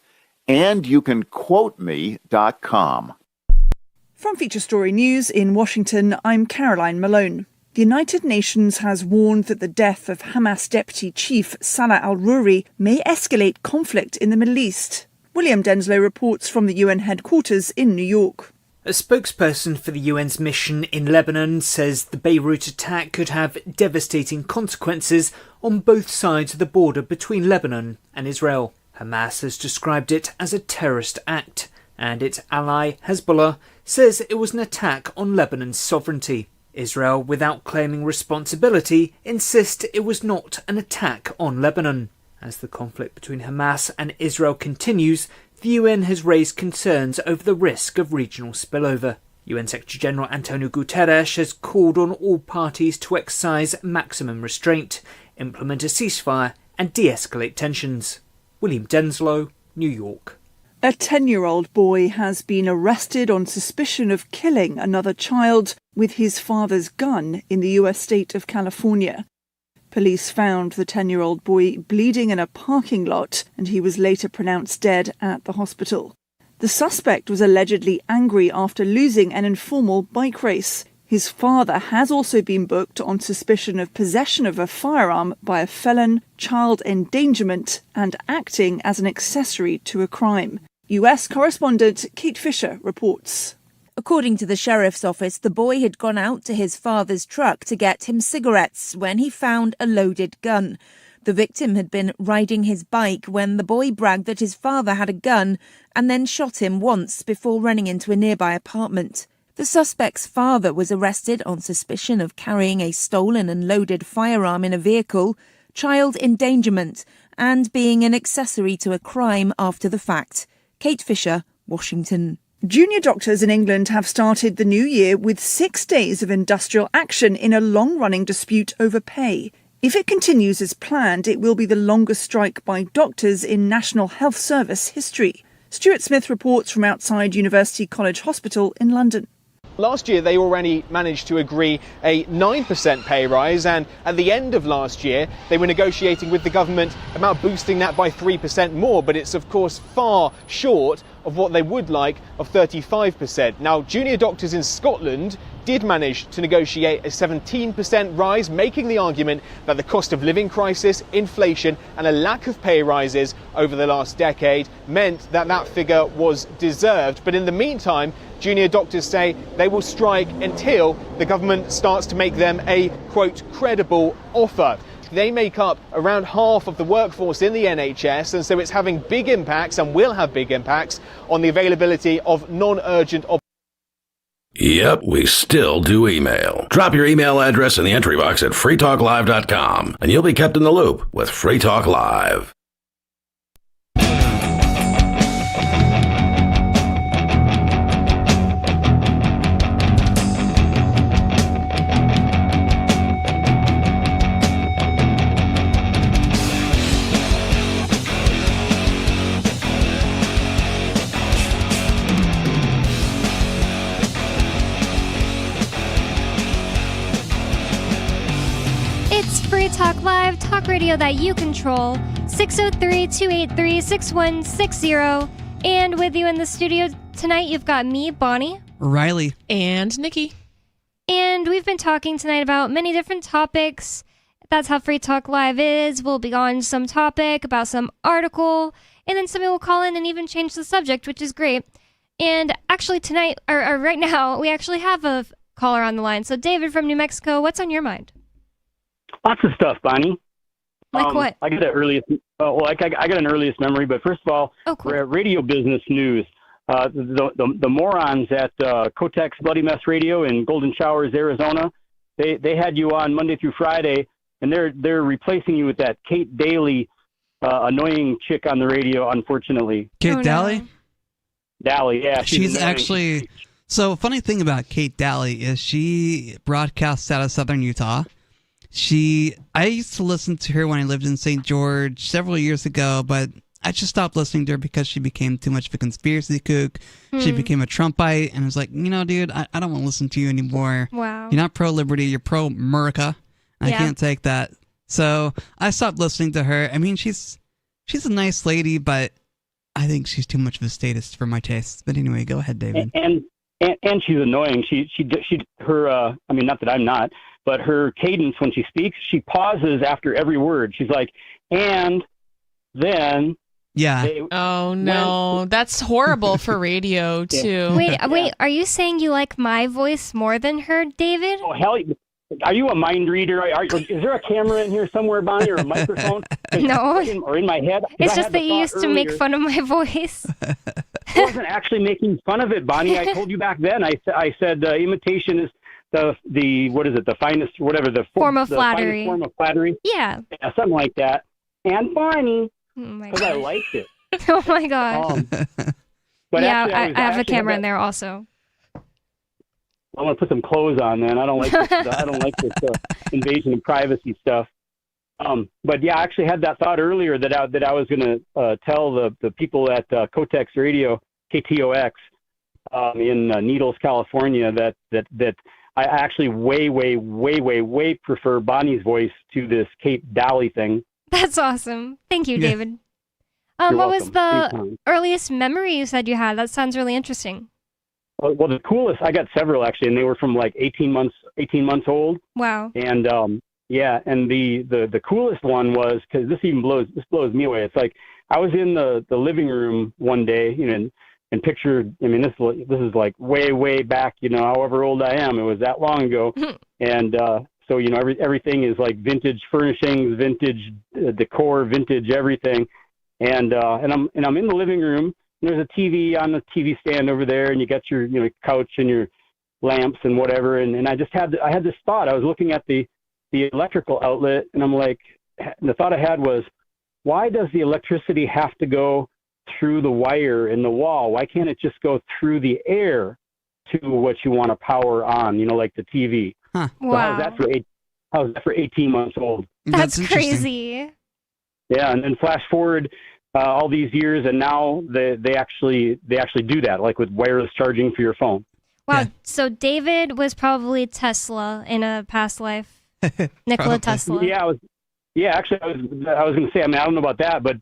andyoucanquoteme.com. From Feature Story News in Washington, I'm Caroline Malone. The United Nations has warned that the death of Hamas Deputy Chief Salah al-Rouri may escalate conflict in the Middle East. William Denslow reports from the UN headquarters in New York. A spokesperson for the UN's mission in Lebanon says the Beirut attack could have devastating consequences on both sides of the border between Lebanon and Israel. Hamas has described it as a terrorist act, and its ally Hezbollah says it was an attack on Lebanon's sovereignty. Israel, without claiming responsibility, insists it was not an attack on Lebanon. As the conflict between Hamas and Israel continues, the UN has raised concerns over the risk of regional spillover. UN Secretary-General Antonio Guterres has called on all parties to exercise maximum restraint, implement a ceasefire and de-escalate tensions. William Denslow, New York. A 10-year-old boy has been arrested on suspicion of killing another child with his father's gun in the US state of California. Police found the 10-year-old boy bleeding in a parking lot, and he was later pronounced dead at the hospital. The suspect was allegedly angry after losing an informal bike race. His father has also been booked on suspicion of possession of a firearm by a felon, child endangerment, and acting as an accessory to a crime. US correspondent Kate Fisher reports. According to the sheriff's office, the boy had gone out to his father's truck to get him cigarettes when he found a loaded gun. The victim had been riding his bike when the boy bragged that his father had a gun and then shot him once before running into a nearby apartment. The suspect's father was arrested on suspicion of carrying a stolen and loaded firearm in a vehicle, child endangerment, and being an accessory to a crime after the fact. Kate Fisher, Washington. Junior doctors in England have started the new year with 6 days of industrial action in a long-running dispute over pay. If it continues as planned, it will be the longest strike by doctors in National Health Service history. Stuart Smith reports from outside University College Hospital in London. Last year, they already managed to agree a 9% pay rise, and at the end of last year, they were negotiating with the government about boosting that by 3% more, but it's of course far short of what they would like of 35%. Now, junior doctors in Scotland did manage to negotiate a 17% rise, making the argument that the cost of living crisis, inflation and a lack of pay rises over the last decade meant that that figure was deserved. But in the meantime, junior doctors say they will strike until the government starts to make them a, quote, credible offer. They make up around half of the workforce in the NHS, and so it's having big impacts and will have big impacts on the availability of non-urgent Yep, we still do email. Drop your email address in the entry box at freetalklive.com and you'll be kept in the loop with Free Talk Live. It's Free Talk Live, talk radio that you control. 603-283-6160. And with you in the studio tonight, you've got me, Bonnie. Riley. And Nikki. And we've been talking tonight about many different topics. That's how Free Talk Live is. We'll be on some topic about some article, and then somebody will call in and even change the subject, which is great. And actually tonight, or right now, we actually have a caller on the line. So David from New Mexico, what's on your mind? Lots of stuff, Bonnie. Like what? I got I got an earliest memory, but first of all, we're at radio business news. The morons at Kotex Bloody Mess Radio in Golden Showers, Arizona, they had you on Monday through Friday, and they're replacing you with that Kate Daly, annoying chick on the radio, unfortunately. Kate Daly? Daly, yeah. She's actually... So, funny thing about Kate Daly is she broadcasts out of Southern Utah. I used to listen to her when I lived in St. George several years ago, but I just stopped listening to her because she became too much of a conspiracy kook. She became a Trumpite, and I was like, dude, I don't want to listen to you anymore. Wow. You're not pro-liberty, you're pro-America. I can't take that. So I stopped listening to her. I mean, she's a nice lady, but I think she's too much of a statist for my taste. But anyway, go ahead, David. And she's annoying. Her not that I'm not, but her cadence when she speaks, she pauses after every word. She's like, and then. Yeah. Oh no, that's horrible for radio too. Wait, are you saying you like my voice more than her, David? Oh hell, are you a mind reader? Is there a camera in here somewhere, Bonnie, or a microphone? No. Or in my head? It's just that you used to make fun of my voice. I wasn't actually making fun of it, Bonnie. I told you back then. I said imitation is the what is it? The finest, whatever the form of flattery. Form of flattery. Yeah, something like that. And Bonnie, because I liked it. Oh my god. But yeah, actually, I have a camera in there also. I want to put some clothes on. Then I don't like this. I don't like this invasion of privacy stuff. But yeah, I actually had that thought earlier that I was going to tell the people at Kotex Radio, KTOX, in Needles, California, that I actually way prefer Bonnie's voice to this Kate Daly thing. That's awesome. Thank you, David. You're what was welcome. the Anytime. earliest memory you said you had? That sounds really interesting. Well, the coolest, I got several actually, and they were from like 18 months old. Wow. And yeah, and the coolest one was, because this blows me away. It's like I was in the living room one day, and pictured. I mean, this is like way back, however old I am. It was that long ago, and so everything is like vintage furnishings, vintage decor, vintage everything, and I'm in the living room. And there's a TV on the TV stand over there, and you got your couch and your lamps and whatever. And I had this thought. I was looking at the electrical outlet, and I'm like, the thought I had was, why does the electricity have to go through the wire in the wall? Why can't it just go through the air to what you want to power on? Like the TV. Huh. So Wow. how's that for 18 months old? That's crazy. Yeah, and then flash forward all these years, and now they actually do that, like with wireless charging for your phone. Wow. Yeah. So David was probably Tesla in a past life. Nikola Tesla. Yeah, actually, I was going to say. I mean, I don't know about that, but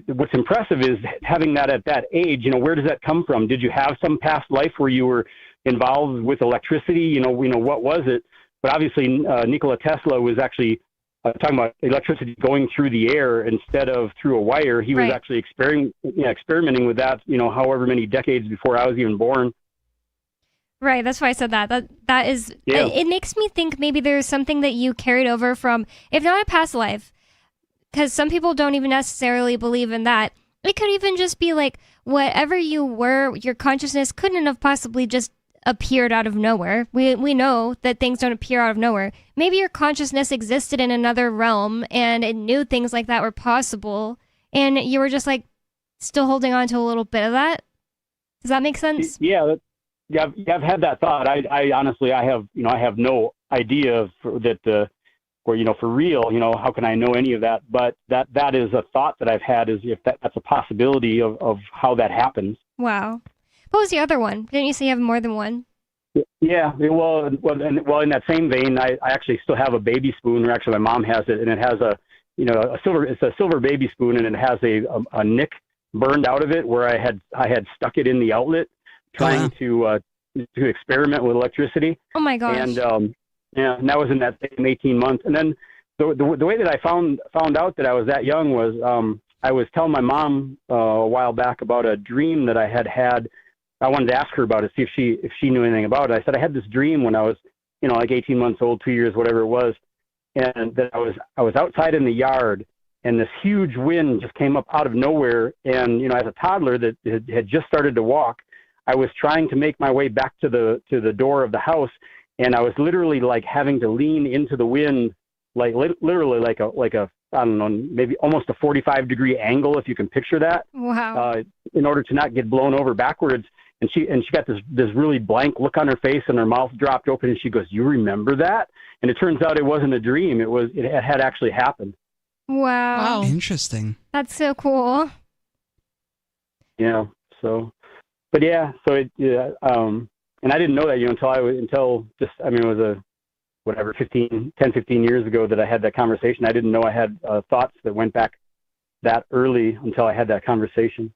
what's impressive is having that at that age. Where does that come from? Did you have some past life where you were involved with electricity? What was it? But obviously, Nikola Tesla was actually talking about electricity going through the air instead of through a wire. He was actually experimenting with that. However many decades before I was even born. Right, that's why I said that. That is, Yeah. It makes me think maybe there's something that you carried over from, if not a past life, because some people don't even necessarily believe in that. It could even just be like whatever you were, your consciousness couldn't have possibly just appeared out of nowhere. We know that things don't appear out of nowhere. Maybe your consciousness existed in another realm and it knew things like that were possible, and you were just like still holding on to a little bit of that. Does that make sense? Yeah. Yeah, I've had that thought. I honestly, I have no idea for real, how can I know any of that? But that is a thought that I've had, is if that's a possibility of how that happens. Wow. What was the other one? Didn't you say you have more than one? Yeah, well, in that same vein, I actually still have a baby spoon, or actually my mom has it, and it has it's a silver baby spoon, and it has a nick burned out of it where I had stuck it in the outlet trying to experiment with electricity. Oh my gosh. And and that was in that same 18 months. And then the way that I found out that I was that young was I was telling my mom a while back about a dream that I had. I wanted to ask her about it, see if she knew anything about it. I said I had this dream when I was, like 18 months old, 2 years, whatever it was, and that I was outside in the yard, and this huge wind just came up out of nowhere. And as a toddler that had just started to walk, I was trying to make my way back to the door of the house, and I was literally like having to lean into the wind, like literally like a I don't know, maybe almost a 45-degree angle, if you can picture that. Wow. In order to not get blown over backwards. And she got this really blank look on her face, and her mouth dropped open, and she goes, "You remember that?" And it turns out it wasn't a dream. It had actually happened. Wow. Interesting. That's so cool. Yeah. So, but yeah. So and I didn't know that until it was 10, 15 years ago that I had that conversation. I didn't know I had thoughts that went back that early until I had that conversation.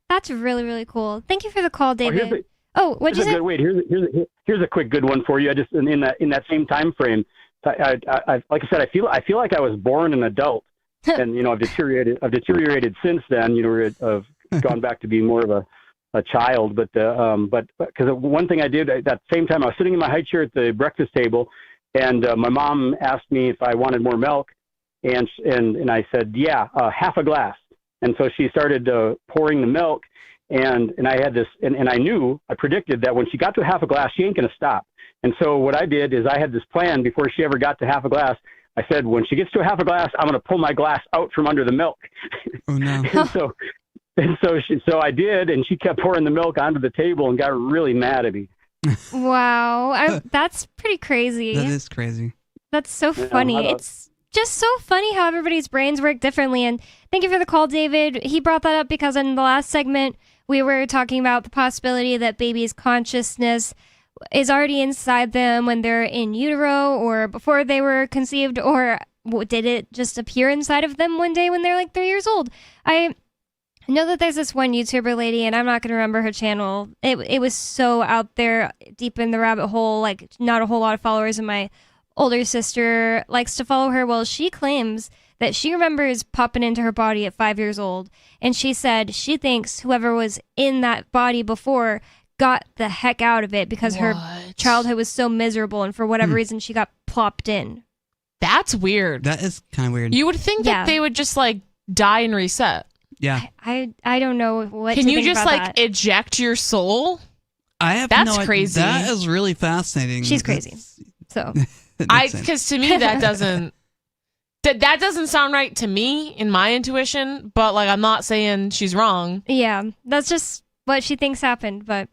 That's really, really cool. Thank you for the call, David. What'd you say? Wait, here's a quick good one for you. I just in that same time frame. I like I said, I feel like I was born an adult, and I've deteriorated since then. I've gone back to being more of a child. But because one thing I did at that same time, I was sitting in my high chair at the breakfast table, and my mom asked me if I wanted more milk, and I said, yeah, half a glass. And so she started pouring the milk, and I had this, and I predicted that when she got to half a glass, she ain't going to stop. And so what I did is I had this plan before she ever got to half a glass. I said, when she gets to a half a glass, I'm going to pull my glass out from under the milk. Oh, no. so I did, and she kept pouring the milk onto the table and got really mad at me. Wow. That's pretty crazy. That is crazy. That's so funny. It's just so funny how everybody's brains work differently. And thank you for the call, David. He brought that up because in the last segment, we were talking about the possibility that babies' consciousness is already inside them when they're in utero or before they were conceived, or did it just appear inside of them one day when they're like 3 years old? I know that there's this one YouTuber lady, and I'm not going to remember her channel. It was so out there, deep in the rabbit hole, like not a whole lot of followers, and my older sister likes to follow her. Well, she claims that she remembers popping into her body at 5 years old, and she said she thinks whoever was in that body before got the heck out of it because her childhood was so miserable, and for whatever reason she got plopped in. That's weird. That is kind of weird. You would think that they would just like die and reset. Yeah. I don't know what Can to you think just about like that. eject your soul? That's crazy. That is really fascinating. She's crazy. So because to me that doesn't that doesn't sound right to me in my intuition, but like I'm not saying she's wrong. Yeah, that's just what she thinks happened. But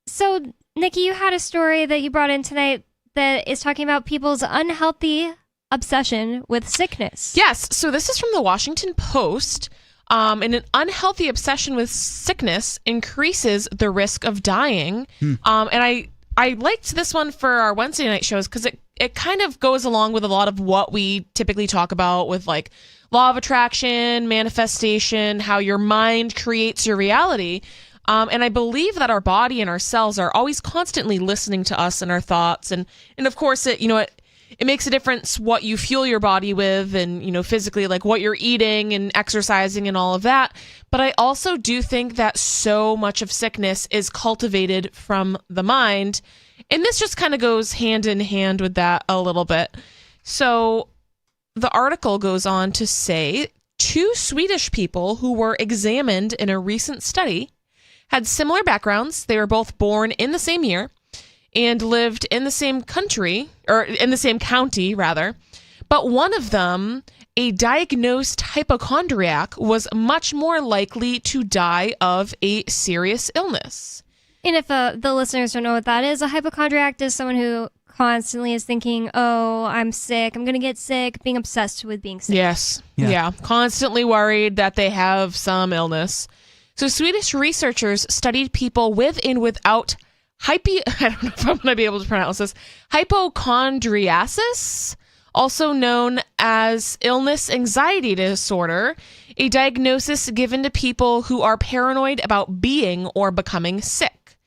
so Nikki, you had a story that you brought in tonight that is talking about people's unhealthy obsession with sickness. Yes, so this is from the Washington Post. And an unhealthy obsession with sickness increases the risk of dying. And I liked this one for our Wednesday night shows because it kind of goes along with a lot of what we typically talk about with like law of attraction, manifestation, how your mind creates your reality. And I believe that our body and our cells are always constantly listening to us and our thoughts. And of course, it makes a difference what you fuel your body with and, physically, like what you're eating and exercising and all of that. But I also do think that so much of sickness is cultivated from the mind. And this just kind of goes hand in hand with that a little bit. So the article goes on to say 2 Swedish people who were examined in a recent study had similar backgrounds. They were both born in the same year and lived in the same country, or in the same county, rather. But one of them, a diagnosed hypochondriac, was much more likely to die of a serious illness. And if the listeners don't know what that is, a hypochondriac is someone who constantly is thinking, oh, I'm sick, I'm going to get sick, being obsessed with being sick. Yes. Yeah. Constantly worried that they have some illness. So Swedish researchers studied people with and without I don't know if I'm going to be able to pronounce this, hypochondriasis, also known as illness anxiety disorder, a diagnosis given to people who are paranoid about being or becoming sick.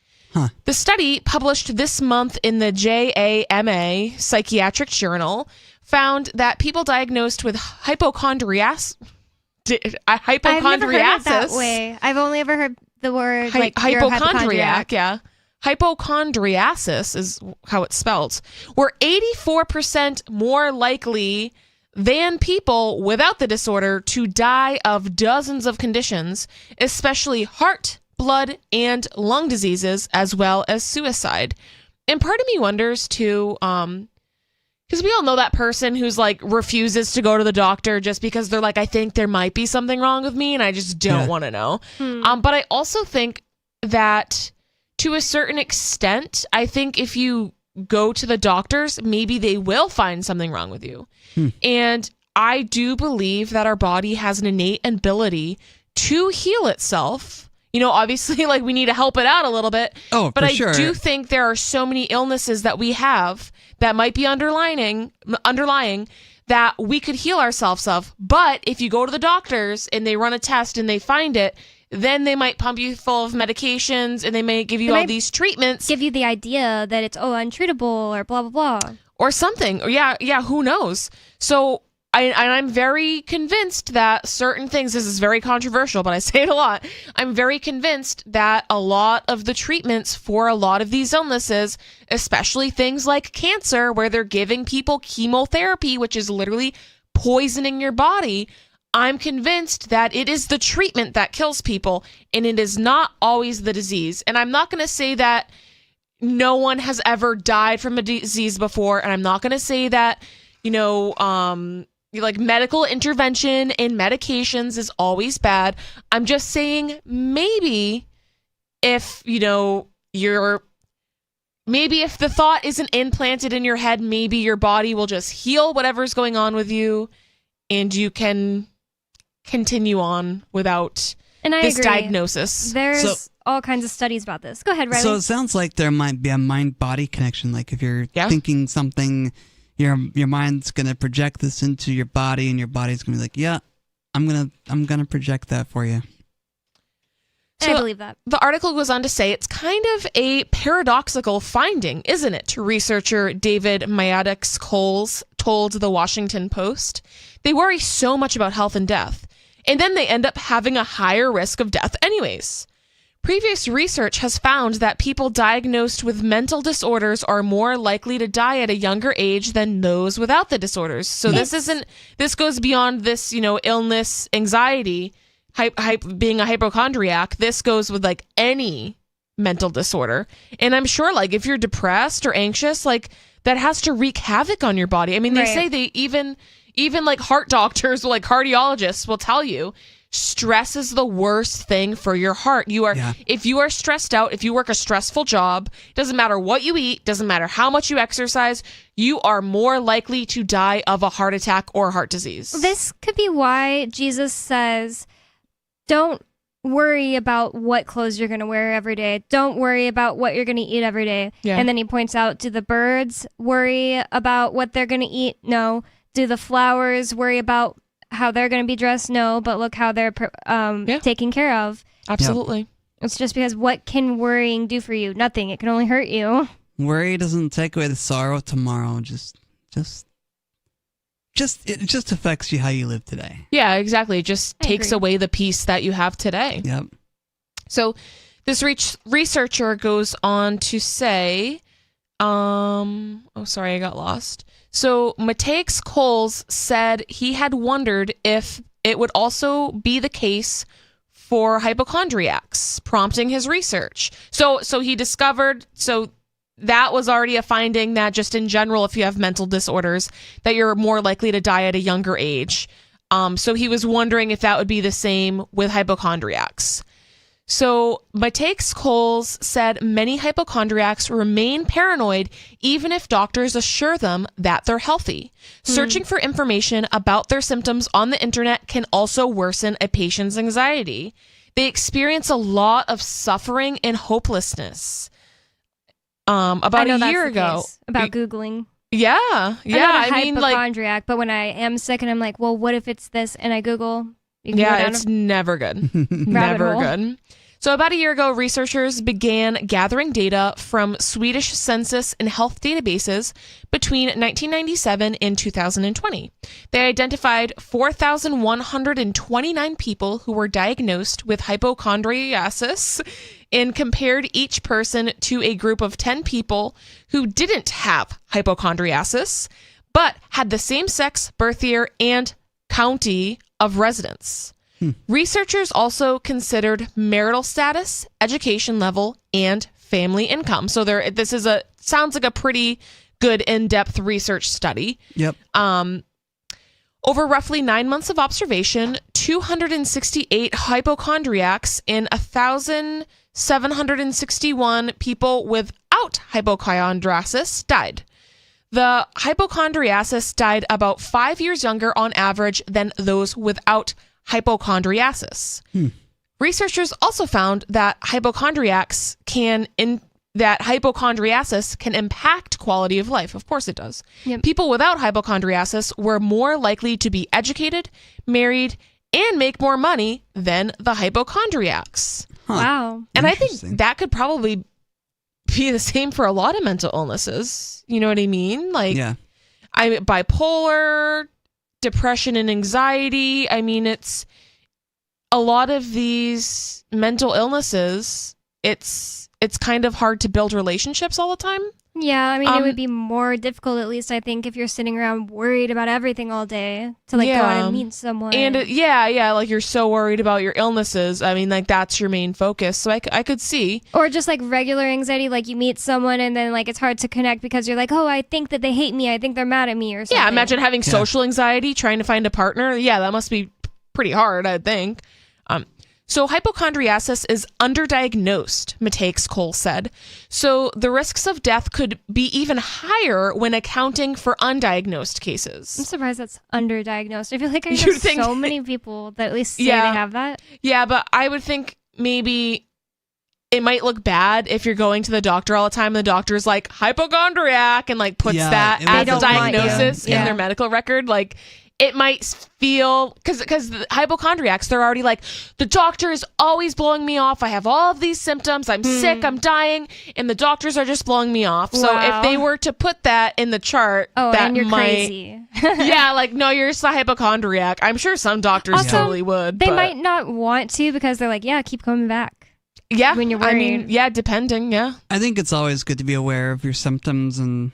The study, published this month in the JAMA Psychiatric Journal, found that people diagnosed with hypochondriasis. I've never heard it that way. I've only ever heard the word hypochondriac. Yeah. Hypochondriasis is how it's spelled. Were 84% more likely than people without the disorder to die of dozens of conditions, especially heart, blood, and lung diseases, as well as suicide. And part of me wonders too, because we all know that person who's like refuses to go to the doctor just because they're like, I think there might be something wrong with me and I just don't want to know. But I also think that to a certain extent, I think if you go to the doctors, maybe they will find something wrong with you. And I do believe that our body has an innate ability to heal itself. You know, obviously, like we need to help it out a little bit. Oh, but for I sure. do think there are so many illnesses that we have that might be underlying that we could heal ourselves of. But if you go to the doctors and they run a test and they find it, then they might pump you full of medications and they may give you all these treatments. Give you the idea that it's, untreatable or blah, blah, blah. Or something. Or yeah, who knows? So I'm very convinced that certain things, this is very controversial, but I say it a lot. I'm very convinced that a lot of the treatments for a lot of these illnesses, especially things like cancer, where they're giving people chemotherapy, which is literally poisoning your body, I'm convinced that it is the treatment that kills people, and it is not always the disease. And I'm not going to say that no one has ever died from a disease before, and I'm not going to say that, like medical intervention and medications is always bad. I'm just saying maybe if, maybe if the thought isn't implanted in your head, maybe your body will just heal whatever's going on with you and you can continue on without this diagnosis. There's all kinds of studies about this. Go ahead, Riley. So it sounds like there might be a mind-body connection. Like if you're thinking something, your mind's gonna project this into your body, and your body's gonna be like, "Yeah, I'm gonna project that for you." So I believe that. The article goes on to say it's kind of a paradoxical finding, isn't it? Researcher David Maddox-Coles told the Washington Post. They worry so much about health and death, and then they end up having a higher risk of death anyways. Previous research has found that people diagnosed with mental disorders are more likely to die at a younger age than those without the disorders. So this goes beyond this, illness, anxiety, being a hypochondriac. This goes with like any mental disorder. And I'm sure like if you're depressed or anxious, like that has to wreak havoc on your body. I mean, they say they even like heart doctors, like cardiologists will tell you, stress is the worst thing for your heart. If you are stressed out, if you work a stressful job, doesn't matter what you eat, doesn't matter how much you exercise, you are more likely to die of a heart attack or heart disease. This could be why Jesus says, don't worry about what clothes you're going to wear every day. Don't worry about what you're going to eat every day. Yeah. And then he points out, do the birds worry about what they're going to eat? No. Do the flowers worry about how they're going to be dressed? No, but look how they're taken care of. Absolutely. Yep. It's just because what can worrying do for you? Nothing. It can only hurt you. Worry doesn't take away the sorrow of tomorrow. It just affects you how you live today. Yeah, exactly. It just takes away the peace that you have today. Yep. So this researcher goes on to say, I got lost. So Maddox-Coles said he had wondered if it would also be the case for hypochondriacs, prompting his research. So he discovered, that was already a finding that just in general, if you have mental disorders, that you're more likely to die at a younger age. So he was wondering if that would be the same with hypochondriacs. So Maddox-Coles said many hypochondriacs remain paranoid even if doctors assure them that they're healthy. Searching for information about their symptoms on the internet can also worsen a patient's anxiety. They experience a lot of suffering and hopelessness. about a year ago. About Googling. Yeah. I'm not a hypochondriac, but when I am sick and I'm like, well, what if it's this? And I Google. It's never good. Never good. So about a year ago, researchers began gathering data from Swedish census and health databases between 1997 and 2020. They identified 4,129 people who were diagnosed with hypochondriasis and compared each person to a group of 10 people who didn't have hypochondriasis, but had the same sex, birth year, and county of residence. Researchers also considered marital status, education level, and family income. So this is sounds like a pretty good in-depth research study. Yep. Over roughly 9 months of observation, 268 hypochondriacs and 1,761 people without hypochondriasis died. The hypochondriasis died about 5 years younger on average than those without hypochondriasis. Researchers also found that hypochondriacis can impact quality of life. Of course it does. Yep. People without hypochondriasis were more likely to be educated, married, and make more money than the hypochondriacs. Wow. And I think that could probably be the same for a lot of mental illnesses. You know what I mean? Like, bipolar, depression and anxiety. I mean, it's a lot of these mental illnesses. It's kind of hard to build relationships all the time. Yeah, I mean, it would be more difficult, at least I think, if you're sitting around worried about everything all day to go out and meet someone. And like you're so worried about your illnesses. I mean, like that's your main focus. So I could see. Or just like regular anxiety, like you meet someone and then like it's hard to connect because you're like, oh, I think that they hate me. I think they're mad at me or something. Yeah, imagine having social anxiety, trying to find a partner. Yeah, that must be pretty hard, I think. So hypochondriasis is underdiagnosed, Matthias Cole said. So the risks of death could be even higher when accounting for undiagnosed cases. I'm surprised that's underdiagnosed. I feel like I know so many people that at least say they have that. Yeah, but I would think maybe it might look bad if you're going to the doctor all the time and the doctor's like hypochondriac and like puts that as a diagnosis in their medical record. Like, it might feel, because the hypochondriacs, they're already like, the doctor is always blowing me off. I have all of these symptoms. I'm sick. I'm dying. And the doctors are just blowing me off. So if they were to put that in the chart, and you're crazy. No, you're just a hypochondriac. I'm sure some doctors also, totally would. They might not want to because they're like, keep coming back. Yeah. When you're worried. I mean, depending. Yeah. I think it's always good to be aware of your symptoms and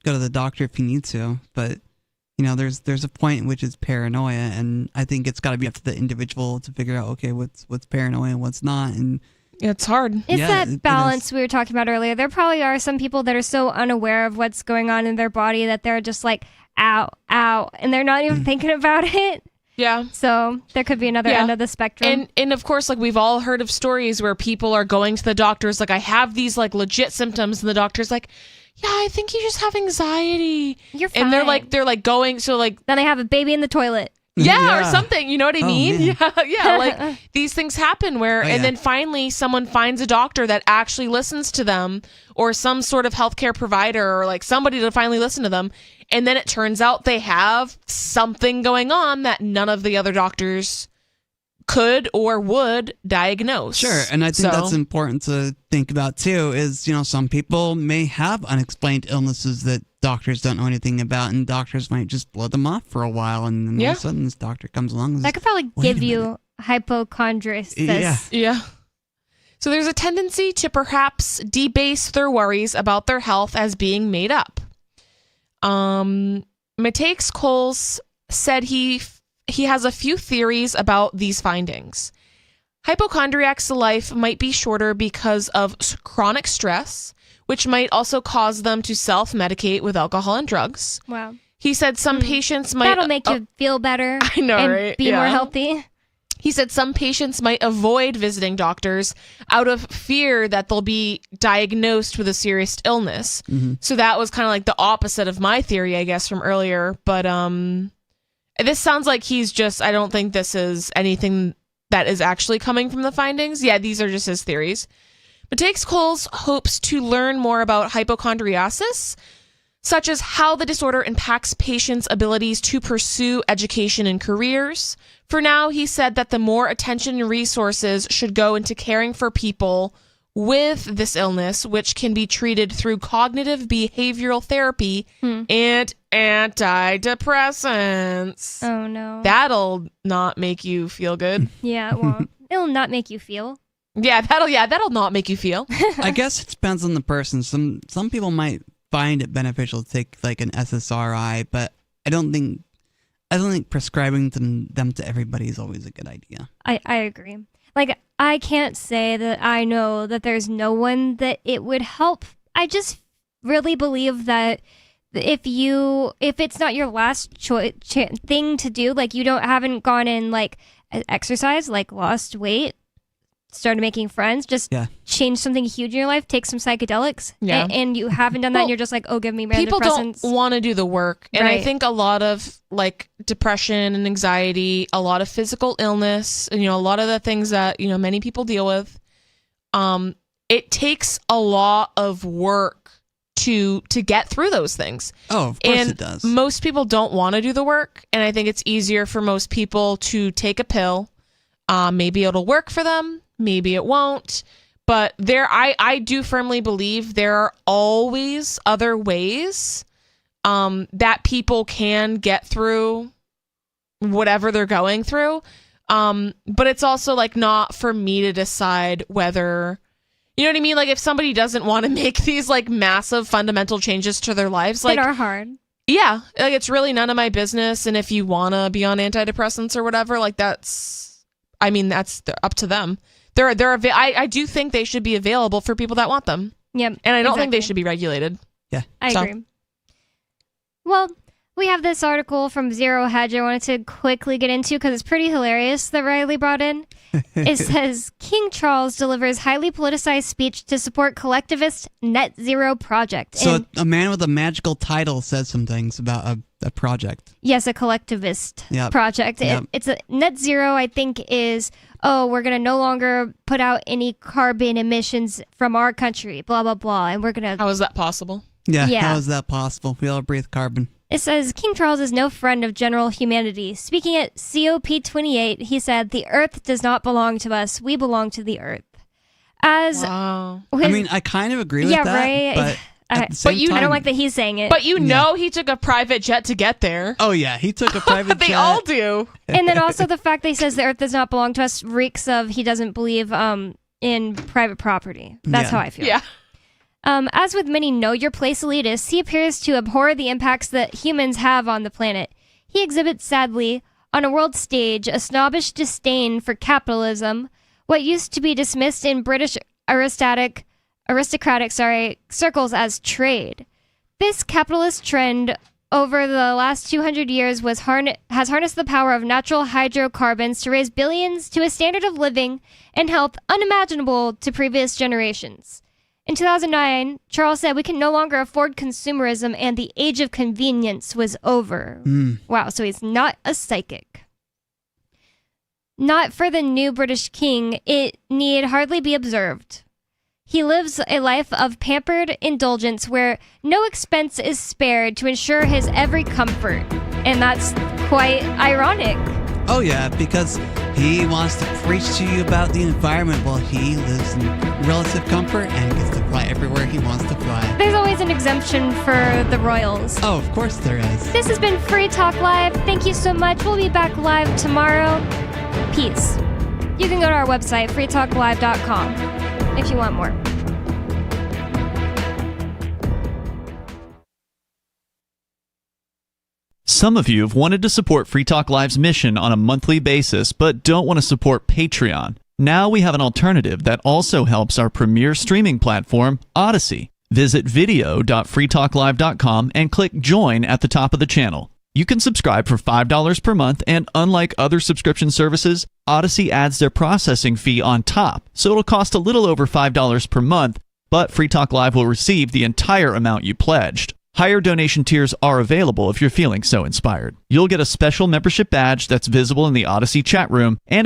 go to the doctor if you need to. But there's a point in which it's paranoia, and I think it's got to be up to the individual to figure out, okay, what's paranoia and what's not, and it's hard. It's that balance we were talking about earlier. There probably are some people that are so unaware of what's going on in their body that they're just like, ow, ow, and they're not even thinking about it. Yeah. So there could be another end of the spectrum. And of course, like we've all heard of stories where people are going to the doctors, like I have these like legit symptoms, and the doctor's like, yeah, I think you just have anxiety. You're fine. And they're like going, so like then they have a baby in the toilet. Yeah, or something. You know what I mean? Man. Yeah. Like these things happen where, and then finally someone finds a doctor that actually listens to them, or some sort of healthcare provider, or like somebody to finally listen to them. And then it turns out they have something going on that none of the other doctors could or would diagnose. Sure, and I think that's important to think about too, is, some people may have unexplained illnesses that doctors don't know anything about, and doctors might just blow them off for a while, and then all of a sudden this doctor comes along and that could probably give you hypochondriasis. Yeah. So there's a tendency to perhaps debase their worries about their health as being made up. Matthias Coles said he has a few theories about these findings. Hypochondriacs' life might be shorter because of chronic stress, which might also cause them to self-medicate with alcohol and drugs. Wow. He said some patients might... That'll make you feel better. I know, and right? be more healthy. He said some patients might avoid visiting doctors out of fear that they'll be diagnosed with a serious illness. Mm-hmm. So that was kind of like the opposite of my theory, I guess, from earlier. But this sounds like I don't think this is anything that is actually coming from the findings. Yeah, these are just his theories. Dakes Coles hopes to learn more about hypochondriasis, such as how the disorder impacts patients' abilities to pursue education and careers. For now, he said that the more attention and resources should go into caring for people with this illness, which can be treated through cognitive behavioral therapy and antidepressants. Oh, no. That'll not make you feel good. Yeah, it won't. It'll not make you feel. That'll not make you feel. I guess it depends on the person. Some people might find it beneficial to take like an SSRI, but I don't think prescribing them to everybody is always a good idea. I agree. Like, I can't say that I know that there's no one that it would help. I just really believe that if it's not your last thing to do, like you haven't gone in like exercise, like lost weight, started making friends, just change something huge in your life, take some psychedelics, and you haven't done that, and you're just like, oh, give me people antidepressants. Don't want to do the work, and Right. I think a lot of like depression and anxiety, a lot of physical illness, and a lot of the things that many people deal with, it takes a lot of work to get through those things. Oh, of course and it does. Most people don't want to do the work, and I think it's easier for most people to take a pill. Maybe it'll work for them. Maybe it won't, but I do firmly believe there are always other ways that people can get through whatever they're going through. But it's also like not for me to decide whether, you know what I mean? Like if somebody doesn't want to make these like massive fundamental changes to their lives, like that are hard. Yeah, like it's really none of my business. And if you want to be on antidepressants or whatever, like that's up to them. I do think they should be available for people that want them. Yep. And I don't think they should be regulated. Yeah. I agree. Well, we have this article from Zero Hedge I wanted to quickly get into because it's pretty hilarious that Riley brought in. It says, King Charles delivers highly politicized speech to support collectivist net zero project. So And a man with a magical title says some things about a project. yes, a collectivist project. Yep. It's a net zero, I think, is, we're going to no longer put out any carbon emissions from our country, blah, blah, blah. And we're going to... How is that possible? Yeah, Yeah. how is that possible? We all breathe carbon. It says, King Charles is no friend of general humanity. Speaking at COP28, he said, the earth does not belong to us. We belong to the earth. Wow. I mean, I kind of agree with that. right. But at the same I time, don't like that he's saying it. But he took a private jet to get there. Oh, yeah. He took a private jet. They all do. And then also the fact that he says the earth does not belong to us reeks of he doesn't believe in private property. That's how I feel. Yeah. As with many know your place elitists, he appears to abhor the impacts that humans have on the planet. He exhibits, sadly, on a world stage, a snobbish disdain for capitalism, what used to be dismissed in British aristocratic circles as trade. This capitalist trend over the last 200 years has harnessed the power of natural hydrocarbons to raise billions to a standard of living and health unimaginable to previous generations. In 2009, Charles said we can no longer afford consumerism and the age of convenience was over. Wow, so he's not a psychic. Not for the new British king, it need hardly be observed. He lives a life of pampered indulgence where no expense is spared to ensure his every comfort. And that's quite ironic. Oh, yeah, because he wants to preach to you about the environment while he lives in relative comfort and gets to fly everywhere he wants to fly. There's always an exemption for the royals. Oh, of course there is. This has been Free Talk Live. Thank you so much. We'll be back live tomorrow. Peace. You can go to our website, freetalklive.com, if you want more. Some of you have wanted to support Free Talk Live's mission on a monthly basis, but don't want to support Patreon. Now we have an alternative that also helps our premier streaming platform, Odyssey. Visit video.freetalklive.com and click Join at the top of the channel. You can subscribe for $5 per month, and unlike other subscription services, Odyssey adds their processing fee on top, so it'll cost a little over $5 per month, but Free Talk Live will receive the entire amount you pledged. Higher donation tiers are available if you're feeling so inspired. You'll get a special membership badge that's visible in the Odyssey chat room and